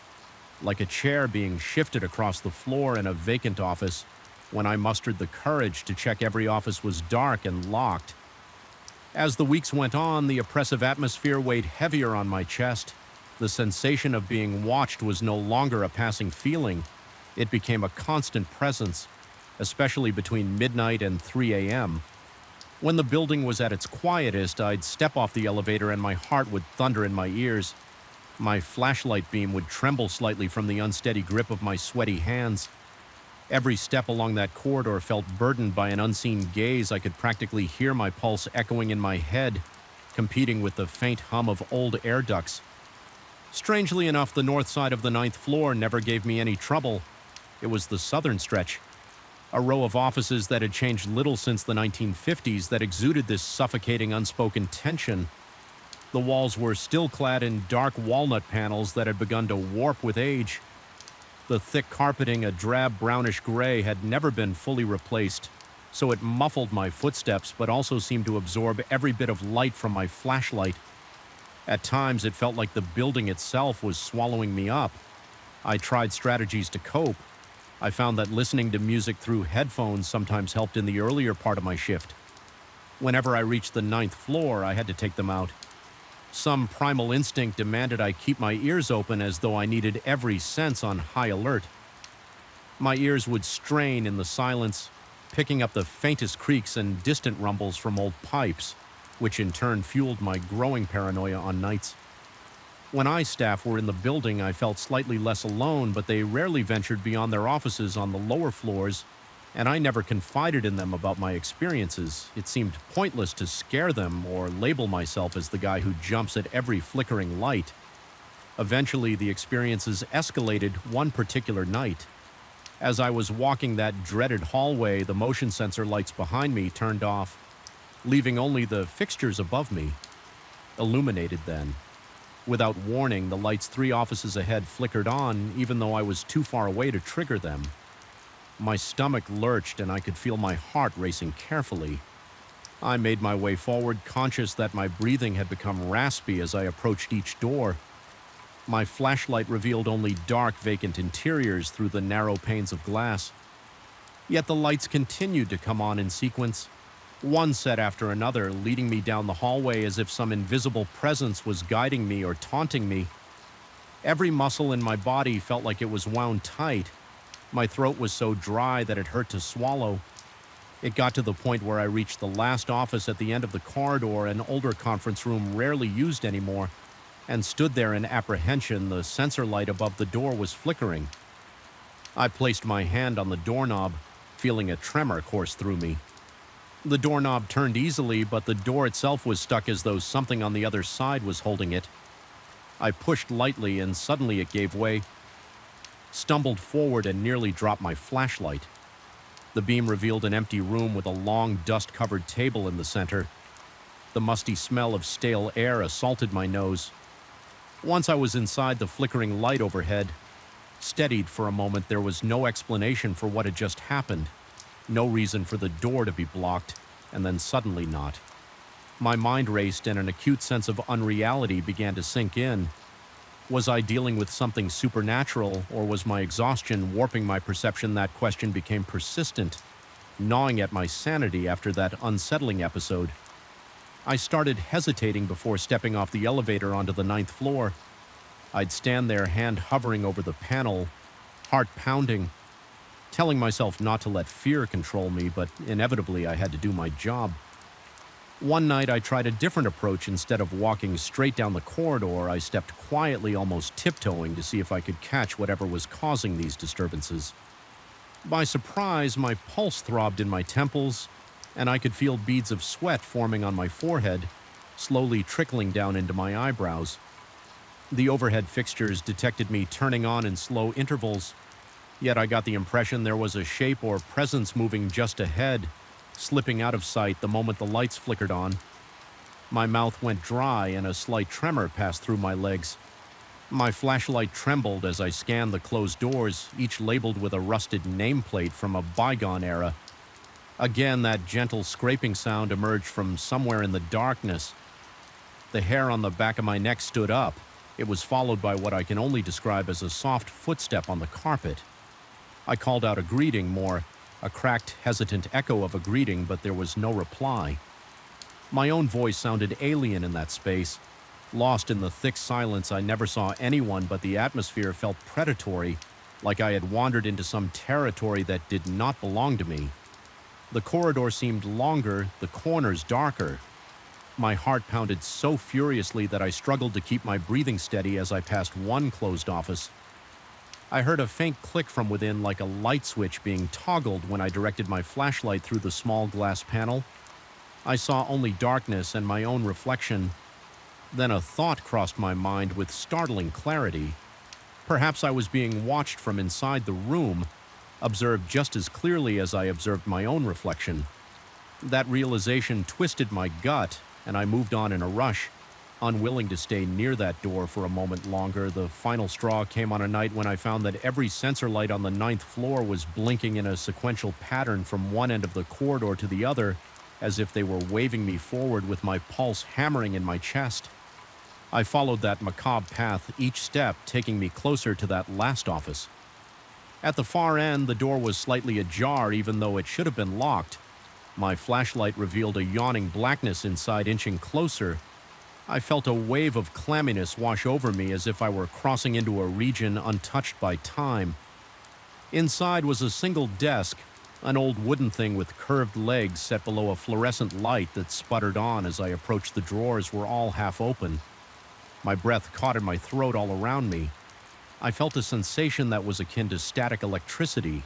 like a chair being shifted across the floor in a vacant office. When I mustered the courage to check, every office was dark and locked. As the weeks went on, the oppressive atmosphere weighed heavier on my chest. The sensation of being watched was no longer a passing feeling. It became a constant presence, especially between midnight and 3 a.m. When the building was at its quietest, I'd step off the elevator and my heart would thunder in my ears. My flashlight beam would tremble slightly from the unsteady grip of my sweaty hands. Every step along that corridor felt burdened by an unseen gaze. I could practically hear my pulse echoing in my head, competing with the faint hum of old air ducts. Strangely enough, the north side of the 9th floor never gave me any trouble. It was the southern stretch, a row of offices that had changed little since the 1950s that exuded this suffocating unspoken tension. The walls were still clad in dark walnut panels that had begun to warp with age. The thick carpeting, a drab brownish gray, had never been fully replaced. so it muffled my footsteps but also seemed to absorb every bit of light from my flashlight. At times, it felt like the building itself was swallowing me up. I tried strategies to cope. I found that listening to music through headphones sometimes helped in the earlier part of my shift. Whenever I reached the 9th floor, I had to take them out. Some primal instinct demanded I keep my ears open as though I needed every sense on high alert. My ears would strain in the silence, picking up the faintest creaks and distant rumbles from old pipes, which in turn fueled my growing paranoia on nights. When staff were in the building, I felt slightly less alone, but they rarely ventured beyond their offices on the lower floors, and I never confided in them about my experiences. It seemed pointless to scare them or label myself as the guy who jumps at every flickering light. Eventually, the experiences escalated one particular night. As I was walking that dreaded hallway, the motion sensor lights behind me turned off, leaving only the fixtures above me illuminated then. Without warning, the lights 3 offices ahead flickered on, even though I was too far away to trigger them. My stomach lurched and I could feel my heart racing carefully. I made my way forward, conscious that my breathing had become raspy as I approached each door. My flashlight revealed only dark, vacant interiors through the narrow panes of glass. Yet the lights continued to come on in sequence, one set after another, leading me down the hallway as if some invisible presence was guiding me or taunting me. Every muscle in my body felt like it was wound tight. My throat was so dry that it hurt to swallow. It got to the point where I reached the last office at the end of the corridor, an older conference room rarely used anymore, and stood there in apprehension. The sensor light above the door was flickering. I placed my hand on the doorknob, feeling a tremor course through me. The doorknob turned easily, but the door itself was stuck as though something on the other side was holding it. I pushed lightly and suddenly it gave way, stumbled forward and nearly dropped my flashlight. The beam revealed an empty room with a long, dust-covered table in the center. The musty smell of stale air assaulted my nose. Once I was inside, the flickering light overhead steadied for a moment. There was no explanation for what had just happened. No reason for the door to be blocked, and then suddenly not. My mind raced and an acute sense of unreality began to sink in. Was I dealing with something supernatural, or was my exhaustion warping my perception? That question became persistent, gnawing at my sanity after that unsettling episode. I started hesitating before stepping off the elevator onto the 9th floor. I'd stand there, hand hovering over the panel, heart pounding, telling myself not to let fear control me, but inevitably I had to do my job. One night I tried a different approach. Instead of walking straight down the corridor, I stepped quietly, almost tiptoeing, to see if I could catch whatever was causing these disturbances. By surprise, my pulse throbbed in my temples, and I could feel beads of sweat forming on my forehead, slowly trickling down into my eyebrows. The overhead fixtures detected me turning on in slow intervals, yet I got the impression there was a shape or presence moving just ahead, slipping out of sight the moment the lights flickered on. My mouth went dry and a slight tremor passed through my legs. My flashlight trembled as I scanned the closed doors, each labeled with a rusted nameplate from a bygone era. Again, that gentle scraping sound emerged from somewhere in the darkness. The hair on the back of my neck stood up. It was followed by what I can only describe as a soft footstep on the carpet. I called out a greeting, more a cracked, hesitant echo of a greeting, but there was no reply. My own voice sounded alien in that space. Lost in the thick silence, I never saw anyone, but the atmosphere felt predatory, like I had wandered into some territory that did not belong to me. The corridor seemed longer, the corners darker. My heart pounded so furiously that I struggled to keep my breathing steady as I passed one closed office. I heard a faint click from within, like a light switch being toggled when I directed my flashlight through the small glass panel. I saw only darkness and my own reflection. Then a thought crossed my mind with startling clarity. Perhaps I was being watched from inside the room, observed just as clearly as I observed my own reflection. That realization twisted my gut, and I moved on in a rush. Unwilling to stay near that door for a moment longer, the final straw came on a night when I found that every sensor light on the ninth floor was blinking in a sequential pattern from one end of the corridor to the other, as if they were waving me forward with my pulse hammering in my chest. I followed that macabre path, each step taking me closer to that last office. At the far end, the door was slightly ajar, even though it should have been locked. My flashlight revealed a yawning blackness inside, inching closer. I felt a wave of clamminess wash over me, as if I were crossing into a region untouched by time. Inside was a single desk, an old wooden thing with curved legs set below a fluorescent light that sputtered on as I approached. The drawers were all half open. My breath caught in my throat all around me. I felt a sensation that was akin to static electricity.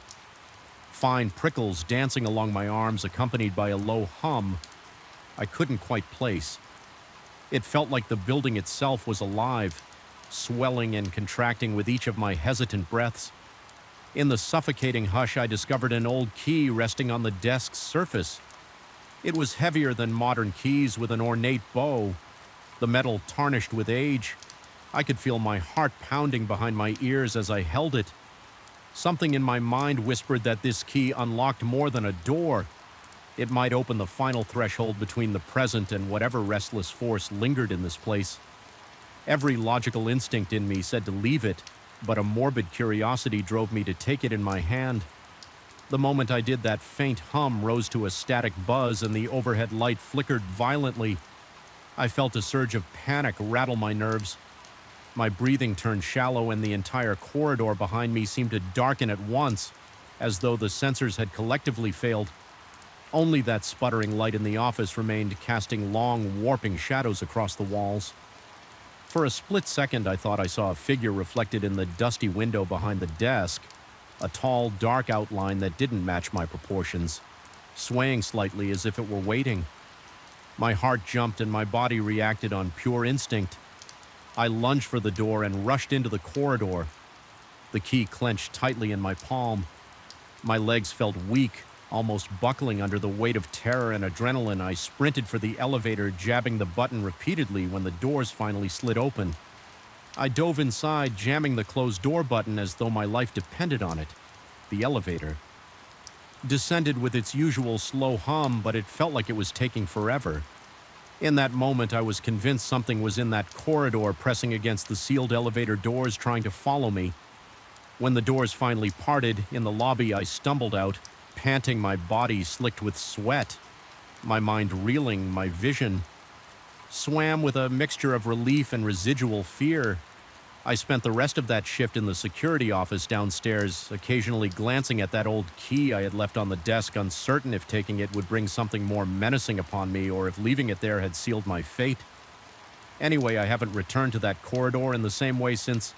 Fine prickles dancing along my arms, accompanied by a low hum I couldn't quite place. It felt like the building itself was alive, swelling and contracting with each of my hesitant breaths. In the suffocating hush, I discovered an old key resting on the desk's surface. It was heavier than modern keys, with an ornate bow, the metal tarnished with age. I could feel my heart pounding behind my ears as I held it. Something in my mind whispered that this key unlocked more than a door. It might open the final threshold between the present and whatever restless force lingered in this place. Every logical instinct in me said to leave it, but a morbid curiosity drove me to take it in my hand. The moment I did, that faint hum rose to a static buzz and the overhead light flickered violently. I felt a surge of panic rattle my nerves. My breathing turned shallow, and the entire corridor behind me seemed to darken at once, as though the sensors had collectively failed. Only that sputtering light in the office remained, casting long, warping shadows across the walls. For a split second, I thought I saw a figure reflected in the dusty window behind the desk, a tall, dark outline that didn't match my proportions, swaying slightly as if it were waiting. My heart jumped and my body reacted on pure instinct. I lunged for the door and rushed into the corridor. The key clenched tightly in my palm. My legs felt weak, almost buckling under the weight of terror and adrenaline. I sprinted for the elevator, jabbing the button repeatedly when the doors finally slid open. I dove inside, jamming the closed door button as though my life depended on it. The elevator descended with its usual slow hum, but it felt like it was taking forever. In that moment, I was convinced something was in that corridor, pressing against the sealed elevator doors, trying to follow me. When the doors finally parted, in the lobby, I stumbled out, panting, my body slicked with sweat, my mind reeling, my vision swam with a mixture of relief and residual fear. I spent the rest of that shift in the security office downstairs, occasionally glancing at that old key I had left on the desk, uncertain if taking it would bring something more menacing upon me or if leaving it there had sealed my fate. Anyway, I haven't returned to that corridor in the same way since.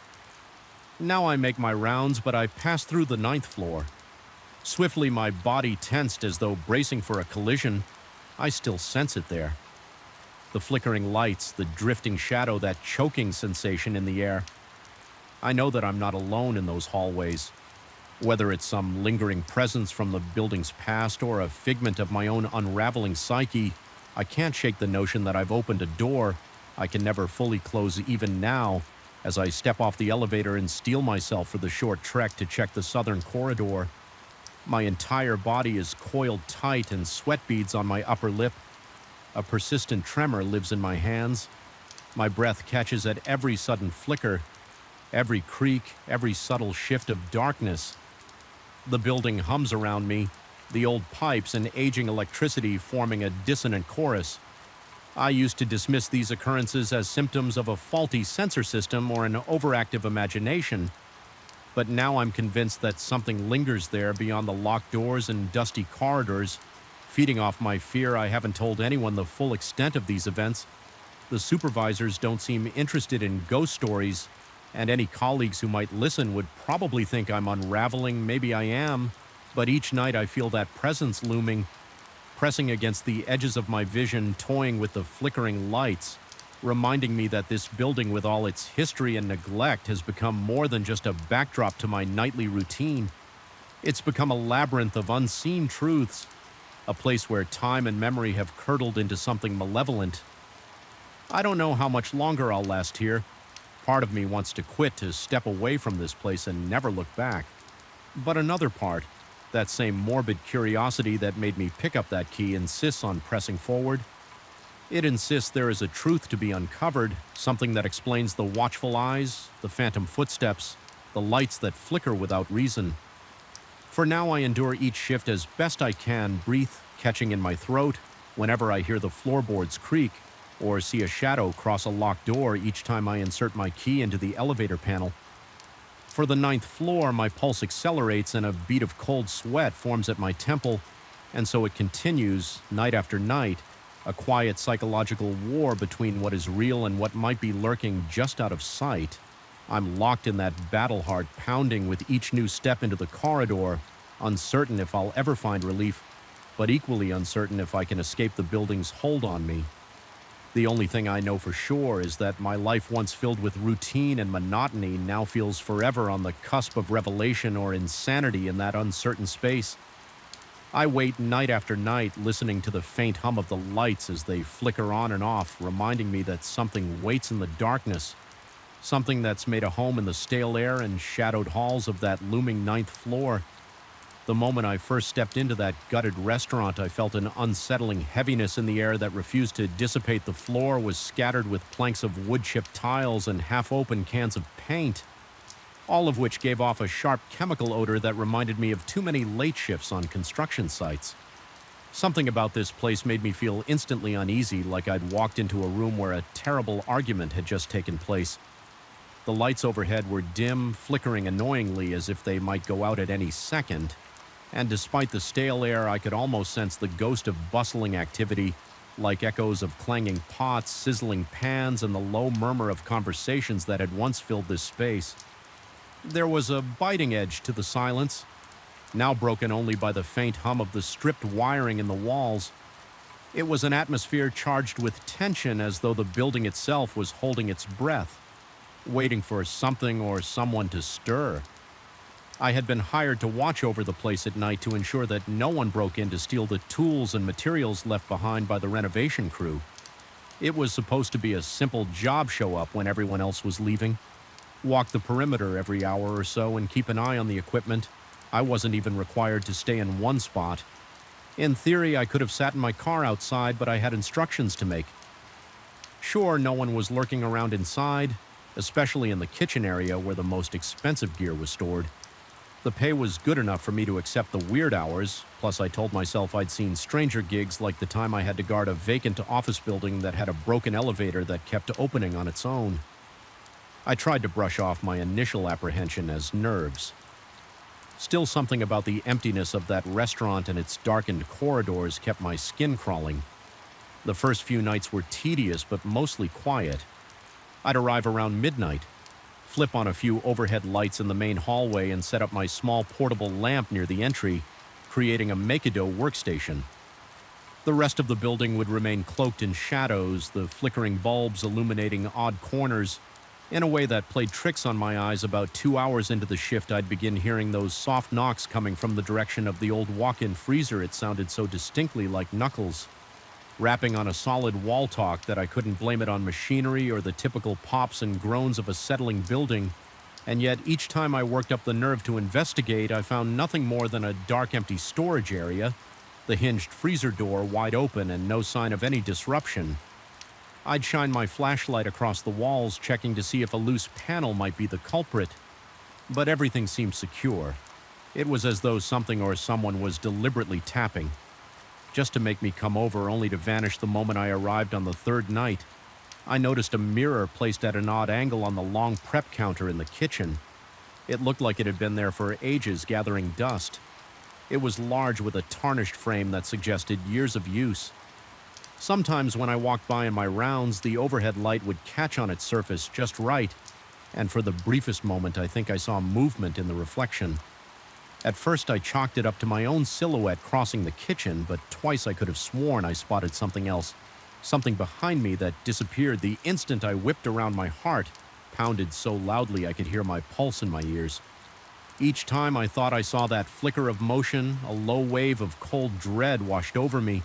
Now I make my rounds, but I pass through the ninth floor. Swiftly, my body tensed as though bracing for a collision. I still sense it there. The flickering lights, the drifting shadow, that choking sensation in the air. I know that I'm not alone in those hallways. Whether it's some lingering presence from the building's past or a figment of my own unraveling psyche, I can't shake the notion that I've opened a door I can never fully close even now, as I step off the elevator and steel myself for the short trek to check the southern corridor. My entire body is coiled tight and sweat beads on my upper lip. A persistent tremor lives in my hands. My breath catches at every sudden flicker, every creak, every subtle shift of darkness. The building hums around me, the old pipes and aging electricity forming a dissonant chorus. I used to dismiss these occurrences as symptoms of a faulty sensor system or an overactive imagination, but now I'm convinced that something lingers there beyond the locked doors and dusty corridors. Feeding off my fear, I haven't told anyone the full extent of these events. The supervisors don't seem interested in ghost stories, and any colleagues who might listen would probably think I'm unraveling. Maybe I am, but each night I feel that presence looming, pressing against the edges of my vision, toying with the flickering lights, reminding me that this building, with all its history and neglect, has become more than just a backdrop to my nightly routine. It's become a labyrinth of unseen truths, a place where time and memory have curdled into something malevolent. I don't know how much longer I'll last here. Part of me wants to quit, to step away from this place and never look back. But another part, that same morbid curiosity that made me pick up that key, insists on pressing forward. It insists there is a truth to be uncovered, something that explains the watchful eyes, the phantom footsteps, the lights that flicker without reason. For now, I endure each shift as best I can, breath catching in my throat whenever I hear the floorboards creak or see a shadow cross a locked door each time I insert my key into the elevator panel. For the 9th floor, my pulse accelerates and a bead of cold sweat forms at my temple, and so it continues, night after night, a quiet psychological war between what is real and what might be lurking just out of sight. I'm locked in that battle heart pounding with each new step into the corridor, uncertain if I'll ever find relief, but equally uncertain if I can escape the building's hold on me. The only thing I know for sure is that my life, once filled with routine and monotony, now feels forever on the cusp of revelation or insanity in that uncertain space. I wait night after night, listening to the faint hum of the lights as they flicker on and off, reminding me that something waits in the darkness, something that's made a home in the stale air and shadowed halls of that looming 9th floor. The moment I first stepped into that gutted restaurant, I felt an unsettling heaviness in the air that refused to dissipate. The floor was scattered with planks of wood-chipped tiles and half-open cans of paint, all of which gave off a sharp chemical odor that reminded me of too many late shifts on construction sites. Something about this place made me feel instantly uneasy, like I'd walked into a room where a terrible argument had just taken place. The lights overhead were dim, flickering annoyingly as if they might go out at any second. And despite the stale air, I could almost sense the ghost of bustling activity, like echoes of clanging pots, sizzling pans, and the low murmur of conversations that had once filled this space. There was a biting edge to the silence, now broken only by the faint hum of the stripped wiring in the walls. It was an atmosphere charged with tension, as though the building itself was holding its breath, waiting for something or someone to stir. I had been hired to watch over the place at night to ensure that no one broke in to steal the tools and materials left behind by the renovation crew. It was supposed to be a simple job show up when everyone else was leaving. Walk the perimeter every hour or so and keep an eye on the equipment. I wasn't even required to stay in one spot. In theory, I could have sat in my car outside, but I had instructions to make. Sure, no one was lurking around inside, especially in the kitchen area where the most expensive gear was stored. The pay was good enough for me to accept the weird hours, plus I told myself I'd seen stranger gigs, like the time I had to guard a vacant office building that had a broken elevator that kept opening on its own. I tried to brush off my initial apprehension as nerves. Still, something about the emptiness of that restaurant and its darkened corridors kept my skin crawling. The first few nights were tedious but mostly quiet. I'd arrive around midnight, flip on a few overhead lights in the main hallway, and set up my small portable lamp near the entry, creating a make-a-do workstation. The rest of the building would remain cloaked in shadows, the flickering bulbs illuminating odd corners. In a way that played tricks on my eyes, about 2 hours into the shift, I'd begin hearing those soft knocks coming from the direction of the old walk-in freezer. It sounded so distinctly like knuckles, rapping on a solid wall talk that I couldn't blame it on machinery or the typical pops and groans of a settling building. And yet, each time I worked up the nerve to investigate, I found nothing more than a dark, empty storage area, the hinged freezer door wide open and no sign of any disruption. I'd shine my flashlight across the walls, checking to see if a loose panel might be the culprit, but everything seemed secure. It was as though something or someone was deliberately tapping, just to make me come over, only to vanish the moment I arrived on the 3rd night. I noticed a mirror placed at an odd angle on the long prep counter in the kitchen. It looked like it had been there for ages, gathering dust. It was large, with a tarnished frame that suggested years of use. Sometimes when I walked by in my rounds, the overhead light would catch on its surface just right, and for the briefest moment I think I saw movement in the reflection. At first I chalked it up to my own silhouette crossing the kitchen, but twice I could have sworn I spotted something else, something behind me that disappeared the instant I whipped around. My heart pounded so loudly I could hear my pulse in my ears. Each time I thought I saw that flicker of motion, a low wave of cold dread washed over me.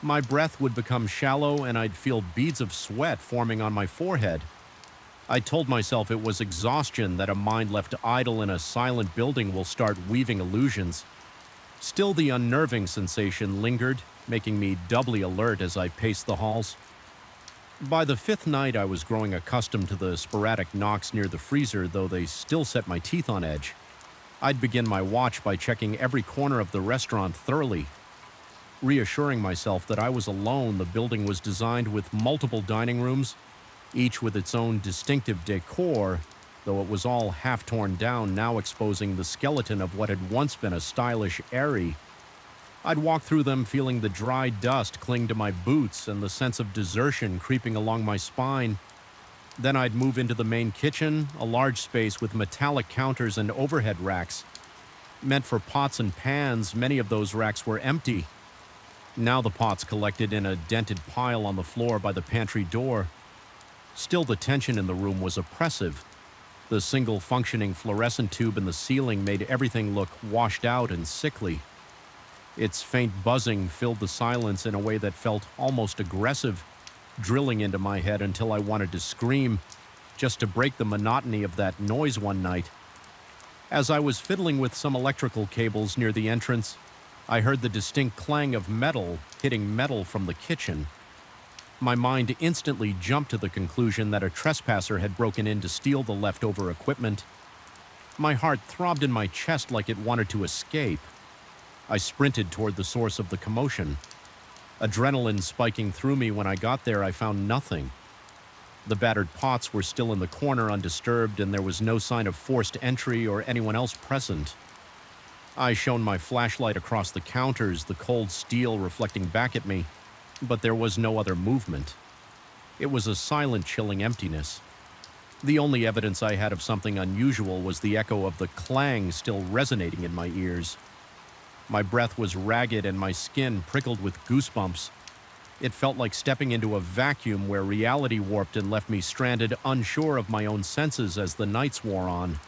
My breath would become shallow and I'd feel beads of sweat forming on my forehead. I told myself it was exhaustion, that a mind left idle in a silent building will start weaving illusions. Still, the unnerving sensation lingered, making me doubly alert as I paced the halls. By the fifth night, I was growing accustomed to the sporadic knocks near the freezer, though they still set my teeth on edge. I'd begin my watch by checking every corner of the restaurant thoroughly. Reassuring myself that I was alone, the building was designed with multiple dining rooms, each with its own distinctive decor, though it was all half torn down, now exposing the skeleton of what had once been a stylish eyrie. I'd walk through them feeling the dry dust cling to my boots and the sense of desertion creeping along my spine. Then I'd move into the main kitchen, a large space with metallic counters and overhead racks. Meant for pots and pans, many of those racks were empty. Now the pots collected in a dented pile on the floor by the pantry door. Still, the tension in the room was oppressive. The single functioning fluorescent tube in the ceiling made everything look washed out and sickly. Its faint buzzing filled the silence in a way that felt almost aggressive, drilling into my head until I wanted to scream, just to break the monotony of that noise one night. As I was fiddling with some electrical cables near the entrance, I heard the distinct clang of metal hitting metal from the kitchen. My mind instantly jumped to the conclusion that a trespasser had broken in to steal the leftover equipment. My heart throbbed in my chest like it wanted to escape. I sprinted toward the source of the commotion. Adrenaline spiking through me. When I got there, I found nothing. The battered pots were still in the corner undisturbed, and there was no sign of forced entry or anyone else present. I shone my flashlight across the counters, the cold steel reflecting back at me, but there was no other movement. It was a silent, chilling emptiness. The only evidence I had of something unusual was the echo of the clang still resonating in my ears. My breath was ragged and my skin prickled with goosebumps. It felt like stepping into a vacuum where reality warped and left me stranded, unsure of my own senses as the nights wore on.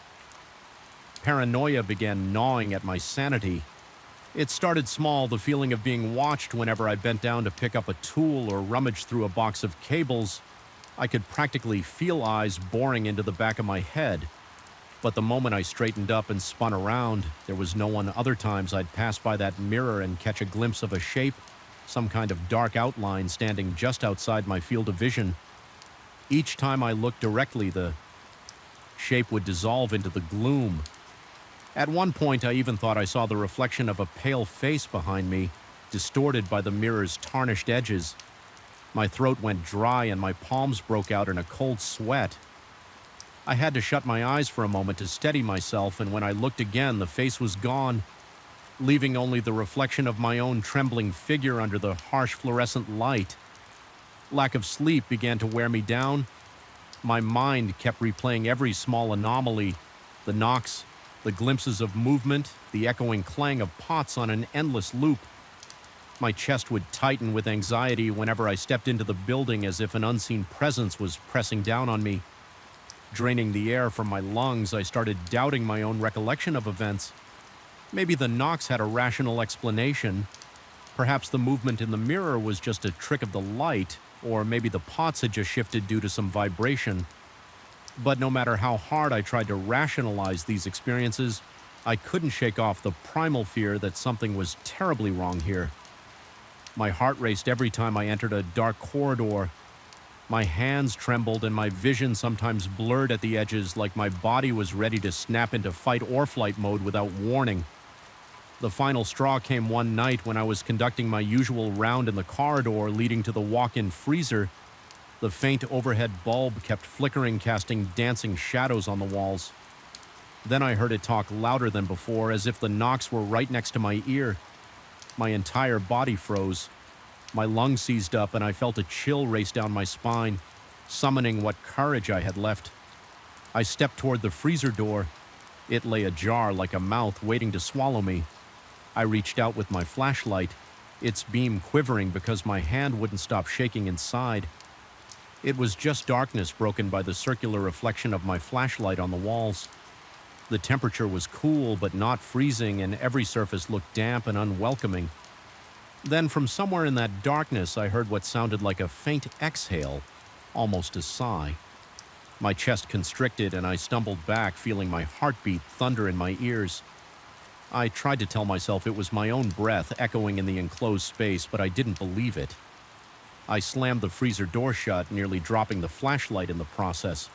Paranoia began gnawing at my sanity. It started small, the feeling of being watched whenever I bent down to pick up a tool or rummage through a box of cables. I could practically feel eyes boring into the back of my head. But the moment I straightened up and spun around, there was no one. Other times I'd pass by that mirror and catch a glimpse of a shape, some kind of dark outline standing just outside my field of vision. Each time I looked directly, the shape would dissolve into the gloom. At one point, I even thought I saw the reflection of a pale face behind me, distorted by the mirror's tarnished edges. My throat went dry and my palms broke out in a cold sweat. I had to shut my eyes for a moment to steady myself, and when I looked again, the face was gone, leaving only the reflection of my own trembling figure under the harsh fluorescent light. Lack of sleep began to wear me down. My mind kept replaying every small anomaly, the knocks, the glimpses of movement, the echoing clang of pots on an endless loop. My chest would tighten with anxiety whenever I stepped into the building, as if an unseen presence was pressing down on me. Draining the air from my lungs, I started doubting my own recollection of events. Maybe the knocks had a rational explanation. Perhaps the movement in the mirror was just a trick of the light, or maybe the pots had just shifted due to some vibration. But no matter how hard I tried to rationalize these experiences, I couldn't shake off the primal fear that something was terribly wrong here. My heart raced every time I entered a dark corridor. My hands trembled and my vision sometimes blurred at the edges, like my body was ready to snap into fight or flight mode without warning. The final straw came one night when I was conducting my usual round in the corridor leading to the walk-in freezer. The faint overhead bulb kept flickering, casting dancing shadows on the walls. Then I heard it talk louder than before, as if the knocks were right next to my ear. My entire body froze. My lungs seized up, and I felt a chill race down my spine, summoning what courage I had left. I stepped toward the freezer door. It lay ajar like a mouth waiting to swallow me. I reached out with my flashlight, its beam quivering because my hand wouldn't stop shaking inside. It was just darkness broken by the circular reflection of my flashlight on the walls. The temperature was cool but not freezing, and every surface looked damp and unwelcoming. Then from somewhere in that darkness, I heard what sounded like a faint exhale, almost a sigh. My chest constricted and I stumbled back, feeling my heartbeat thunder in my ears. I tried to tell myself it was my own breath echoing in the enclosed space, but I didn't believe it. I slammed the freezer door shut, nearly dropping the flashlight in the process.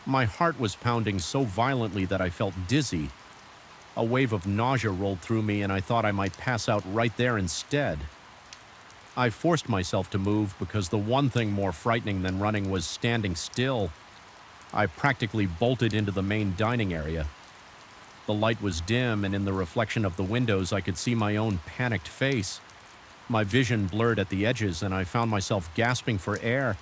My heart was pounding so violently that I felt dizzy. A wave of nausea rolled through me and I thought I might pass out right there instead. I forced myself to move because the one thing more frightening than running was standing still. I practically bolted into the main dining area. The light was dim, and in the reflection of the windows I could see my own panicked face. My vision blurred at the edges, and I found myself gasping for air.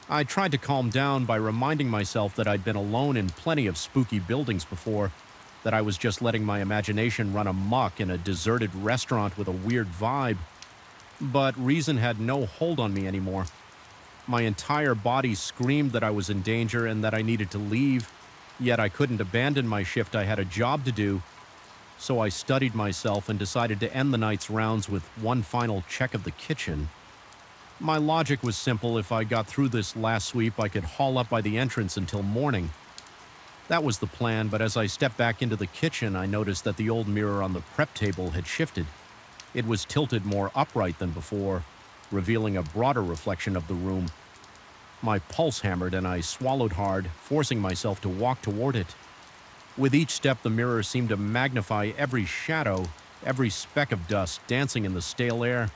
I tried to calm down by reminding myself that I'd been alone in plenty of spooky buildings before, that I was just letting my imagination run amok in a deserted restaurant with a weird vibe. But reason had no hold on me anymore. My entire body screamed that I was in danger and that I needed to leave, yet I couldn't abandon my shift. I had a job to do. So I studied myself and decided to end the night's rounds with one final check of the kitchen. My logic was simple: if I got through this last sweep, I could haul up by the entrance until morning. That was the plan, but as I stepped back into the kitchen, I noticed that the old mirror on the prep table had shifted. It was tilted more upright than before, revealing a broader reflection of the room. My pulse hammered and I swallowed hard, forcing myself to walk toward it. With each step, the mirror seemed to magnify every shadow, every speck of dust dancing in the stale air.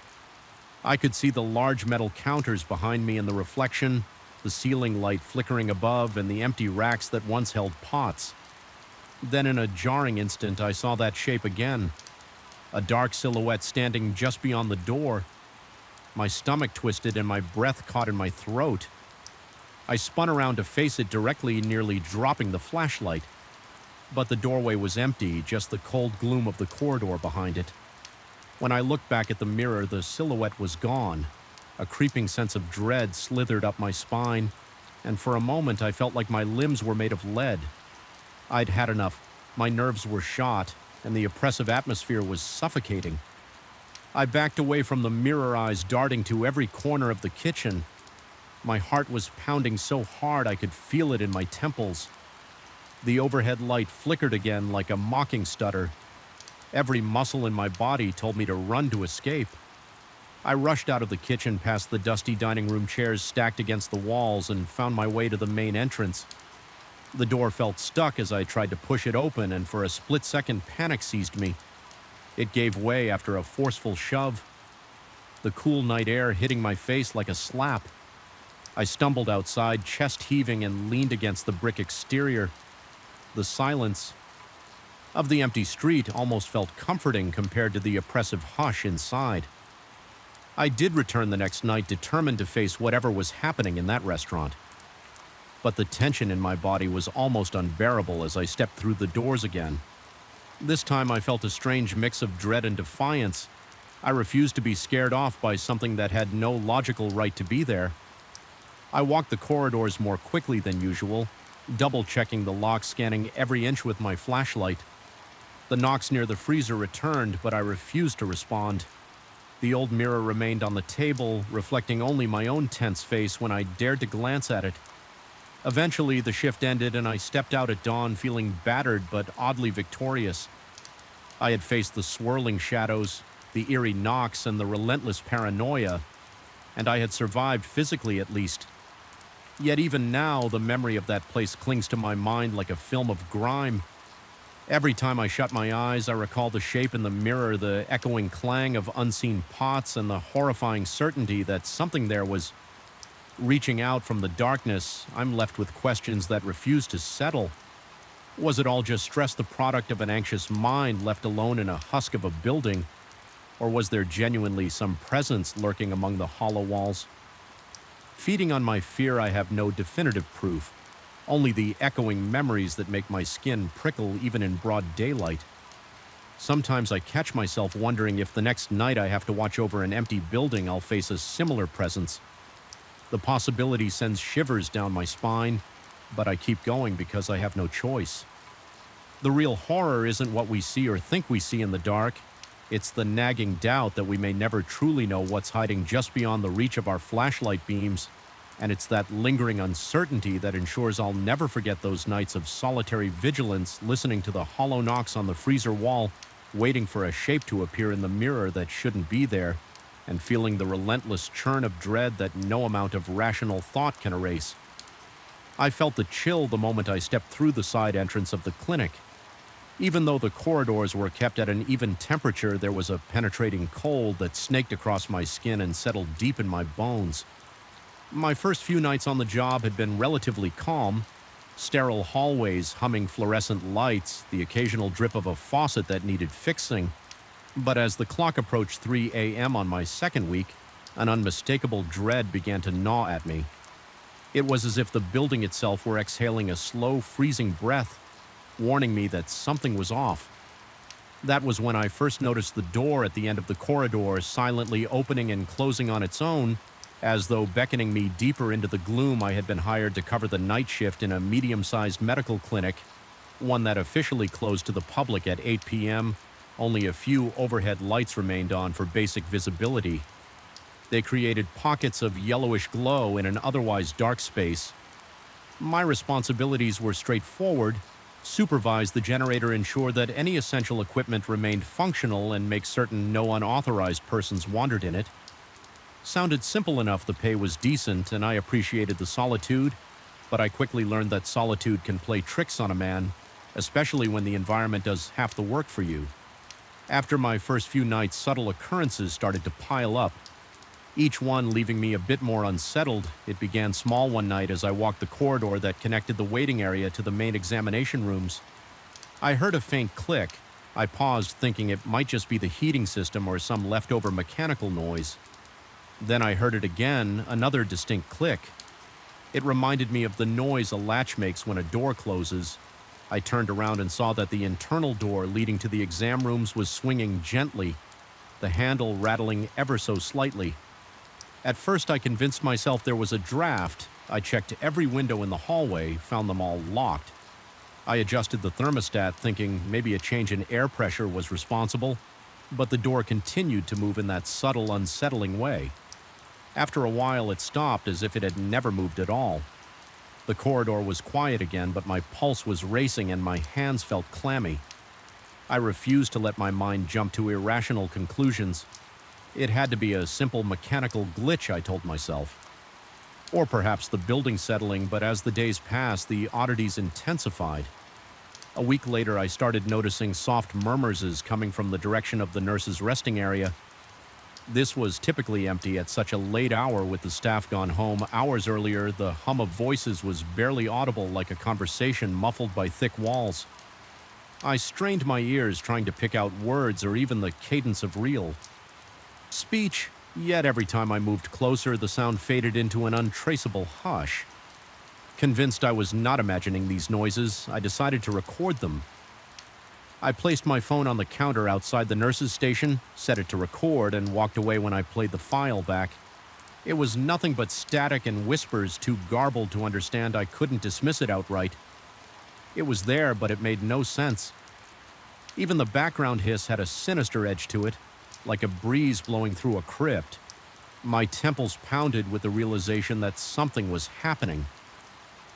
I could see the large metal counters behind me in the reflection, the ceiling light flickering above, and the empty racks that once held pots. Then in a jarring instant, I saw that shape again, a dark silhouette standing just beyond the door. My stomach twisted and my breath caught in my throat. I spun around to face it directly, nearly dropping the flashlight. But the doorway was empty, just the cold gloom of the corridor behind it. When I looked back at the mirror, the silhouette was gone. A creeping sense of dread slithered up my spine, and for a moment I felt like my limbs were made of lead. I'd had enough. My nerves were shot, and the oppressive atmosphere was suffocating. I backed away from the mirror, eyes darting to every corner of the kitchen. My heart was pounding so hard I could feel it in my temples. The overhead light flickered again like a mocking stutter. Every muscle in my body told me to run to escape. I rushed out of the kitchen past the dusty dining room chairs stacked against the walls and found my way to the main entrance. The door felt stuck as I tried to push it open, and for a split second panic seized me. It gave way after a forceful shove, the cool night air hitting my face like a slap. I stumbled outside, chest heaving, and leaned against the brick exterior. The silence of the empty street almost felt comforting compared to the oppressive hush inside. I did return the next night, determined to face whatever was happening in that restaurant. But the tension in my body was almost unbearable as I stepped through the doors again. This time I felt a strange mix of dread and defiance. I refused to be scared off by something that had no logical right to be there. I walked the corridors more quickly than usual, double-checking the lock, scanning every inch with my flashlight. The knocks near the freezer returned, but I refused to respond. The old mirror remained on the table, reflecting only my own tense face when I dared to glance at it. Eventually, the shift ended and I stepped out at dawn, feeling battered but oddly victorious. I had faced the swirling shadows, the eerie knocks, and the relentless paranoia, and I had survived physically at least. Yet even now, the memory of that place clings to my mind like a film of grime. Every time I shut my eyes, I recall the shape in the mirror, the echoing clang of unseen pots, and the horrifying certainty that something there was reaching out from the darkness. I'm left with questions that refuse to settle. Was it all just stress, the product of an anxious mind left alone in a husk of a building? Or was there genuinely some presence lurking among the hollow walls? Feeding on my fear, I have no definitive proof, only the echoing memories that make my skin prickle even in broad daylight. Sometimes I catch myself wondering if the next night I have to watch over an empty building, I'll face a similar presence. The possibility sends shivers down my spine, but I keep going because I have no choice. The real horror isn't what we see or think we see in the dark. It's the nagging doubt that we may never truly know what's hiding just beyond the reach of our flashlight beams, and it's that lingering uncertainty that ensures I'll never forget those nights of solitary vigilance, listening to the hollow knocks on the freezer wall, waiting for a shape to appear in the mirror that shouldn't be there, and feeling the relentless churn of dread that no amount of rational thought can erase. I felt the chill the moment I stepped through the side entrance of the clinic. Even though the corridors were kept at an even temperature, there was a penetrating cold that snaked across my skin and settled deep in my bones. My first few nights on the job had been relatively calm. Sterile hallways, humming fluorescent lights, the occasional drip of a faucet that needed fixing. But as the clock approached 3 a.m. on my second week, an unmistakable dread began to gnaw at me. It was as if the building itself were exhaling a slow, freezing breath, warning me that something was off. That was when I first noticed the door at the end of the corridor silently opening and closing on its own, as though beckoning me deeper into the gloom. I had been hired to cover the night shift in a medium-sized medical clinic, one that officially closed to the public at 8 p.m. Only a few overhead lights remained on for basic visibility. They created pockets of yellowish glow in an otherwise dark space. My responsibilities were straightforward: supervise the generator, ensure that any essential equipment remained functional, and make certain no unauthorized persons wandered in it. Sounded simple enough. The pay was decent, and I appreciated the solitude, but I quickly learned that solitude can play tricks on a man, especially when the environment does half the work for you. After my first few nights, subtle occurrences started to pile up, each one leaving me a bit more unsettled. It began small one night as I walked the corridor that connected the waiting area to the main examination rooms. I heard a faint click. I paused, thinking it might just be the heating system or some leftover mechanical noise. Then I heard it again, another distinct click. It reminded me of the noise a latch makes when a door closes. I turned around and saw that the internal door leading to the exam rooms was swinging gently, the handle rattling ever so slightly. At first, I convinced myself there was a draft. I checked every window in the hallway, found them all locked. I adjusted the thermostat, thinking maybe a change in air pressure was responsible, but the door continued to move in that subtle, unsettling way. After a while, it stopped, as if it had never moved at all. The corridor was quiet again, but my pulse was racing and my hands felt clammy. I refused to let my mind jump to irrational conclusions. It had to be a simple mechanical glitch, I told myself. Or perhaps the building settling, but as the days passed, the oddities intensified. A week later, I started noticing soft murmurs coming from the direction of the nurses' resting area. This was typically empty at such a late hour, with the staff gone home. Hours earlier, the hum of voices was barely audible, like a conversation muffled by thick walls. I strained my ears, trying to pick out words or even the cadence of real speech, yet every time I moved closer, the sound faded into an untraceable hush. Convinced I was not imagining these noises, I decided to record them. I placed my phone on the counter outside the nurse's station, set it to record, and walked away when I played the file back. It was nothing but static and whispers, too garbled to understand. I couldn't dismiss it outright. It was there, but it made no sense. Even the background hiss had a sinister edge to it, like a breeze blowing through a crypt. My temples pounded with the realization that something was happening.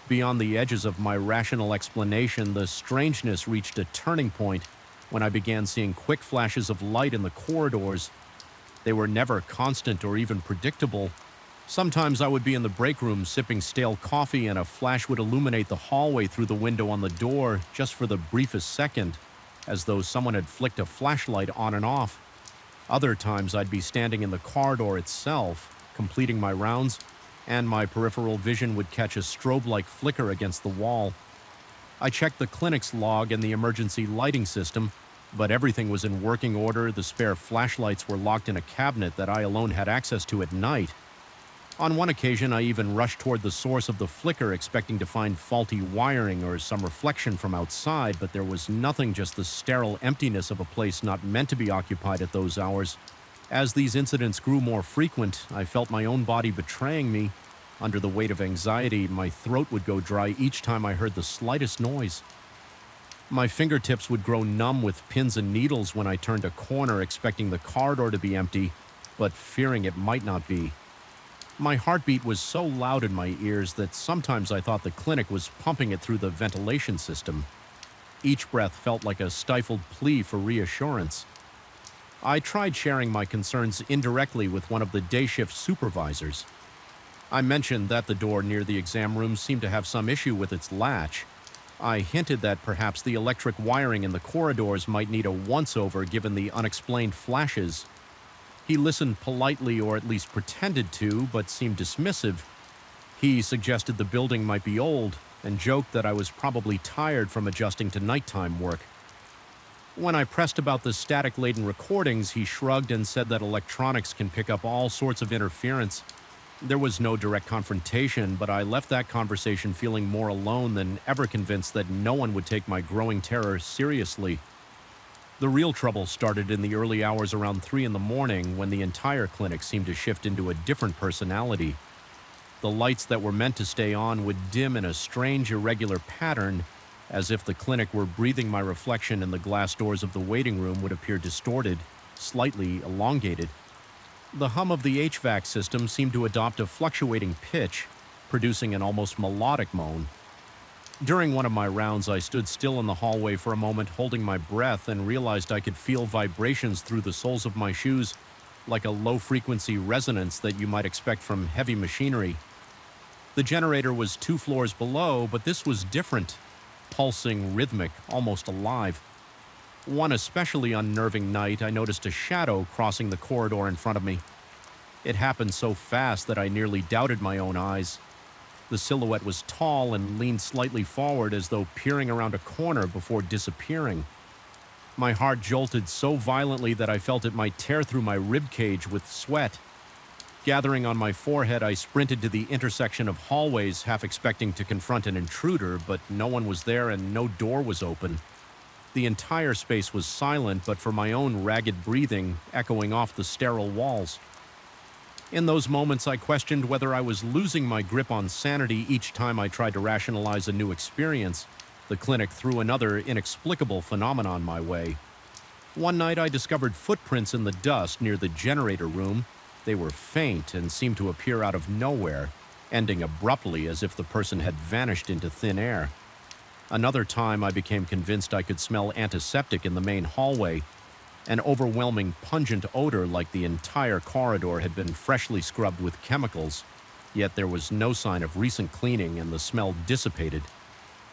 Beyond the edges of my rational explanation, the strangeness reached a turning point when I began seeing quick flashes of light in the corridors. They were never constant or even predictable. Sometimes I would be in the break room sipping stale coffee, and a flash would illuminate the hallway through the window on the door, just for the briefest second, as though someone had flicked a flashlight on and off. Other times I'd be standing in the corridor itself, completing my rounds, and my peripheral vision would catch a strobe-like flicker against the wall. I checked the clinic's log and the emergency lighting system, but everything was in working order. The spare flashlights were locked in a cabinet that I alone had access to at night. On one occasion, I even rushed toward the source of the flicker, expecting to find faulty wiring or some reflection from outside, but there was nothing, just the sterile emptiness of a place not meant to be occupied at those hours. As these incidents grew more frequent, I felt my own body betraying me. Under the weight of anxiety, my throat would go dry each time I heard the slightest noise. My fingertips would grow numb with pins and needles when I turned a corner expecting the corridor to be empty, but fearing it might not be. My heartbeat was so loud in my ears that sometimes I thought the clinic was pumping it through the ventilation system. Each breath felt like a stifled plea for reassurance. I tried sharing my concerns indirectly with one of the day shift supervisors. I mentioned that the door near the exam room seemed to have some issue with its latch. I hinted that perhaps the electric wiring in the corridors might need a once-over given the unexplained flashes. He listened politely, or at least pretended to, but seemed dismissive. He suggested the building might be old and joked that I was probably tired from adjusting to nighttime work. When I pressed about the static-laden recordings, he shrugged and said that electronics can pick up all sorts of interference. There was no direct confrontation, but I left that conversation feeling more alone than ever, convinced that no one would take my growing terror seriously. The real trouble started in the early hours around 3 in the morning when the entire clinic seemed to shift into a different personality. The lights that were meant to stay on would dim in a strange, irregular pattern, as if the clinic were breathing my reflection, and the glass doors of the waiting room would appear distorted, slightly elongated. The hum of the HVAC system seemed to adopt a fluctuating pitch, producing an almost melodic moan. During one of my rounds, I stood still in the hallway for a moment, holding my breath, and realized I could feel vibrations through the soles of my shoes, like a low-frequency resonance that you might expect from heavy machinery. The generator was 2 floors below, but this was different, pulsing, rhythmic, almost alive. One especially unnerving night, I noticed a shadow crossing the corridor in front of me. It happened so fast that I nearly doubted my own eyes. The silhouette was tall and leaned slightly forward, as though peering around a corner before disappearing. My heart jolted so violently that I felt it might tear through my ribcage with sweat. Gathering on my forehead, I sprinted to the intersection of hallways, half expecting to confront an intruder, but no one was there and no door was open. The entire space was silent, but for my own ragged breathing echoing off the sterile walls. In those moments, I questioned whether I was losing my grip on sanity each time I tried to rationalize a new experience. The clinic threw another inexplicable phenomenon my way. One night, I discovered footprints in the dust near the generator room. They were faint and seemed to appear out of nowhere, ending abruptly as if the person had vanished into thin air. Another time, I became convinced I could smell antiseptic in the main hallway, an overwhelming pungent odor like the entire corridor had been freshly scrubbed with chemicals, yet there was no sign of recent cleaning and the smell dissipated.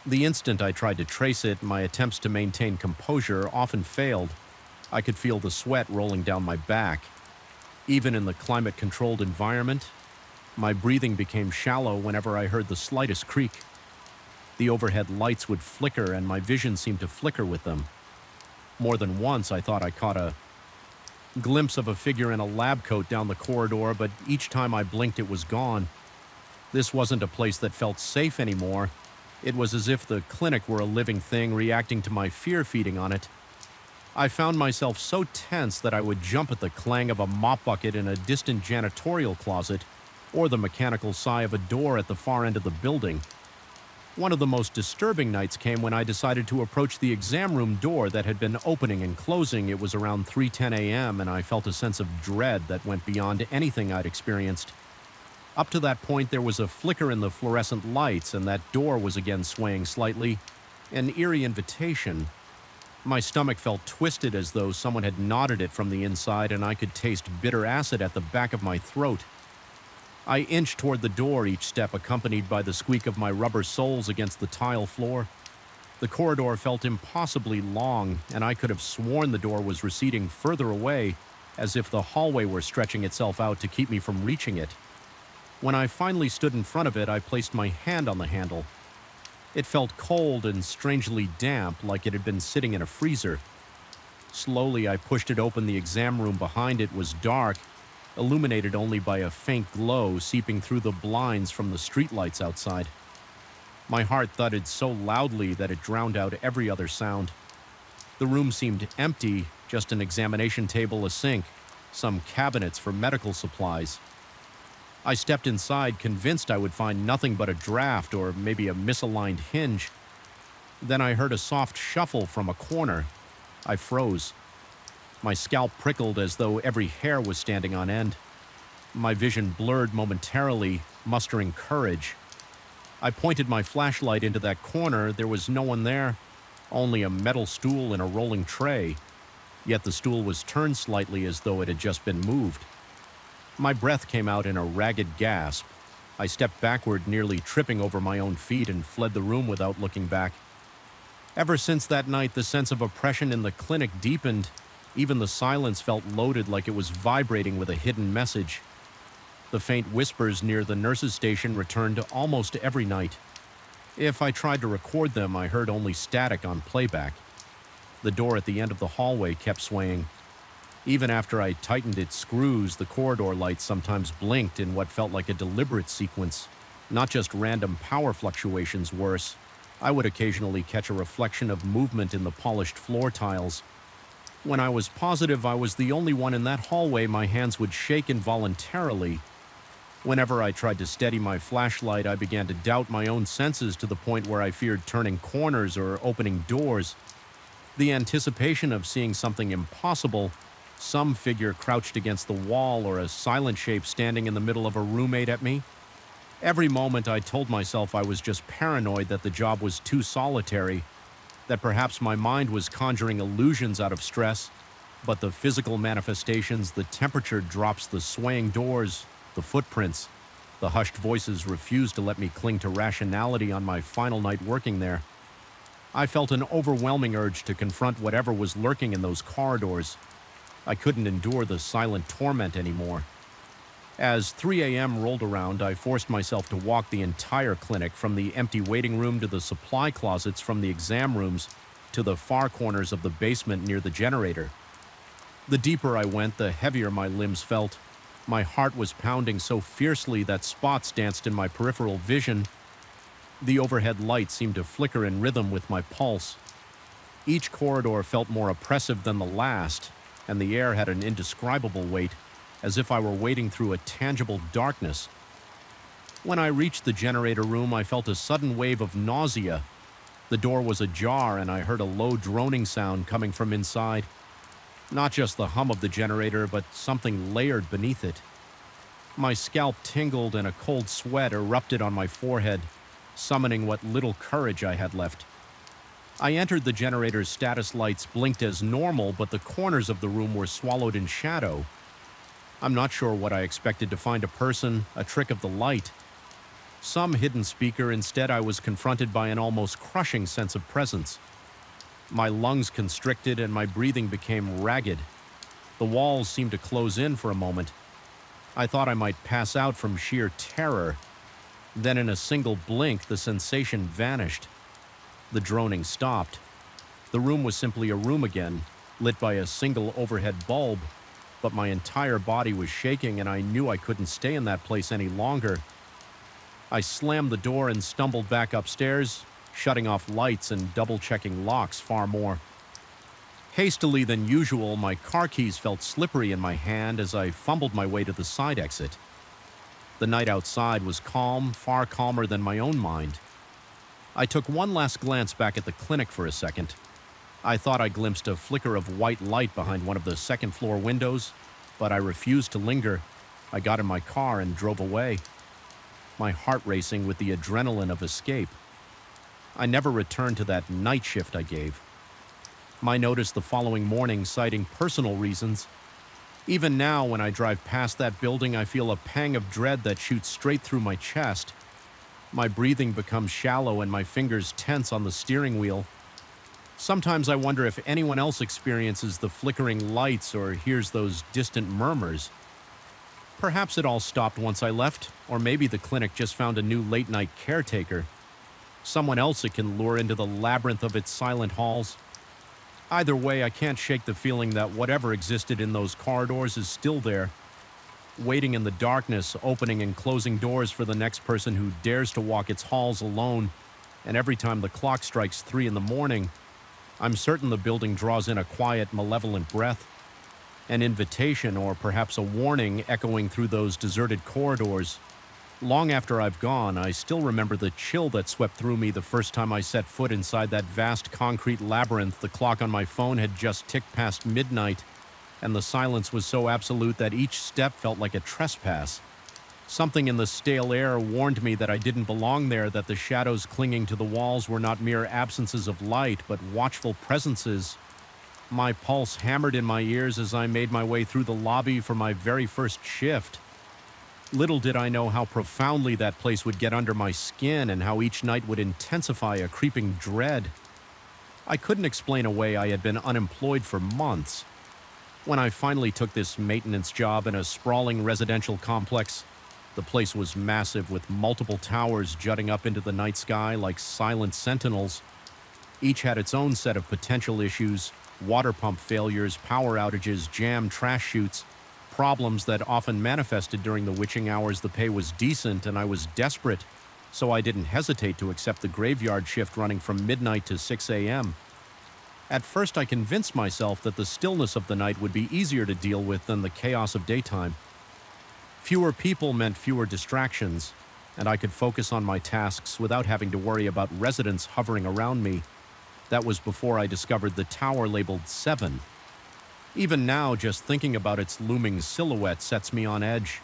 The instant I tried to trace it, my attempts to maintain composure often failed. I could feel the sweat rolling down my back. Even in the climate-controlled environment, my breathing became shallow whenever I heard the slightest creak. The overhead lights would flicker, and my vision seemed to flicker with them. More than once, I thought I caught a glimpse of a figure in a lab coat down the corridor, but each time I blinked, it was gone. This wasn't a place that felt safe anymore. It was as if the clinic were a living thing reacting to my fear feeding on it. I found myself so tense that I would jump at the clang of a mop bucket in a distant janitorial closet, or the mechanical sigh of a door at the far end of the building. One of the most disturbing nights came when I decided to approach the exam room door that had been opening and closing. It was around 3:10 a.m., and I felt a sense of dread that went beyond anything I'd experienced. Up to that point, there was a flicker in the fluorescent lights, and that door was again swaying slightly, an eerie invitation. My stomach felt twisted as though someone had knotted it from the inside, and I could taste bitter acid at the back of my throat. I inched toward the door, each step accompanied by the squeak of my rubber soles against the tile floor. The corridor felt impossibly long, and I could have sworn the door was receding further away, as if the hallway were stretching itself out to keep me from reaching it. When I finally stood in front of it, I placed my hand on the handle. It felt cold and strangely damp, like it had been sitting in a freezer. Slowly, I pushed it open. The exam room behind it was dark, illuminated only by a faint glow seeping through the blinds from the streetlights outside. My heart thudded so loudly that it drowned out every other sound. The room seemed empty, just an examination table, a sink, some cabinets for medical supplies. I stepped inside, convinced I would find nothing but a draft or maybe a misaligned hinge. Then I heard a soft shuffle from a corner. I froze. My scalp prickled as though every hair was standing on end. My vision blurred momentarily, mustering courage. I pointed my flashlight into that corner. There was no one there, only a metal stool and a rolling tray. Yet the stool was turned slightly as though it had just been moved. My breath came out in a ragged gasp. I stepped backward, nearly tripping over my own feet, and fled the room without looking back. Ever since that night, the sense of oppression in the clinic deepened. Even the silence felt loaded, like it was vibrating with a hidden message. The faint whispers near the nurse's station returned almost every night. If I tried to record them, I heard only static on playback. The door at the end of the hallway kept swaying. Even after I tightened its screws, the corridor lights sometimes blinked in what felt like a deliberate sequence, not just random power fluctuations. Worse, I would occasionally catch a reflection of movement in the polished floor tiles. When I was positive I was the only one in that hallway, my hands would shake involuntarily. Whenever I tried to steady my flashlight, I began to doubt my own senses to the point where I feared turning corners or opening doors. The anticipation of seeing something impossible, some figure crouched against the wall or a silent shape standing in the middle of a room, ate at me. Every moment I told myself I was just paranoid, that the job was too solitary, that perhaps my mind was conjuring illusions out of stress. But the physical manifestations, the temperature drops, the swaying doors, the footprints, the hushed voices refused to let me cling to rationality on my final night working there. I felt an overwhelming urge to confront whatever was lurking in those corridors. I couldn't endure the silent torment anymore. As 3 a.m. rolled around, I forced myself to walk the entire clinic, from the empty waiting room to the supply closets, from the exam rooms to the far corners of the basement near the generator. The deeper I went, the heavier my limbs felt. My heart was pounding so fiercely that spots danced in my peripheral vision. The overhead lights seemed to flicker in rhythm with my pulse. Each corridor felt more oppressive than the last, and the air had an indescribable weight, as if I were wading through a tangible darkness. When I reached the generator room, I felt a sudden wave of nausea. The door was ajar, and I heard a low droning sound coming from inside. Not just the hum of the generator, but something layered beneath it. My scalp tingled and a cold sweat erupted on my forehead, summoning what little courage I had left. I entered the generator's status lights, blinked as normal, but the corners of the room were swallowed in shadow. I'm not sure what I expected to find: a person, a trick of the light, some hidden speaker. Instead, I was confronted by an almost crushing sense of presence. My lungs constricted and my breathing became ragged. The walls seemed to close in for a moment. I thought I might pass out from sheer terror. Then in a single blink, the sensation vanished. The droning stopped. The room was simply a room again, lit by a single overhead bulb, but my entire body was shaking and I knew I couldn't stay in that place any longer. I slammed the door and stumbled back upstairs, shutting off lights and double-checking locks far more hastily than usual. My car keys felt slippery in my hand as I fumbled my way to the side exit. The night outside was calm, far calmer than my own mind. I took one last glance back at the clinic for a second. I thought I glimpsed a flicker of white light behind one of the second-floor windows, but I refused to linger. I got in my car and drove away, my heart racing with the adrenaline of escape. I never returned to that night shift I gave. My notice the following morning, citing personal reasons. Even now, when I drive past that building, I feel a pang of dread that shoots straight through my chest. My breathing becomes shallow and my fingers tense on the steering wheel. Sometimes I wonder if anyone else experiences the flickering lights or hears those distant murmurs. Perhaps it all stopped once I left, or maybe the clinic just found a new late-night caretaker, someone else it can lure into the labyrinth of its silent halls. Either way, I can't shake the feeling that whatever existed in those corridors is still there, waiting in the darkness, opening and closing doors for the next person who dares to walk its halls alone. And every time the clock strikes 3 in the morning, I'm certain the building draws in a quiet, malevolent breath, an invitation or perhaps a warning echoing through those deserted corridors. Long after I've gone, I still remember the chill that swept through me the first time I set foot inside that vast concrete labyrinth. The clock on my phone had just ticked past midnight, and the silence was so absolute that each step felt like a trespass. Something in the stale air warned me that I didn't belong there, that the shadows clinging to the walls were not mere absences of light, but watchful presences. My pulse hammered in my ears as I made my way through the lobby for my very first shift. Little did I know how profoundly that place would get under my skin and how each night would intensify a creeping dread. I couldn't explain away I had been unemployed for months. When I finally took this maintenance job in a sprawling residential complex, the place was massive with multiple towers jutting up into the night sky like silent sentinels. Each had its own set of potential issues: water pump failures, power outages, jammed trash chutes, problems that often manifested during the witching hours. The pay was decent and I was desperate, so I didn't hesitate to accept the graveyard shift running from midnight to 6 a.m. At first, I convinced myself that the stillness of the night would be easier to deal with than the chaos of daytime. Fewer people meant fewer distractions, and I could focus on my tasks without having to worry about residents hovering around me. That was before I discovered the tower labeled 7. Even now, just thinking about its looming silhouette sets me on edge.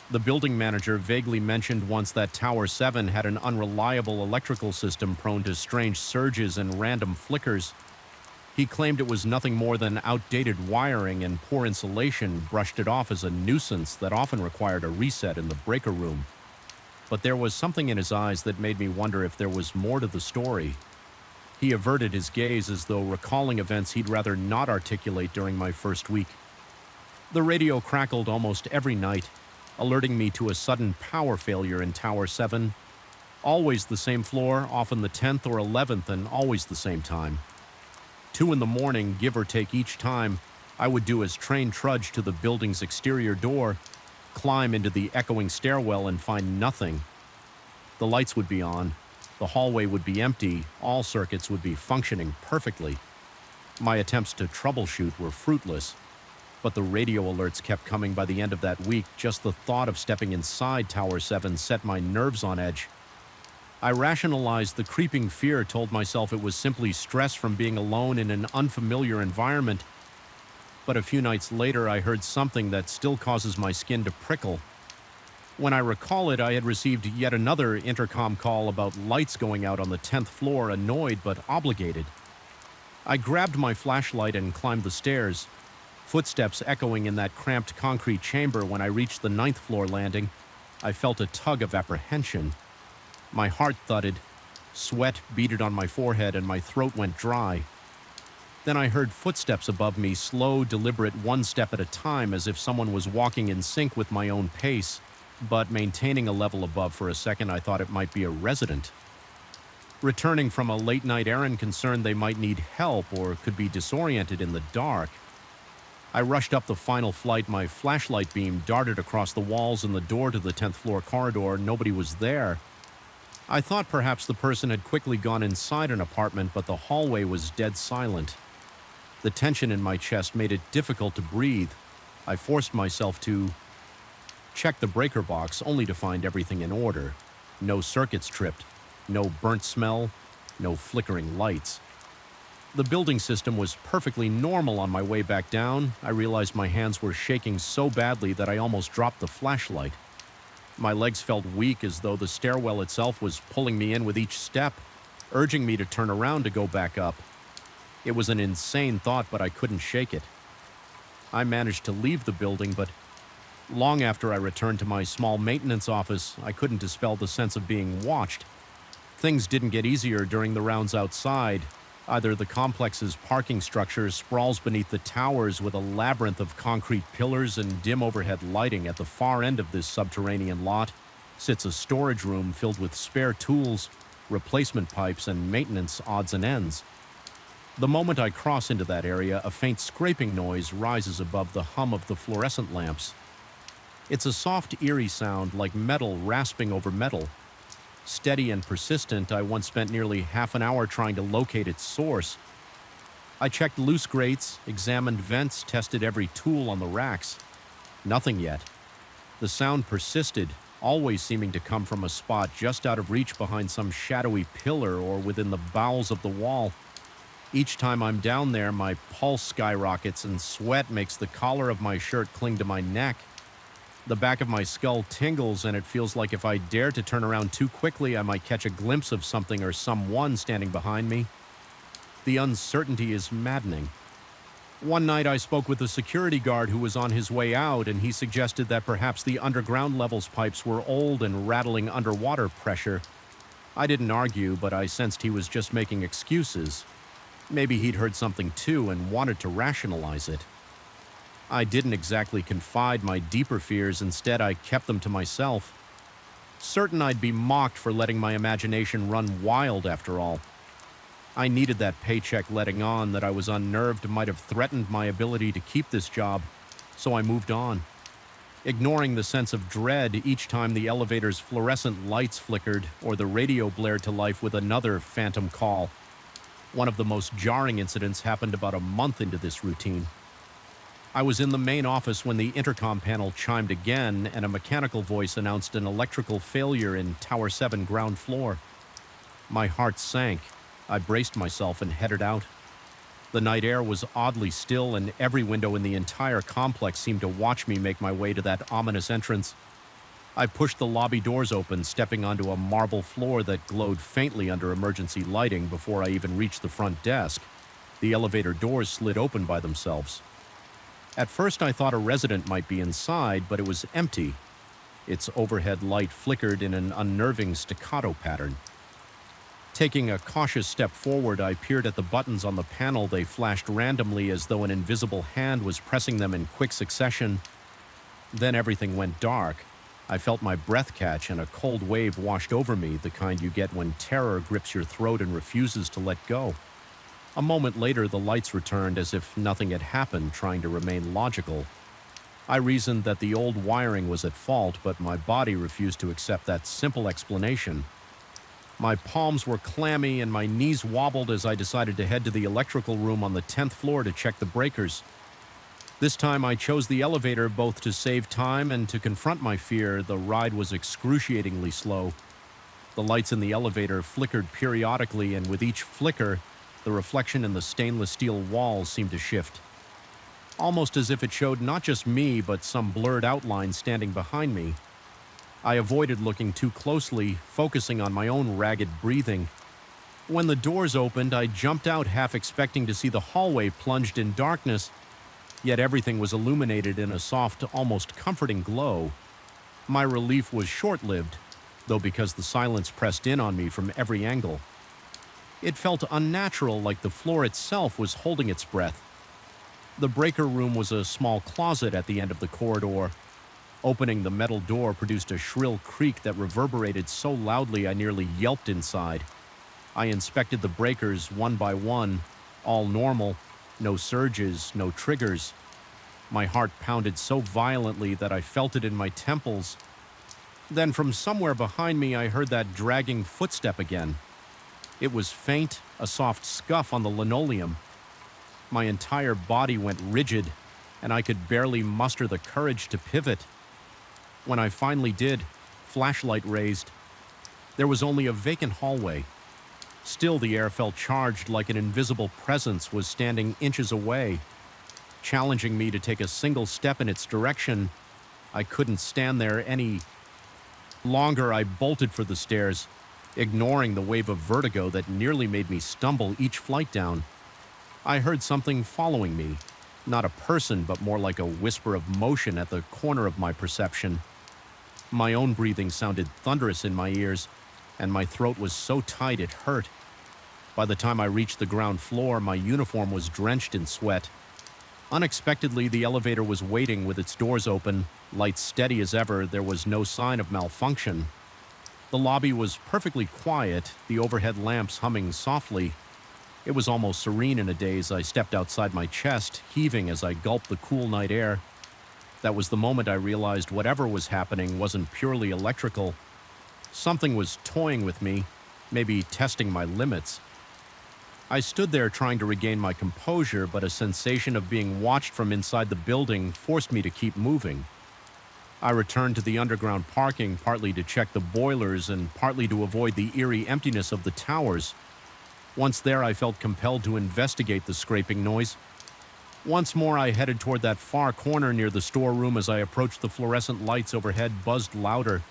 The building manager vaguely mentioned once that Tower 7 had an unreliable electrical system prone to strange surges and random flickers. He claimed it was nothing more than outdated wiring, and poor insulation brushed it off as a nuisance that often required a reset in the breaker room. But there was something in his eyes that made me wonder if there was more to the story. He averted his gaze as though recalling events he'd rather not articulate during my first week. The radio crackled almost every night, alerting me to a sudden power failure in Tower 7. Always the same floor, often the 10th or 11th, and always the same time. 2 in the morning, give or take each time, I would do as train trudge to the building's exterior door, climb into the echoing stairwell and find nothing. The lights would be on, the hallway would be empty, all circuits would be functioning perfectly. My attempts to troubleshoot were fruitless, but the radio alerts kept coming. By the end of that week. Just the thought of stepping inside Tower 7 set my nerves on edge. I rationalized the creeping fear, told myself it was simply stress from being alone in an unfamiliar environment. But a few nights later, I heard something that still causes my skin to prickle. When I recall it, I had received yet another intercom call about lights going out on the 10th floor, annoyed but obligated. I grabbed my flashlight and climbed the stairs, footsteps echoing in that cramped concrete chamber. When I reached the 9th floor landing, I felt a tug of apprehension. My heart thudded, sweat beaded on my forehead, and my throat went dry. Then I heard footsteps above me, slow, deliberate, one step at a time, as if someone was walking in sync with my own pace, but maintaining a level above. For a second, I thought it might be a resident. Returning from a late-night errand, concerned they might need help or could be disoriented in the dark. I rushed up the final flight. My flashlight beam darted across the walls and the door to the 10th floor corridor. Nobody was there. I thought perhaps the person had quickly gone inside an apartment, but the hallway was dead silent. The tension in my chest made it difficult to breathe. I forced myself to check the breaker box, only to find everything in order. No circuits tripped, no burnt smell, no flickering lights. The building system was perfectly normal. On my way back down, I realized my hands were shaking so badly that I almost dropped the flashlight. My legs felt weak, as though the stairwell itself was pulling me in with each step, urging me to turn around to go back up. It was an insane thought, but I couldn't shake it. I managed to leave the building, but long after I returned to my small maintenance office, I couldn't dispel the sense of being watched. Things didn't get easier during the rounds outside. Either the complex's parking structure sprawls beneath the towers with a labyrinth of concrete pillars and dim overhead lighting. At the far end of this subterranean lot sits a storage room filled with spare tools, replacement pipes, and maintenance odds and ends. The moment I cross into that area, a faint scraping noise rises above the hum of the fluorescent lamps. It's a soft, eerie sound, like metal rasping over metal. Steady and persistent. I once spent nearly half an hour trying to locate its source. I checked loose grates, examined vents, tested every tool on the racks. Nothing yet. The sound persisted, always seeming to come from a spot just out of reach behind some shadowy pillar or within the bowels of the wall. Each time I'm down there, my pulse skyrockets and sweat makes the collar of my shirt cling to my neck. The back of my skull tingles, and it feels like if I dare to turn around too quickly, I might catch a glimpse of something or someone standing behind me. The uncertainty is maddening. One night I spoke with a security guard who was on his way out, and he suggested that perhaps the underground levels pipes were old and rattling underwater pressure. I didn't argue, but I sensed he was just making excuses. Maybe he'd heard something too and wanted to rationalize it. I didn't exactly confide my deeper fears, instead I kept them to myself. Certain I'd be mocked for letting my imagination run wild after all. I needed that paycheck letting on that I was unnerved might have threatened my ability to keep this job, so I moved on, ignoring the sense of dread each time the elevator's fluorescent lights flickered or the radio blared to life with another phantom call. One of the most jarring incidents happened about a month into this routine. I was in the main office when the intercom panel chimed again and a mechanical voice announced an electrical failure in Tower 7 ground floor. My heart sank. I braced myself and headed out. The night air was oddly still, and every window in the entire complex seemed to watch me make my way to that ominous entrance. I pushed the lobby doors open, stepping onto a marble floor that glowed faintly under emergency lighting before I even reached the front desk. The elevator doors slid open by themselves. At first I thought a resident might be inside, but it was empty. Its overhead light flickered in an unnerving staccato pattern. Taking a cautious step forward, I peered at the buttons on the panel. They flashed randomly as though an invisible hand was pressing them in quick succession. Then everything went dark. I felt my breath catch and a cold wave washed over me, the kind you get when terror grips your throat and refuses to let go. A moment later, the lights returned as if nothing had happened, trying to remain logical. I reasoned that the old wiring was at fault, but my body refused to accept that simple explanation. My palms were clammy and my knees wobbled as I decided to head to the electrical room on the 10th floor to check the breakers. This time I chose the elevator both to save time and to confront my fear. The ride was excruciatingly slow. The lights in the elevator flickered periodically, and with each flicker, the reflection in the stainless steel walls seemed to shift, almost as if it showed not just me, but some blurred outline standing behind me. I avoided looking too closely, focusing on my own ragged breathing. When the doors opened, I jumped out, half expecting to see the hallway plunged in darkness, yet everything was illuminated in a soft, almost comforting glow. My relief was short-lived, though, because the silence pressed in on me from every angle. It felt unnatural, like the floor itself was holding its breath. The breaker room was a small closet at the end of the corridor. Opening the metal door produced a shrill creak that reverberated so loudly I nearly yelped inside. I inspected the breakers one by one, all normal, no surges, no triggers. My heart pounded so violently that I felt it in my temples. Then from somewhere behind me I heard that dragging footstep again. It was faint, a soft scuff on the linoleum. My entire body went rigid, and I could barely muster the courage to pivot. When I finally did, flashlight raised, there was only a vacant hallway. Still, the air felt charged, like an invisible presence was standing inches away, challenging me to take a single step in its direction. I couldn't stand there any longer. I bolted for the stairs, ignoring the wave of vertigo that nearly made me stumble each flight down. I heard something following me, not a person, but more like a whisper of motion at the corner of my perception. My own breathing sounded thunderous in my ears, and my throat was so tight it hurt. By the time I reached the ground floor, my uniform was drenched in sweat. Unexpectedly, the elevator was waiting with its doors open, lights steady as ever. There was no sign of malfunction. The lobby was perfectly quiet, the overhead lamps humming softly. It was almost serene in a daze. I stepped outside my chest, heaving as I gulped the cool night air. That was the moment I realized whatever was happening wasn't purely electrical. Something was toying with me, maybe testing my limits. I stood there trying to regain my composure, but a sensation of being watched from inside the building forced me to keep moving. I returned to the underground parking partly to check the boilers and partly to avoid the eerie emptiness of the towers. Once there, I felt compelled to investigate the scraping noise. Once more, I headed toward that far corner near the storeroom. As I approached, the fluorescent lights overhead buzzed louder.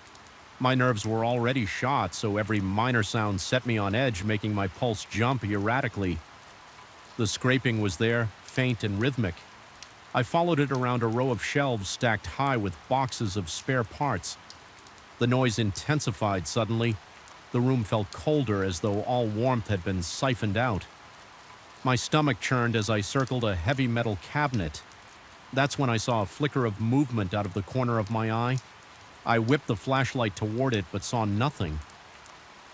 My nerves were already shot, so every minor sound set me on edge, making my pulse jump erratically. The scraping was there, faint and rhythmic. I followed it around a row of shelves stacked high with boxes of spare parts. The noise intensified suddenly. The room felt colder, as though all warmth had been siphoned out. My stomach churned as I circled a heavy metal cabinet. That's when I saw a flicker of movement out of the corner of my eye. I whipped the flashlight toward it, but saw nothing.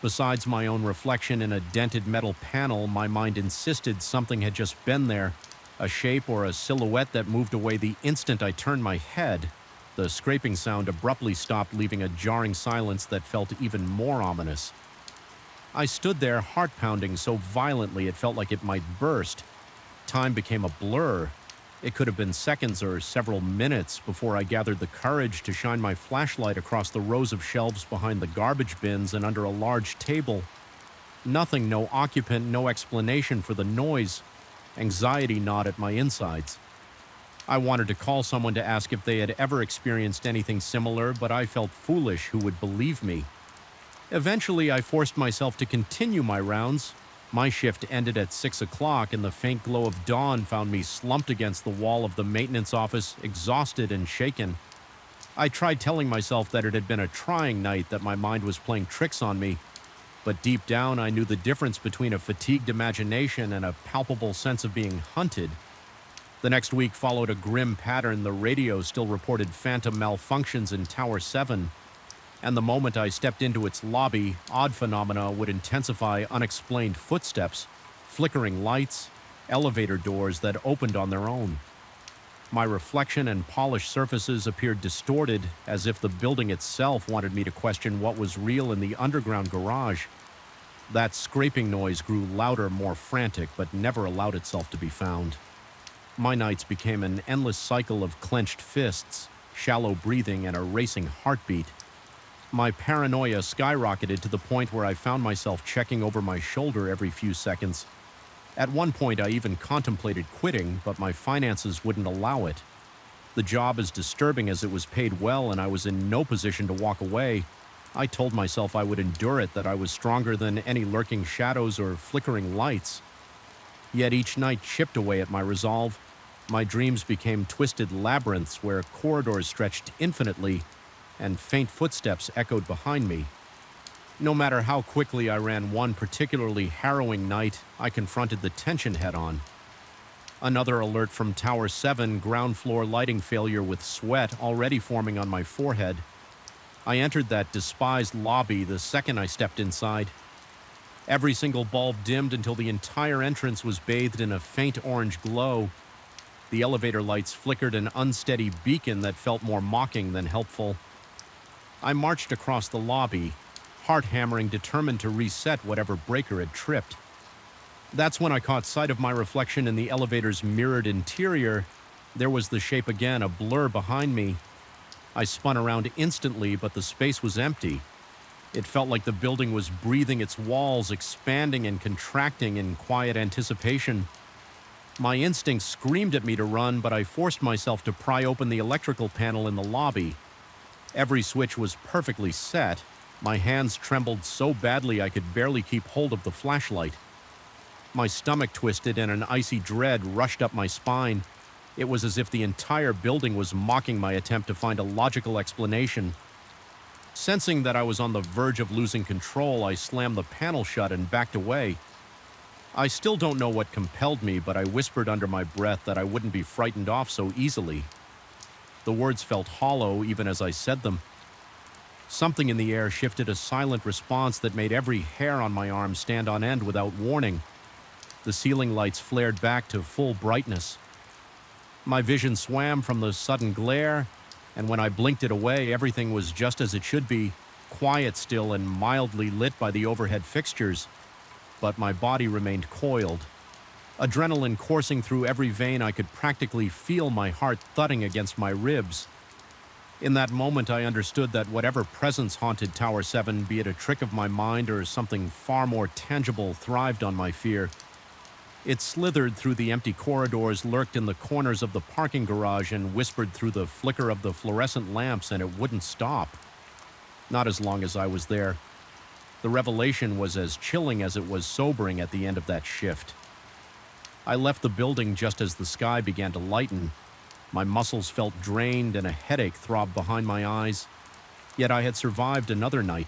Besides my own reflection in a dented metal panel, my mind insisted something had just been there, a shape or a silhouette that moved away the instant I turned my head. The scraping sound abruptly stopped, leaving a jarring silence that felt even more ominous. I stood there, heart pounding so violently it felt like it might burst. Time became a blur. It could have been seconds or several minutes before I gathered the courage to shine my flashlight across the rows of shelves behind the garbage bins and under a large table. Nothing, no occupant, no explanation for the noise. Anxiety gnawed at my insides. I wanted to call someone to ask if they had ever experienced anything similar, but I felt foolish. Who would believe me? Eventually, I forced myself to continue my rounds. My shift ended at 6 o'clock, and the faint glow of dawn found me slumped against the wall of the maintenance office, exhausted and shaken. I tried telling myself that it had been a trying night, that my mind was playing tricks on me. But deep down, I knew the difference between a fatigued imagination and a palpable sense of being hunted. The next week followed a grim pattern. The radio still reported phantom malfunctions in Tower 7. And the moment I stepped into its lobby, odd phenomena would intensify: unexplained footsteps, flickering lights, elevator doors that opened on their own. My reflection and polished surfaces appeared distorted, as if the building itself wanted me to question what was real in the underground garage. That scraping noise grew louder, more frantic, but never allowed itself to be found. My nights became an endless cycle of clenched fists, shallow breathing, and a racing heartbeat. My paranoia skyrocketed to the point where I found myself checking over my shoulder every few seconds. At one point, I even contemplated quitting, but my finances wouldn't allow it. The job, as disturbing as it was, paid well, and I was in no position to walk away. I told myself I would endure it, that I was stronger than any lurking shadows or flickering lights. Yet each night chipped away at my resolve. My dreams became twisted labyrinths where corridors stretched infinitely, and faint footsteps echoed behind me. No matter how quickly I ran one particularly harrowing night, I confronted the tension head-on. Another alert from Tower 7, ground floor lighting failure with sweat already forming on my forehead. I entered that despised lobby the second I stepped inside. Every single bulb dimmed until the entire entrance was bathed in a faint orange glow. The elevator lights flickered, an unsteady beacon that felt more mocking than helpful. I marched across the lobby, heart hammering, determined to reset whatever breaker had tripped. That's when I caught sight of my reflection in the elevator's mirrored interior. There was the shape again, a blur behind me. I spun around instantly, but the space was empty. It felt like the building was breathing, its walls expanding and contracting in quiet anticipation. My instincts screamed at me to run, but I forced myself to pry open the electrical panel in the lobby. Every switch was perfectly set. My hands trembled so badly I could barely keep hold of the flashlight. My stomach twisted and an icy dread rushed up my spine. It was as if the entire building was mocking my attempt to find a logical explanation. Sensing that I was on the verge of losing control, I slammed the panel shut and backed away. I still don't know what compelled me, but I whispered under my breath that I wouldn't be frightened off so easily. The words felt hollow even as I said them. Something in the air shifted, a silent response that made every hair on my arm stand on end without warning. The ceiling lights flared back to full brightness. My vision swam from the sudden glare, and when I blinked it away, everything was just as it should be, quiet still and mildly lit by the overhead fixtures. But my body remained coiled. Adrenaline coursing through every vein, I could practically feel my heart thudding against my ribs. In that moment, I understood that whatever presence haunted Tower 7, be it a trick of my mind or something far more tangible, thrived on my fear. It slithered through the empty corridors, lurked in the corners of the parking garage, and whispered through the flicker of the fluorescent lamps, and it wouldn't stop. Not as long as I was there. The revelation was as chilling as it was sobering at the end of that shift. I left the building just as the sky began to lighten. My muscles felt drained and a headache throbbed behind my eyes. Yet I had survived another night.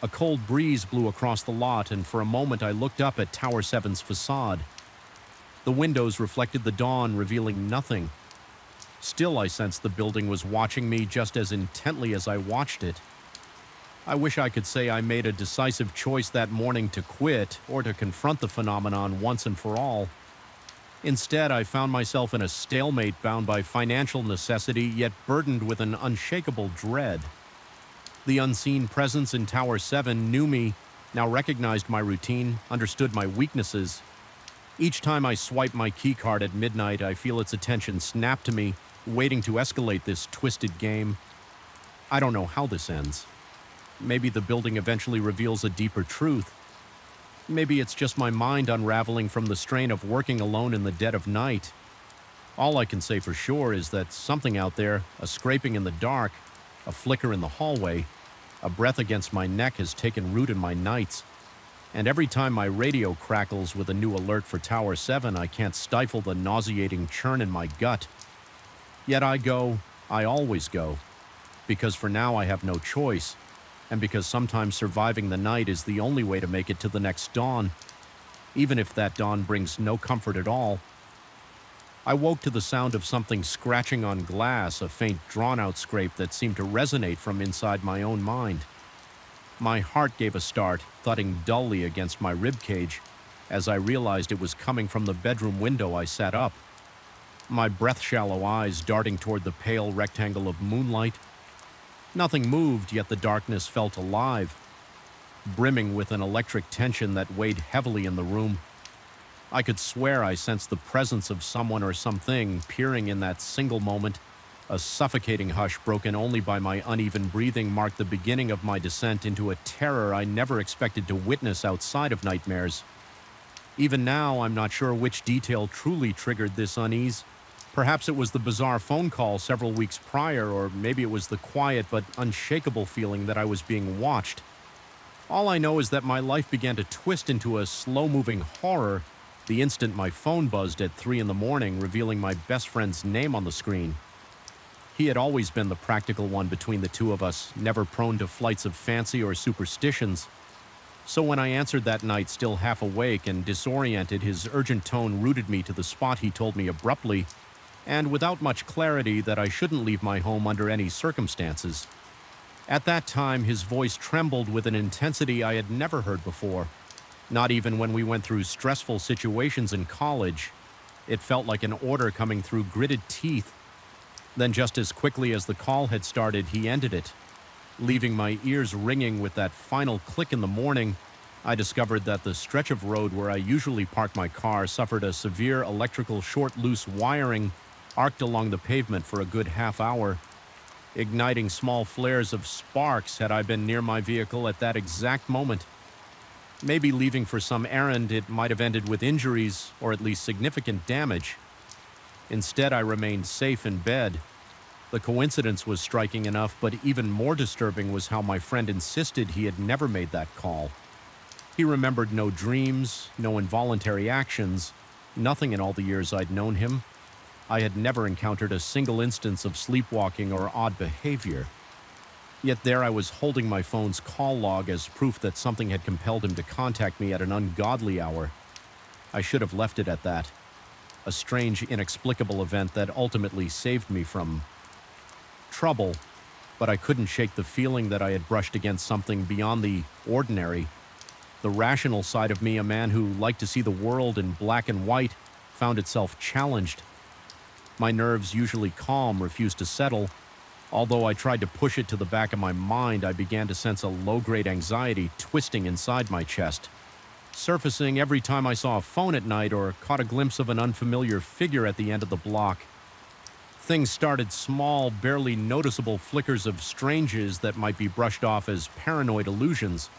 A cold breeze blew across the lot, and for a moment I looked up at Tower 7's facade. The windows reflected the dawn, revealing nothing. Still, I sensed the building was watching me just as intently as I watched it. I wish I could say I made a decisive choice that morning to quit or to confront the phenomenon once and for all. Instead, I found myself in a stalemate bound by financial necessity, yet burdened with an unshakable dread. The unseen presence in Tower 7 knew me, now recognized my routine, understood my weaknesses. Each time I swipe my keycard at midnight, I feel its attention snap to me, waiting to escalate this twisted game. I don't know how this ends. Maybe the building eventually reveals a deeper truth. Maybe it's just my mind unraveling from the strain of working alone in the dead of night. All I can say for sure is that something out there, a scraping in the dark, a flicker in the hallway, a breath against my neck has taken root in my nights. And every time my radio crackles with a new alert for Tower 7, I can't stifle the nauseating churn in my gut. Yet I always go, because for now I have no choice, and because sometimes surviving the night is the only way to make it to the next dawn, even if that dawn brings no comfort at all. I woke to the sound of something scratching on glass, a faint drawn-out scrape that seemed to resonate from inside my own mind. My heart gave a start, thudding dully against my ribcage, as I realized it was coming from the bedroom window. I sat up, my breath-shallow eyes darting toward the pale rectangle of moonlight. Nothing moved, yet the darkness felt alive, brimming with an electric tension that weighed heavily in the room. I could swear I sensed the presence of someone or something peering in that single moment. A suffocating hush broken only by my uneven breathing marked the beginning of my descent into a terror I never expected to witness outside of nightmares. Even now, I'm not sure which detail truly triggered this unease. Perhaps it was the bizarre phone call several weeks prior, or maybe it was the quiet but unshakable feeling that I was being watched. All I know is that my life began to twist into a slow-moving horror the instant my phone buzzed at 3 a.m, revealing my best friend's name on the screen. He had always been the practical one between the two of us, never prone to flights of fancy or superstitions. So when I answered that night, still half awake and disoriented, his urgent tone rooted me to the spot. He told me abruptly, and without much clarity, that I shouldn't leave my home under any circumstances. At that time, his voice trembled with an intensity I had never heard before. Not even when we went through stressful situations in college. It felt like an order coming through gritted teeth. Then just as quickly as the call had started, he ended it. Leaving my ears ringing with that final click in the morning, I discovered that the stretch of road where I usually park my car suffered a severe electrical short. Loose wiring arced along the pavement for a good half hour, igniting small flares of sparks had I been near my vehicle at that exact moment. Maybe leaving for some errand, it might have ended with injuries or at least significant damage. Instead, I remained safe in bed. The coincidence was striking enough, but even more disturbing was how my friend insisted he had never made that call. He remembered no dreams, no involuntary actions, nothing in all the years I'd known him. I had never encountered a single instance of sleepwalking or odd behavior. Yet there I was holding my phone's call log as proof that something had compelled him to contact me at an ungodly hour. I should have left it at that. A strange, inexplicable event that ultimately saved me from trouble, but I couldn't shake the feeling that I had brushed against something beyond the ordinary. The rational side of me, a man who liked to see the world in black and white, found itself challenged. My nerves, usually calm, refused to settle. Although I tried to push it to the back of my mind, I began to sense a low-grade anxiety twisting inside my chest, surfacing every time I saw a phone at night or caught a glimpse of an unfamiliar figure at the end of the block. Things started small, barely noticeable flickers of stranges that might be brushed off as paranoid illusions.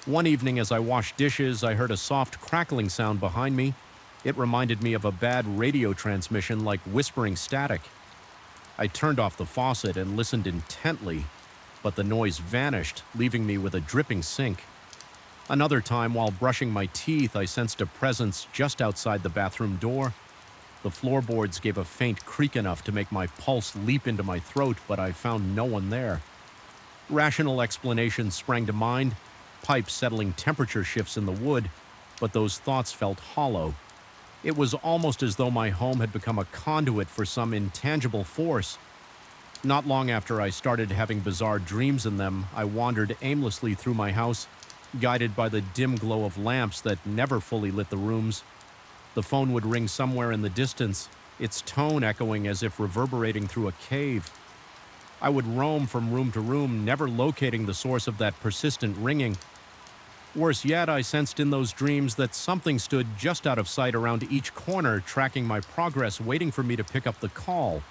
One evening as I washed dishes, I heard a soft crackling sound behind me. It reminded me of a bad radio transmission like whispering static. I turned off the faucet and listened intently, but the noise vanished, leaving me with a dripping sink. Another time, while brushing my teeth, I sensed a presence just outside the bathroom door. The floorboards gave a faint creak enough to make my pulse leap into my throat, but I found no one there. Rational explanations sprang to mind, pipes settling temperature shifts in the wood, but those thoughts felt hollow. It was almost as though my home had become a conduit for some intangible force. Not long after I started having bizarre dreams in them, I wandered aimlessly through my house, guided by the dim glow of lamps that never fully lit the rooms. The phone would ring somewhere in the distance, its tone echoing as if reverberating through a cave. I would roam from room to room, never locating the source of that persistent ringing. Worse yet, I sensed in those dreams that something stood just out of sight around each corner, tracking my progress, waiting for me to pick up the call.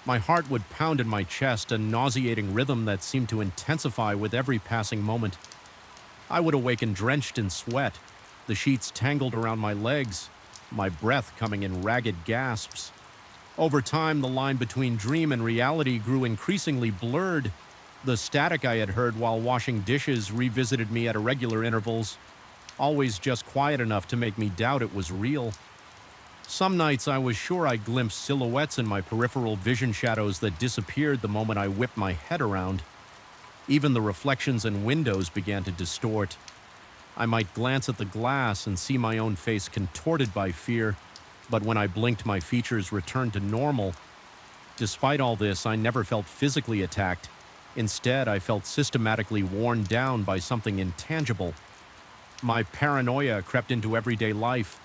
My heart would pound in my chest, a nauseating rhythm that seemed to intensify with every passing moment. I would awaken drenched in sweat, the sheets tangled around my legs, my breath coming in ragged gasps. Over time, the line between dream and reality grew increasingly blurred. The static I had heard while washing dishes revisited me at irregular intervals, always just quiet enough to make me doubt it was real. Some nights I was sure I glimpsed silhouettes in my peripheral vision shadows that disappeared the moment I whipped my head around. Even the reflections in windows began to distort. I might glance at the glass and see my own face contorted by fear, but when I blinked, my features returned to normal. Despite all this, I never felt physically attacked. Instead, I felt systematically worn down by something intangible. My paranoia crept into everyday life,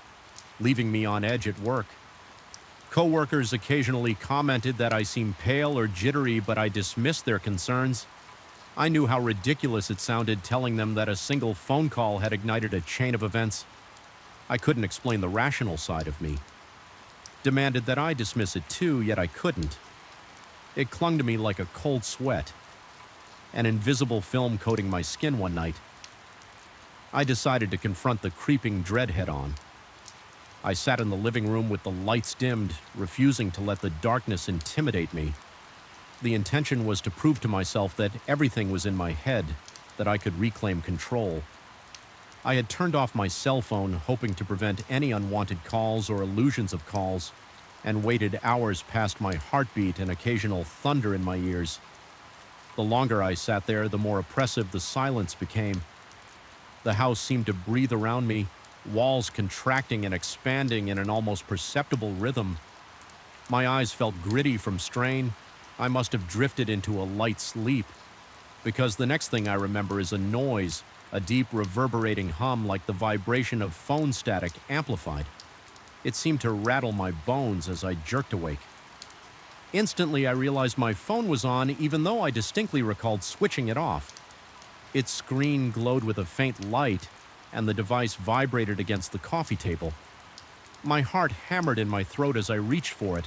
leaving me on edge at work. Coworkers occasionally commented that I seemed pale or jittery, but I dismissed their concerns. I knew how ridiculous it sounded telling them that a single phone call had ignited a chain of events. I couldn't explain the rational side of me. Demanded that I dismiss it too, yet I couldn't. It clung to me like a cold sweat, an invisible film coating my skin one night. I decided to confront the creeping dread head-on. I sat in the living room with the lights dimmed, refusing to let the darkness intimidate me. The intention was to prove to myself that everything was in my head, that I could reclaim control. I had turned off my cell phone, hoping to prevent any unwanted calls or illusions of calls, and waited hours past my heartbeat and occasional thunder in my ears. The longer I sat there, the more oppressive the silence became. The house seemed to breathe around me, walls contracting and expanding in an almost perceptible rhythm. My eyes felt gritty from strain. I must have drifted into a light sleep, because the next thing I remember is a noise, a deep reverberating hum like the vibration of phone static amplified. It seemed to rattle my bones as I jerked awake. Instantly, I realized my phone was on, even though I distinctly recalled switching it off. Its screen glowed with a faint light, and the device vibrated against the coffee table. My heart hammered in my throat as I reached for it,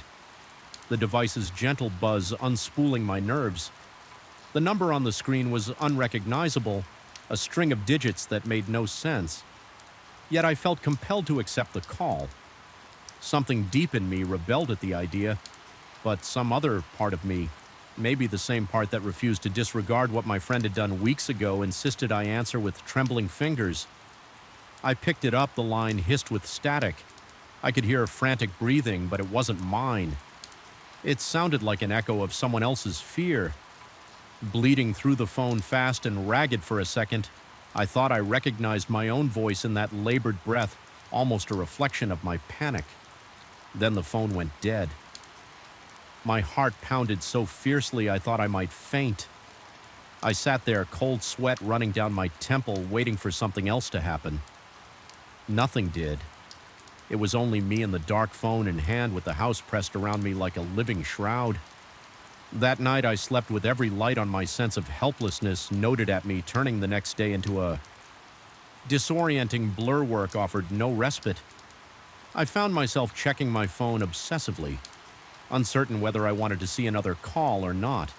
the device's gentle buzz unspooling my nerves. The number on the screen was unrecognizable, a string of digits that made no sense. Yet I felt compelled to accept the call. Something deep in me rebelled at the idea, but some other part of me, maybe the same part that refused to disregard what my friend had done weeks ago, insisted I answer with trembling fingers. I picked it up, the line hissed with static. I could hear frantic breathing, but it wasn't mine. It sounded like an echo of someone else's fear. Bleeding through the phone fast and ragged for a second, I thought I recognized my own voice in that labored breath, almost a reflection of my panic. Then the phone went dead. My heart pounded so fiercely I thought I might faint. I sat there, cold sweat running down my temple, waiting for something else to happen. Nothing did. It was only me and the dark phone in hand, with the house pressed around me like a living shroud. That night I slept with every light on my sense of helplessness noted at me, turning the next day into a disorienting blur. Work offered no respite. I found myself checking my phone obsessively. uncertain whether I wanted to see another call or not.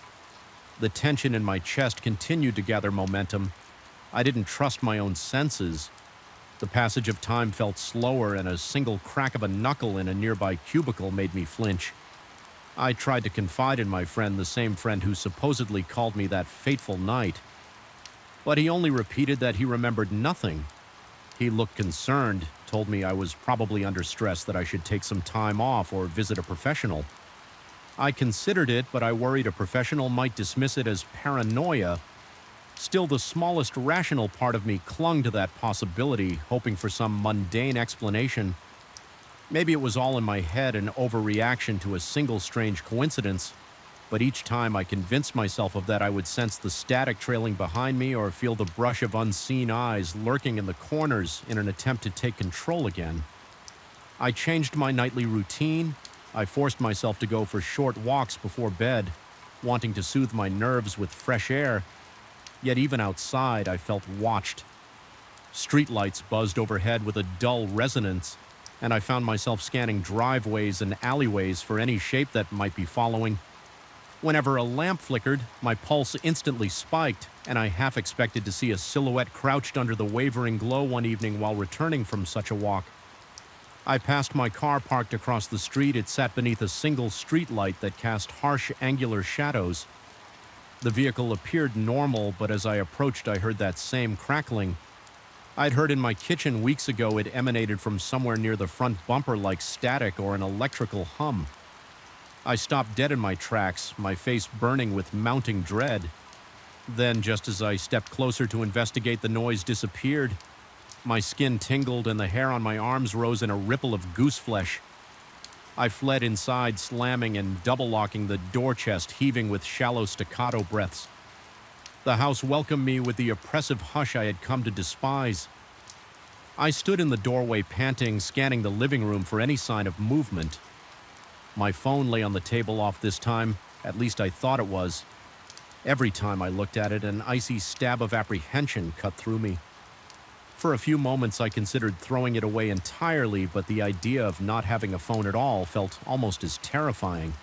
The tension in my chest continued to gather momentum. I didn't trust my own senses. The passage of time felt slower, and a single crack of a knuckle in a nearby cubicle made me flinch. I tried to confide in my friend, the same friend who supposedly called me that fateful night. But he only repeated that he remembered nothing. He looked concerned, told me I was probably under stress, that I should take some time off or visit a professional. I considered it, but I worried a professional might dismiss it as paranoia. Still, the smallest rational part of me clung to that possibility, hoping for some mundane explanation. Maybe it was all in my head, an overreaction to a single strange coincidence, but each time I convinced myself of that, I would sense the static trailing behind me or feel the brush of unseen eyes lurking in the corners in an attempt to take control again. I changed my nightly routine. I forced myself to go for short walks before bed, wanting to soothe my nerves with fresh air. Yet even outside, I felt watched. Streetlights buzzed overhead with a dull resonance, and I found myself scanning driveways and alleyways for any shape that might be following. Whenever a lamp flickered, my pulse instantly spiked, and I half expected to see a silhouette crouched under the wavering glow one evening while returning from such a walk. I passed my car parked across the street. It sat beneath a single streetlight that cast harsh, angular shadows. The vehicle appeared normal, but as I approached, I heard that same crackling. I'd heard in my kitchen weeks ago it emanated from somewhere near the front bumper like static or an electrical hum. I stopped dead in my tracks, my face burning with mounting dread. Then, just as I stepped closer to investigate, the noise disappeared. My skin tingled and the hair on my arms rose in a ripple of goose flesh. I fled inside, slamming and double-locking the door chest, heaving with shallow staccato breaths. The house welcomed me with the oppressive hush I had come to despise. I stood in the doorway panting, scanning the living room for any sign of movement. My phone lay on the table off this time, at least I thought it was. Every time I looked at it, an icy stab of apprehension cut through me. For a few moments I considered throwing it away entirely, but the idea of not having a phone at all felt almost as terrifying.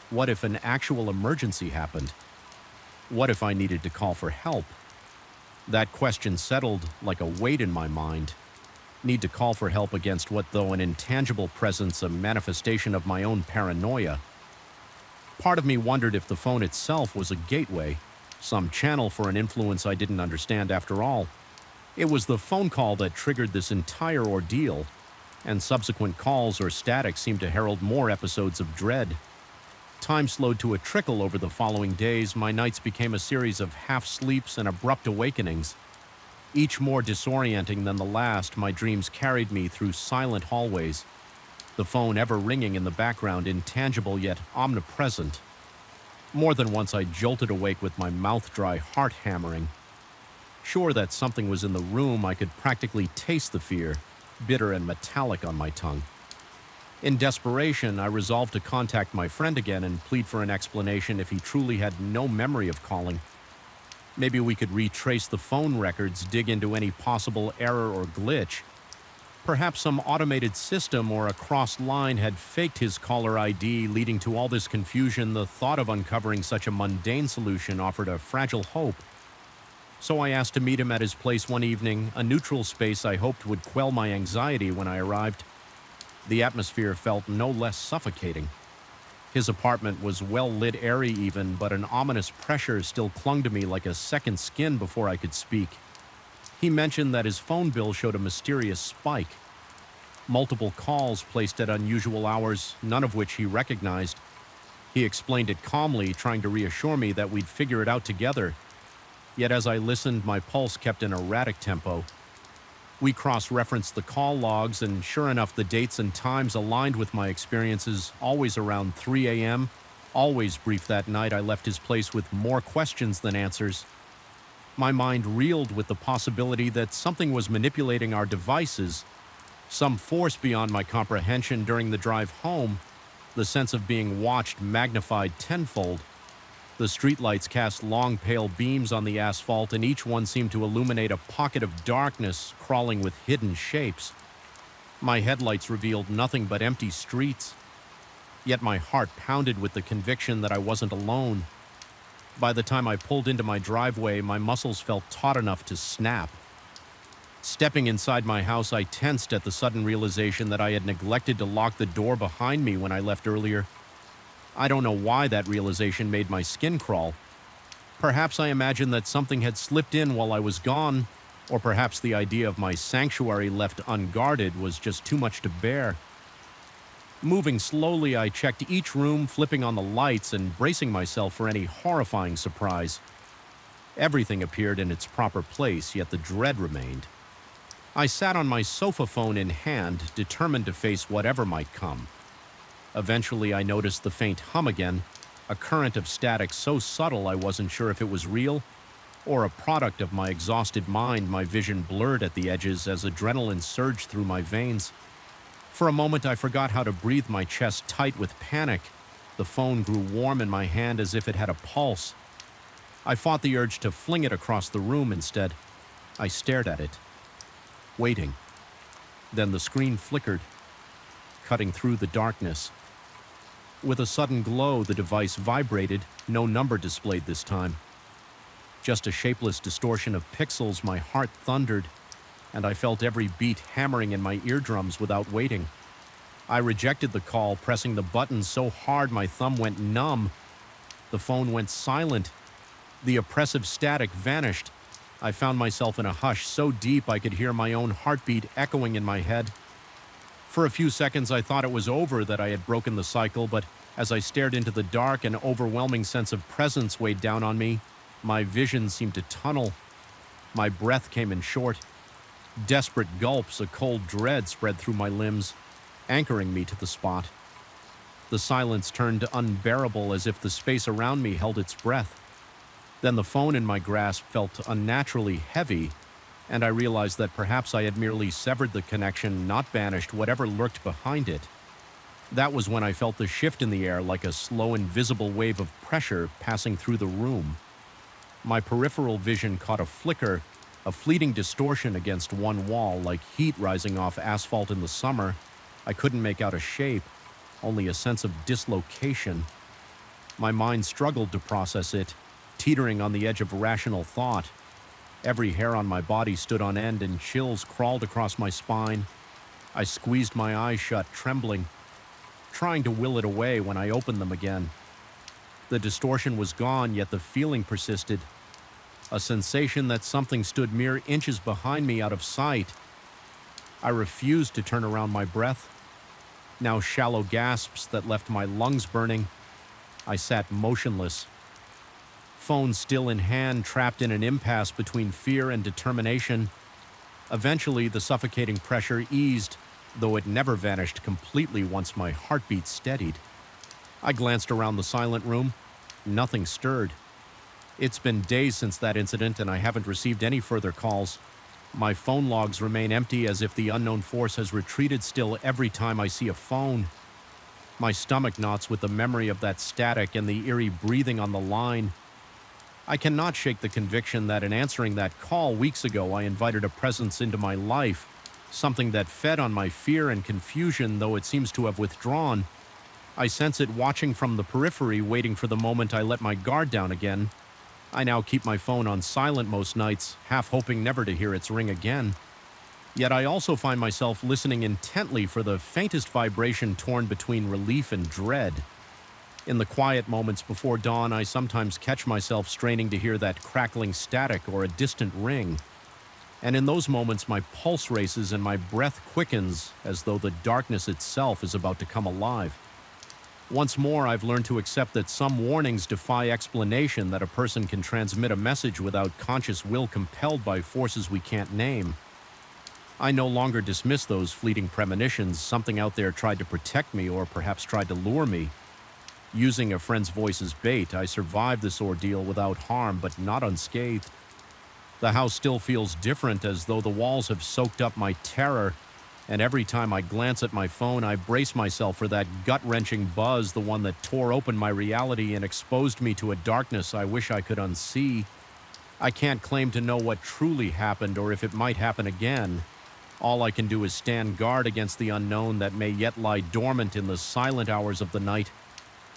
What if an actual emergency happened? What if I needed to call for help? That question settled like a weight in my mind. Need to call for help against what, though an intangible presence, a manifestation of my own paranoia? Part of me wondered if the phone itself was a gateway, some channel for an influence I didn't understand after all. It was the phone call that triggered this entire ordeal, and subsequent calls or static seemed to herald more episodes of dread. Time slowed to a trickle over the following days. My nights became a series of half-sleeps and abrupt awakenings. Each more disorienting than the last, my dreams carried me through silent hallways, the phone ever ringing in the background, intangible yet omnipresent. More than once I jolted awake with my mouth dry, heart hammering. Sure that something was in the room, I could practically taste the fear, bitter and metallic on my tongue. In desperation, I resolved to contact my friend again and plead for an explanation if he truly had no memory of calling. Maybe we could retrace the phone records, dig into any possible error or glitch. Perhaps some automated system or a crossed line had faked his caller ID, leading to all this confusion. The thought of uncovering such a mundane solution offered a fragile hope. So I asked to meet him at his place one evening, a neutral space I hoped would quell my anxiety when I arrived. The atmosphere felt no less suffocating. His apartment was well lit, airy even, but an ominous pressure still clung to me like a second skin before I could speak. He mentioned that his phone bill showed a mysterious spike. Multiple calls placed at unusual hours, none of which he recognized. He explained it calmly, trying to reassure me that we'd figure it out together. Yet as I listened, my pulse kept an erratic tempo. We cross-referenced the call logs, and sure enough, the dates and times aligned with my experiences, always around 3 a.m., always brief that night. I left his place with more questions than answers. My mind reeled with the possibility that something was manipulating our devices, some force beyond my comprehension. During the drive home, the sense of being watched magnified tenfold. The streetlights cast long, pale beams on the asphalt, and each one seemed to illuminate a pocket of darkness crawling with hidden shapes. My headlights revealed nothing but empty streets. yet my heart pounded with the conviction that I wasn't alone. By the time I pulled into my driveway, my muscles felt taut enough to snap. Stepping inside my house, I tensed at the sudden realization that I had neglected to lock the door behind me when I left earlier. I don't know why that realization made my skin crawl. Perhaps I imagined that something had slipped in while I was gone, or perhaps the idea of my sanctuary left unguarded was just too much to bear. Moving slowly, I checked each room, flipping on the lights and bracing myself for any horrifying surprise. Everything appeared in its proper place, yet the dread remained. I sat on my sofa phone in hand, determined to face whatever might come. Eventually, I noticed the faint hum again, a current of static so subtle I wasn't sure if it was real or a product of my exhausted mind. My vision blurred at the edges as adrenaline surged through my veins. For a moment, I forgot how to breathe, my chest tight with panic. The phone grew warm in my hand as if it had a pulse. I fought the urge to fling it across the room instead. I stared at it, waiting. Then the screen flickered, cutting through the darkness. With a sudden glow, the device vibrated, no number displayed this time. Just a shapeless distortion of pixels. My heart thundered, and I felt every beat hammering in my eardrums without waiting. I rejected the call, pressing the button so hard my thumb went numb. The phone went silent. The oppressive static vanished. I found myself in a hush so deep I could hear my own heartbeat echoing in my head. For a few seconds I thought it was over, that I had broken the cycle, but as I stared into the dark, an overwhelming sense of presence weighed down on me. My vision seemed to tunnel. My breath came in short. Desperate gulps, a cold dread spread through my limbs, anchoring me to the spot. The silence turned unbearable, as if the space around me held its breath. Then the phone in my grasp felt unnaturally heavy, and I realized that perhaps I had merely severed the connection, not banished whatever lurked behind it. That was when I felt the shift in the air, like a slow, invisible wave of pressure passing through the room. My peripheral vision caught a flicker, a fleeting distortion against one wall, like heat rising off asphalt in the summer. I couldn't make out a shape, only a sense of dislocation. My mind struggled to process it, teetering on the edge of rational thought. Every hair on my body stood on end and chills crawled across my spine. I squeezed my eyes shut, trembling, trying to will it away when I opened them again. The distortion was gone, yet the feeling persisted. A sensation that something stood mere inches behind me, out of sight. I refused to turn around my breath. Now shallow gasps that left my lungs burning. I sat motionless, phone still in hand, trapped in an impasse between fear and determination. Eventually, the suffocating pressure eased, though it never vanished completely once my heartbeat steadied. I glanced around the silent room. Nothing stirred. It's been days since that incident, and I haven't received any further calls. My phone logs remain empty, as if the unknown force has retreated still every time I see a phone. My stomach knots with the memory of that static and the eerie breathing on the line. I cannot shake the conviction that in answering that call weeks ago, I invited a presence into my life, something that fed on my fear and confusion, though it seems to have withdrawn. I sense it watching from the periphery, waiting for the moment I let my guard down again. I now keep my phone on silent most nights, half hoping never to hear its ring again. Yet I also find myself listening intently for the faintest vibration, torn between relief and dread. In the quiet moments before dawn, I sometimes catch myself straining to hear that crackling static or a distant ring. And in those moments, my pulse races and my breath quickens, as though the darkness itself is about to come alive. Once more, I've learned to accept that some warnings defy explanation, that a person can transmit a message without conscious will, compelled by forces we can't name. I no longer dismiss those fleeting premonitions. Something out there tried to protect me, or perhaps tried to lure me. Using a friend's voice as bait, I survived this ordeal without harm, but not unscathed. The house still feels different, as though the walls have soaked up my terror, and every time I glance at my phone, I brace myself for that gut-wrenching buzz, the one that tore open my reality and exposed me to a darkness I wish I could unsee. I can't claim to know what truly happened or if it might happen again. All I can do is stand guard against the unknown that may yet lie dormant in the silent hours of the night.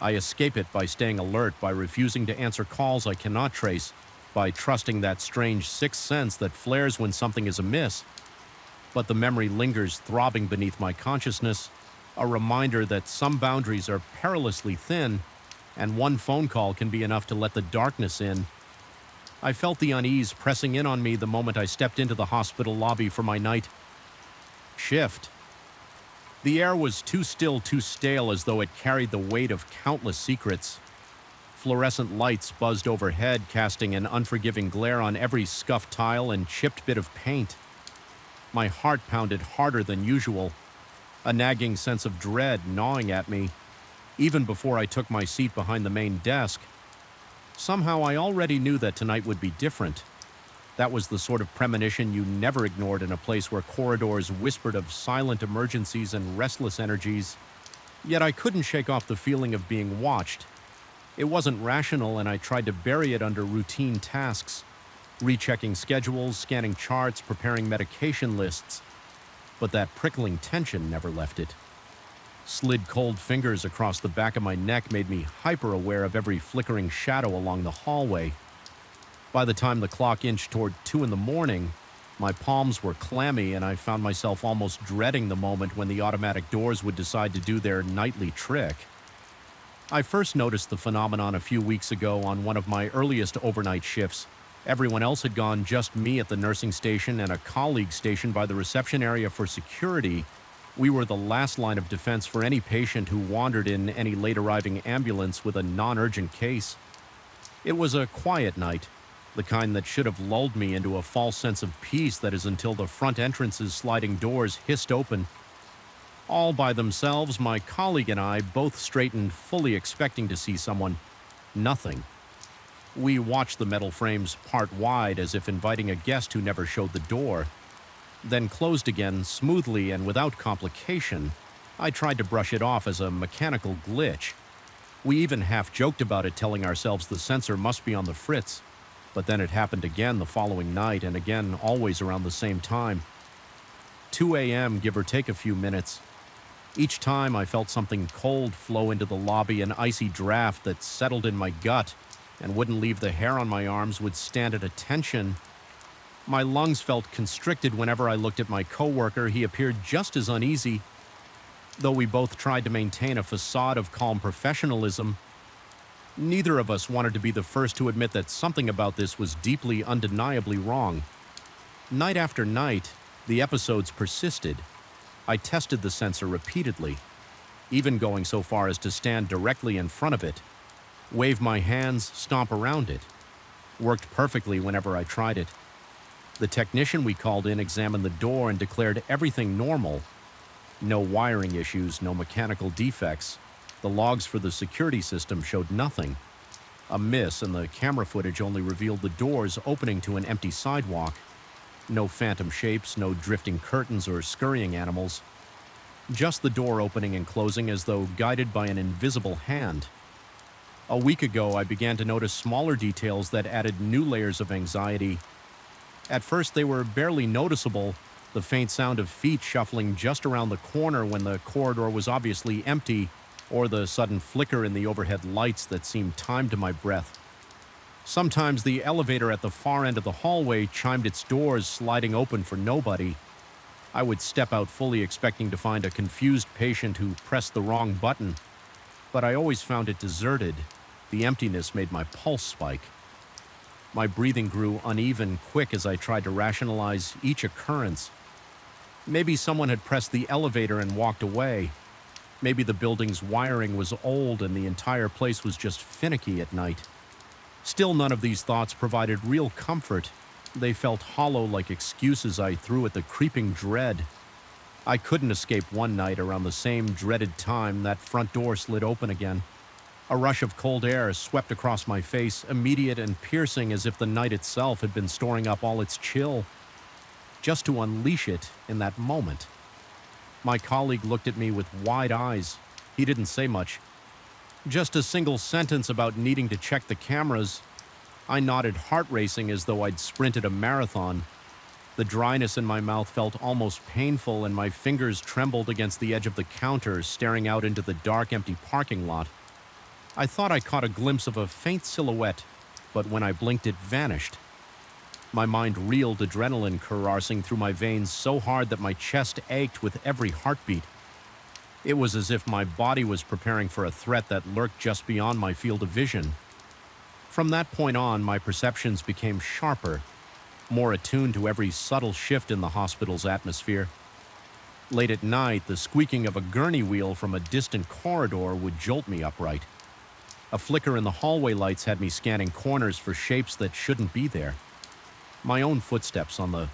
I escape it by staying alert, by refusing to answer calls I cannot trace, by trusting that strange sixth sense that flares when something is amiss. But the memory lingers throbbing beneath my consciousness, a reminder that some boundaries are perilously thin, and one phone call can be enough to let the darkness in. I felt the unease pressing in on me the moment I stepped into the hospital lobby for my night shift. The air was too still, too stale, as though it carried the weight of countless secrets. Fluorescent lights buzzed overhead, casting an unforgiving glare on every scuffed tile and chipped bit of paint. My heart pounded harder than usual, a nagging sense of dread gnawing at me, even before I took my seat behind the main desk. Somehow I already knew that tonight would be different. That was the sort of premonition you never ignored in a place where corridors whispered of silent emergencies and restless energies. Yet I couldn't shake off the feeling of being watched. It wasn't rational, and I tried to bury it under routine tasks, rechecking schedules, scanning charts, preparing medication lists. But that prickling tension never left it. Slid cold fingers across the back of my neck made me hyper-aware of every flickering shadow along the hallway. By the time the clock inched toward 2 a.m, my palms were clammy, and I found myself almost dreading the moment when the automatic doors would decide to do their nightly trick. I first noticed the phenomenon a few weeks ago on one of my earliest overnight shifts. Everyone else had gone, just me at the nursing station and a colleague stationed by the reception area for security. We were the last line of defense for any patient who wandered in any late-arriving ambulance with a non-urgent case. It was a quiet night, the kind that should have lulled me into a false sense of peace that is until the front entrance's sliding doors hissed open. All by themselves, my colleague and I both straightened, fully expecting to see someone. Nothing. We watched the metal frames part wide as if inviting a guest who never showed the door, then closed again smoothly and without complication. I tried to brush it off as a mechanical glitch. We even half joked about it, telling ourselves the sensor must be on the fritz. But then it happened again the following night, and again always around the same time. 2 a.m., give or take a few minutes. Each time I felt something cold flow into the lobby, an icy draft that settled in my gut and wouldn't leave the hair on my arms, would stand at attention. My lungs felt constricted whenever I looked at my coworker. He appeared just as uneasy. Though we both tried to maintain a facade of calm professionalism, neither of us wanted to be the first to admit that something about this was deeply, undeniably wrong. Night after night, the episodes persisted. I tested the sensor repeatedly, even going so far as to stand directly in front of it, wave my hands, stomp around it. Worked perfectly whenever I tried it. The technician we called in examined the door and declared everything normal. No wiring issues, no mechanical defects. The logs for the security system showed nothing. A miss, and the camera footage only revealed the doors opening to an empty sidewalk. No phantom shapes, no drifting curtains or scurrying animals. Just the door opening and closing as though guided by an invisible hand. A week ago, I began to notice smaller details that added new layers of anxiety. At first, they were barely noticeable, the faint sound of feet shuffling just around the corner when the corridor was obviously empty, or the sudden flicker in the overhead lights that seemed timed to my breath. Sometimes the elevator at the far end of the hallway chimed its doors, sliding open for nobody. I would step out fully expecting to find a confused patient who pressed the wrong button, but I always found it deserted. The emptiness made my pulse spike. My breathing grew uneven, quick, as I tried to rationalize each occurrence. Maybe someone had pressed the elevator and walked away. Maybe the building's wiring was old and the entire place was just finicky at night. Still, none of these thoughts provided real comfort. They felt hollow, like excuses I threw at the creeping dread. I couldn't escape. One night, around the same dreaded time, that front door slid open again. A rush of cold air swept across my face, immediate and piercing, as if the night itself had been storing up all its chill, just to unleash it in that moment. My colleague looked at me with wide eyes. He didn't say much. Just a single sentence about needing to check the cameras. I nodded, heart racing as though I'd sprinted a marathon. The dryness in my mouth felt almost painful, and my fingers trembled against the edge of the counter, staring out into the dark, empty parking lot. I thought I caught a glimpse of a faint silhouette, but when I blinked, it vanished. My mind reeled, adrenaline coursing through my veins so hard that my chest ached with every heartbeat. It was as if my body was preparing for a threat that lurked just beyond my field of vision. From that point on, my perceptions became sharper, more attuned to every subtle shift in the hospital's atmosphere. Late at night, the squeaking of a gurney wheel from a distant corridor would jolt me upright. A flicker in the hallway lights had me scanning corners for shapes that shouldn't be there. My own footsteps on the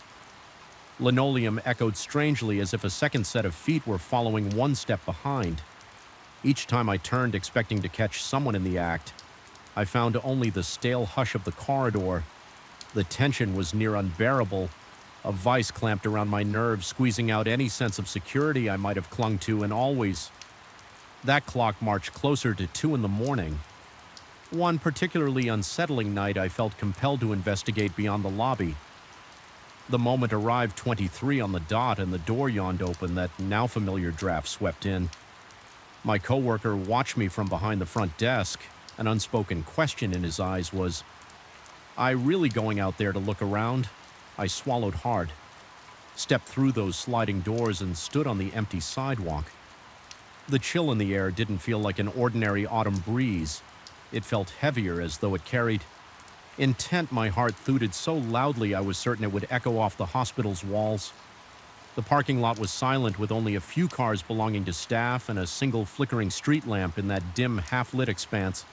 linoleum echoed strangely, as if a second set of feet were following one step behind. Each time I turned, expecting to catch someone in the act, I found only the stale hush of the corridor. The tension was near unbearable, a vice clamped around my nerves, squeezing out any sense of security I might have clung to, and always. That clock marched closer to 2 a.m. One particularly unsettling night, I felt compelled to investigate beyond the lobby. The moment arrived 23 on the dot, and the door yawned open. That now familiar draft swept in. My coworker watched me from behind the front desk. An unspoken question in his eyes. Was I really going out there to look around? I swallowed hard, stepped through those sliding doors, and stood on the empty sidewalk. The chill in the air didn't feel like an ordinary autumn breeze. It felt heavier, as though it carried intent. My heart thudded so loudly I was certain it would echo off the hospital's walls. The parking lot was silent, with only a few cars belonging to staff and a single flickering street lamp in that dim, half-lit expanse.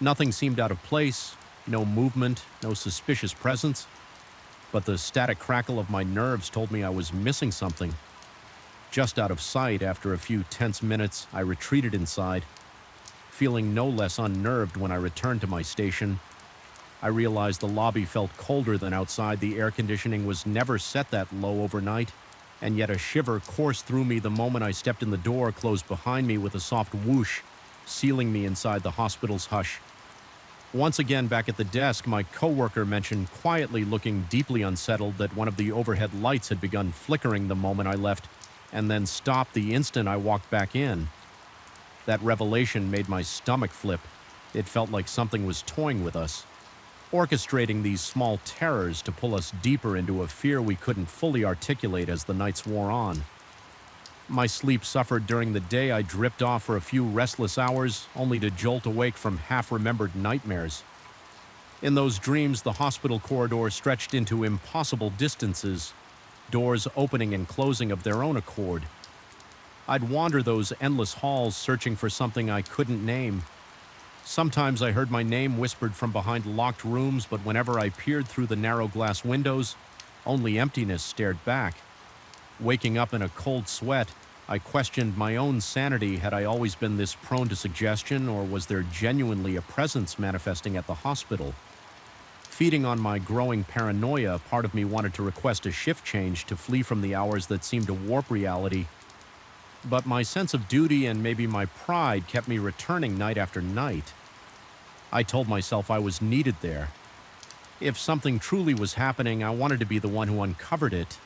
Nothing seemed out of place, no movement, no suspicious presence. But the static crackle of my nerves told me I was missing something. Just out of sight, after a few tense minutes, I retreated inside. Feeling no less unnerved when I returned to my station, I realized the lobby felt colder than outside. The air conditioning was never set that low overnight, and yet a shiver coursed through me the moment I stepped in the door, closed behind me with a soft whoosh, sealing me inside the hospital's hush. Once again back at the desk, my coworker mentioned quietly, looking deeply unsettled, that one of the overhead lights had begun flickering the moment I left, and then stopped the instant I walked back in. That revelation made my stomach flip. It felt like something was toying with us, orchestrating these small terrors to pull us deeper into a fear we couldn't fully articulate as the nights wore on. My sleep suffered during the day. I dripped off for a few restless hours, only to jolt awake from half-remembered nightmares. In those dreams, the hospital corridor stretched into impossible distances, doors opening and closing of their own accord. I'd wander those endless halls, searching for something I couldn't name. Sometimes I heard my name whispered from behind locked rooms, but whenever I peered through the narrow glass windows, only emptiness stared back. Waking up in a cold sweat, I questioned my own sanity. Had I always been this prone to suggestion, or was there genuinely a presence manifesting at the hospital? Feeding on my growing paranoia, part of me wanted to request a shift change to flee from the hours that seemed to warp reality. But my sense of duty and maybe my pride kept me returning night after night. I told myself I was needed there. If something truly was happening, I wanted to be the one who uncovered it.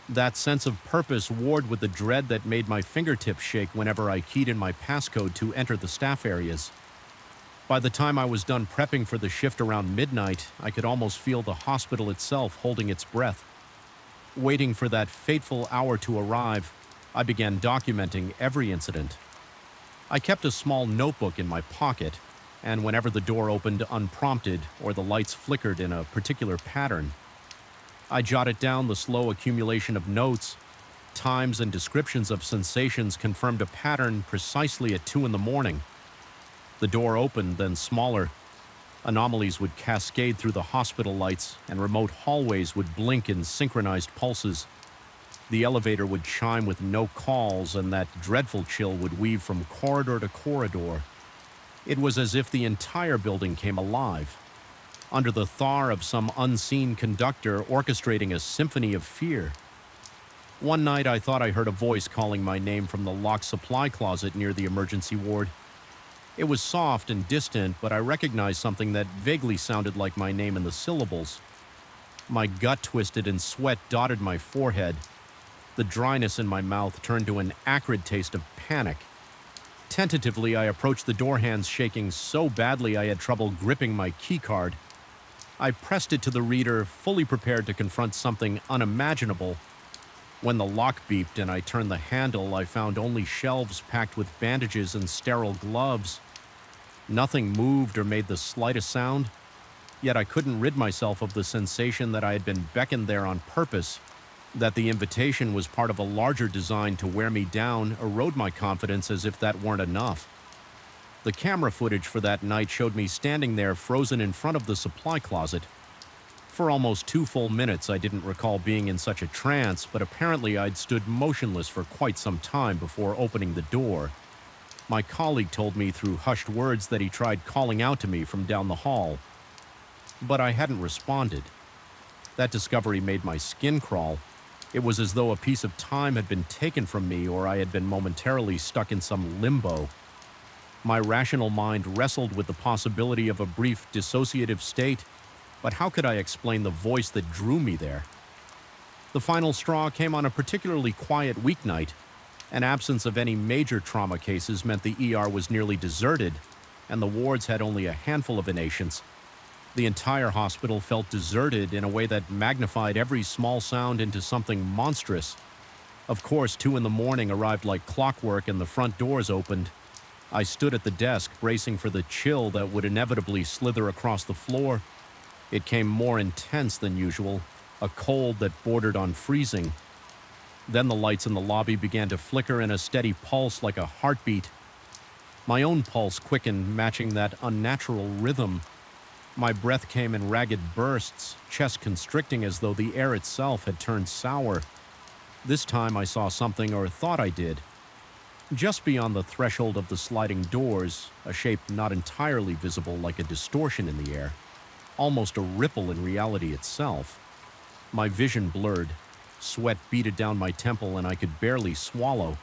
That sense of purpose warred with the dread that made my fingertips shake whenever I keyed in my passcode to enter the staff areas. By the time I was done prepping for the shift around midnight, I could almost feel the hospital itself holding its breath. Waiting for that fateful hour to arrive, I began documenting every incident. I kept a small notebook in my pocket, and whenever the door opened unprompted or the lights flickered in a particular pattern, I jotted down the slow accumulation of notes. Times and descriptions of sensations confirmed a pattern precisely at 2 a.m. The door opened, then smaller. Anomalies would cascade through the hospital lights, and remote hallways would blink in synchronized pulses. The elevator would chime with no calls, and that dreadful chill would weave from corridor to corridor. It was as if the entire building came alive, under the thar of some unseen conductor orchestrating a symphony of fear. One night I thought I heard a voice calling my name from the locked supply closet near the emergency ward. It was soft and distant, but I recognized something that vaguely sounded like my name in the syllables. My gut twisted and sweat dotted my forehead. The dryness in my mouth turned to an acrid taste of panic. Tentatively, I approached the door, hands shaking so badly I had trouble gripping my keycard. I pressed it to the reader, fully prepared to confront something unimaginable. When the lock beeped and I turned the handle, I found only shelves packed with bandages and sterile gloves. Nothing moved or made the slightest sound, yet I couldn't rid myself of the sensation that I had been beckoned there on purpose, that the invitation was part of a larger design to wear me down, erode my confidence as if that weren't enough. The camera footage for that night showed me standing there frozen in front of the supply closet. For almost 2 full minutes, I didn't recall being in such a trance, but apparently I'd stood motionless for quite some time before opening the door. My colleague told me through hushed words that he tried calling out to me from down the hall, but I hadn't responded. That discovery made my skin crawl. It was as though a piece of time had been taken from me, or I had been momentarily stuck in some limbo. My rational mind wrestled with the possibility of a brief dissociative state, but how could I explain the voice that drew me there? The final straw came on a particularly quiet weeknight. An absence of any major trauma cases meant the ER was nearly deserted, and the wards had only a handful of inpatients. The entire hospital felt deserted in a way that magnified every small sound into something monstrous. Of course, 2 in the morning arrived like clockwork and the front doors opened. I stood at the desk, bracing for the chill that would inevitably slither across the floor. It came more intense than usual, a cold that bordered on freezing. Then the lights in the lobby began to flicker in a steady pulse like a heartbeat. My own pulse quickened, matching that unnatural rhythm. My breath came in ragged bursts, chest constricting as though the air itself had turned sour. This time I saw something, or thought I did. Just beyond the threshold of the sliding doors, a shape not entirely visible, like a distortion in the air, almost a ripple in reality itself. My vision blurred. Sweat beaded down my temple and I could barely swallow.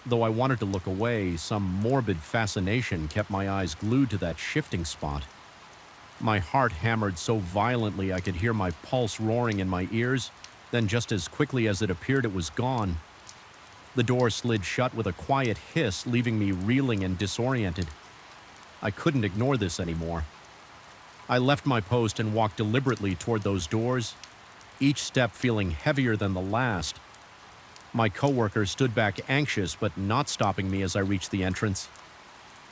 Though I wanted to look away, some morbid fascination kept my eyes glued to that shifting spot. My heart hammered so violently I could hear my pulse roaring in my ears, then just as quickly as it appeared it was gone. The door slid shut with a quiet hiss, leaving me reeling and disoriented. I couldn't ignore this anymore. I left my post and walked deliberately toward those doors, each step feeling heavier than the last. My coworker stood back anxious, but not stopping me as I reached the entrance.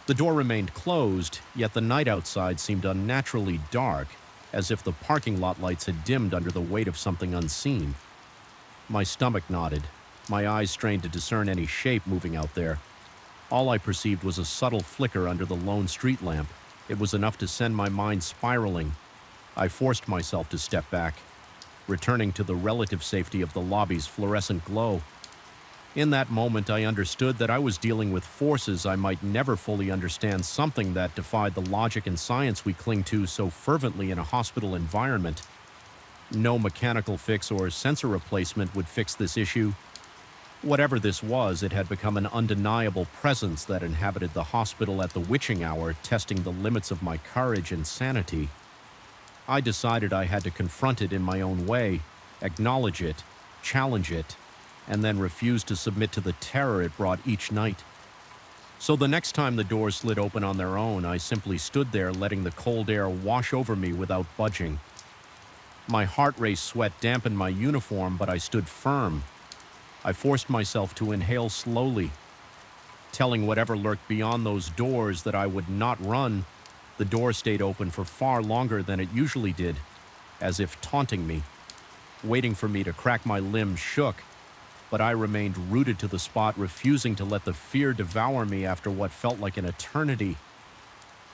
The door remained closed, yet the night outside seemed unnaturally dark, as if the parking lot lights had dimmed under the weight of something unseen. My stomach knotted. My eyes strained to discern any shape moving out there. All I perceived was a subtle flicker under the lone street lamp. It was enough to send my mind spiraling. I forced myself to step back, returning to the relative safety of the lobby's fluorescent glow. In that moment, I understood that I was dealing with forces I might never fully understand, something that defied the logic and science we cling to so fervently in a hospital environment. No mechanical fix or sensor replacement would fix this issue. Whatever this was, it had become an undeniable presence that inhabited the hospital at the witching hour, testing the limits of my courage and sanity. I decided I had to confront it in my own way, acknowledge it, challenge it, and then refuse to submit to the terror it brought each night. So the next time the doors slid open on their own, I simply stood there letting the cold air wash over me without budging. My heart race sweat dampened my uniform, but I stood firm. I forced myself to inhale slowly, telling whatever lurked beyond those doors that I would not run. The door stayed open for far longer than it usually did, as if taunting me. Waiting for me to crack my limbs shook, but I remained rooted to the spot, refusing to let the fear devour me after what felt like an eternity.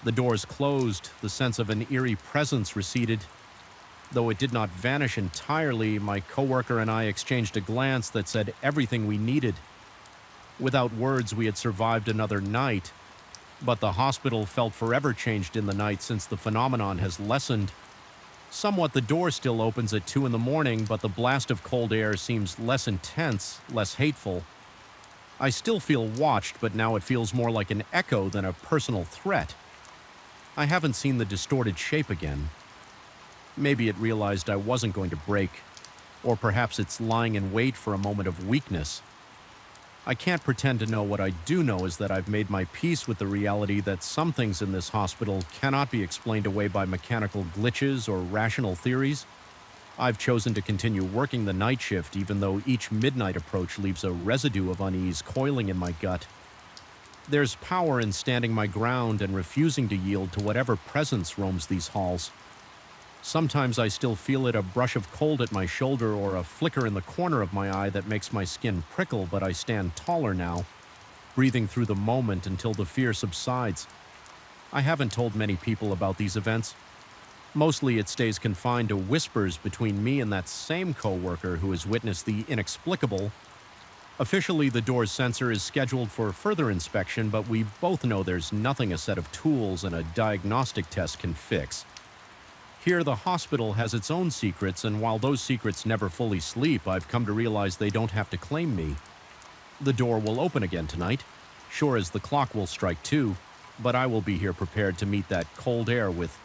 The doors closed, the sense of an eerie presence receded. Though it did not vanish entirely, my coworker and I exchanged a glance that said everything we needed. Without words, we had survived another night, but the hospital felt forever changed in the night since the phenomenon has lessened. Somewhat, the door still opens at 2 in the morning, but the blast of cold air seems less intense, less hateful. I still feel watched, but now it feels more like an echo than a personal threat. I haven't seen the distorted shape again. Maybe it realized I wasn't going to break, or perhaps it's lying in wait for a moment of weakness. I can't pretend to know. What I do know is that I've made my peace with the reality that some things in this hospital cannot be explained away by mechanical glitches or rational theories. I've chosen to continue working the night shift even though each midnight approach leaves a residue of unease coiling in my gut. There's power in standing my ground and refusing to yield to whatever presence roams these halls. Sometimes I still feel it, a brush of cold at my shoulder or a flicker in the corner of my eye that makes my skin prickle, but I stand taller now, breathing through the moment until the fear subsides. I haven't told many people about these events. Mostly it stays confined to whispers between me and that same coworker who has witnessed the inexplicable. Officially, the door's sensor is scheduled for further inspection, but we both know there's nothing a set of tools and a diagnostic test can fix. Here, the hospital has its own secrets, and while those secrets never fully sleep, I've come to realize they don't have to claim me. The door will open again tonight, sure as the clock will strike 2, but I will be here prepared to meet that cold air with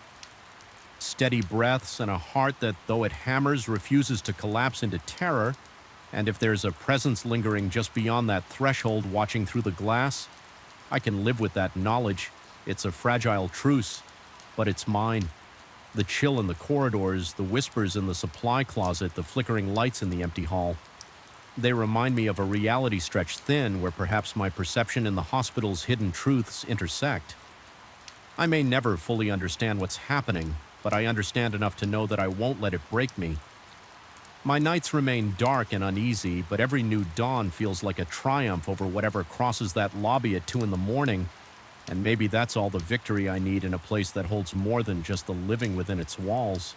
steady breaths and a heart that, though it hammers, refuses to collapse into terror. And if there's a presence lingering just beyond that threshold watching through the glass, I can live with that knowledge. It's a fragile truce, but it's mine. The chill in the corridors, the whispers in the supply closet, the flickering lights in the empty hall. They remind me of a reality stretched thin where perhaps my perception and the hospital's hidden truths intersect. I may never fully understand what's happening, but I understand enough to know that I won't let it break me. My nights remain dark and uneasy, but every new dawn feels like a triumph over whatever crosses that lobby at 2 in the morning. And maybe that's all the victory I need in a place that holds more than just the living within its walls.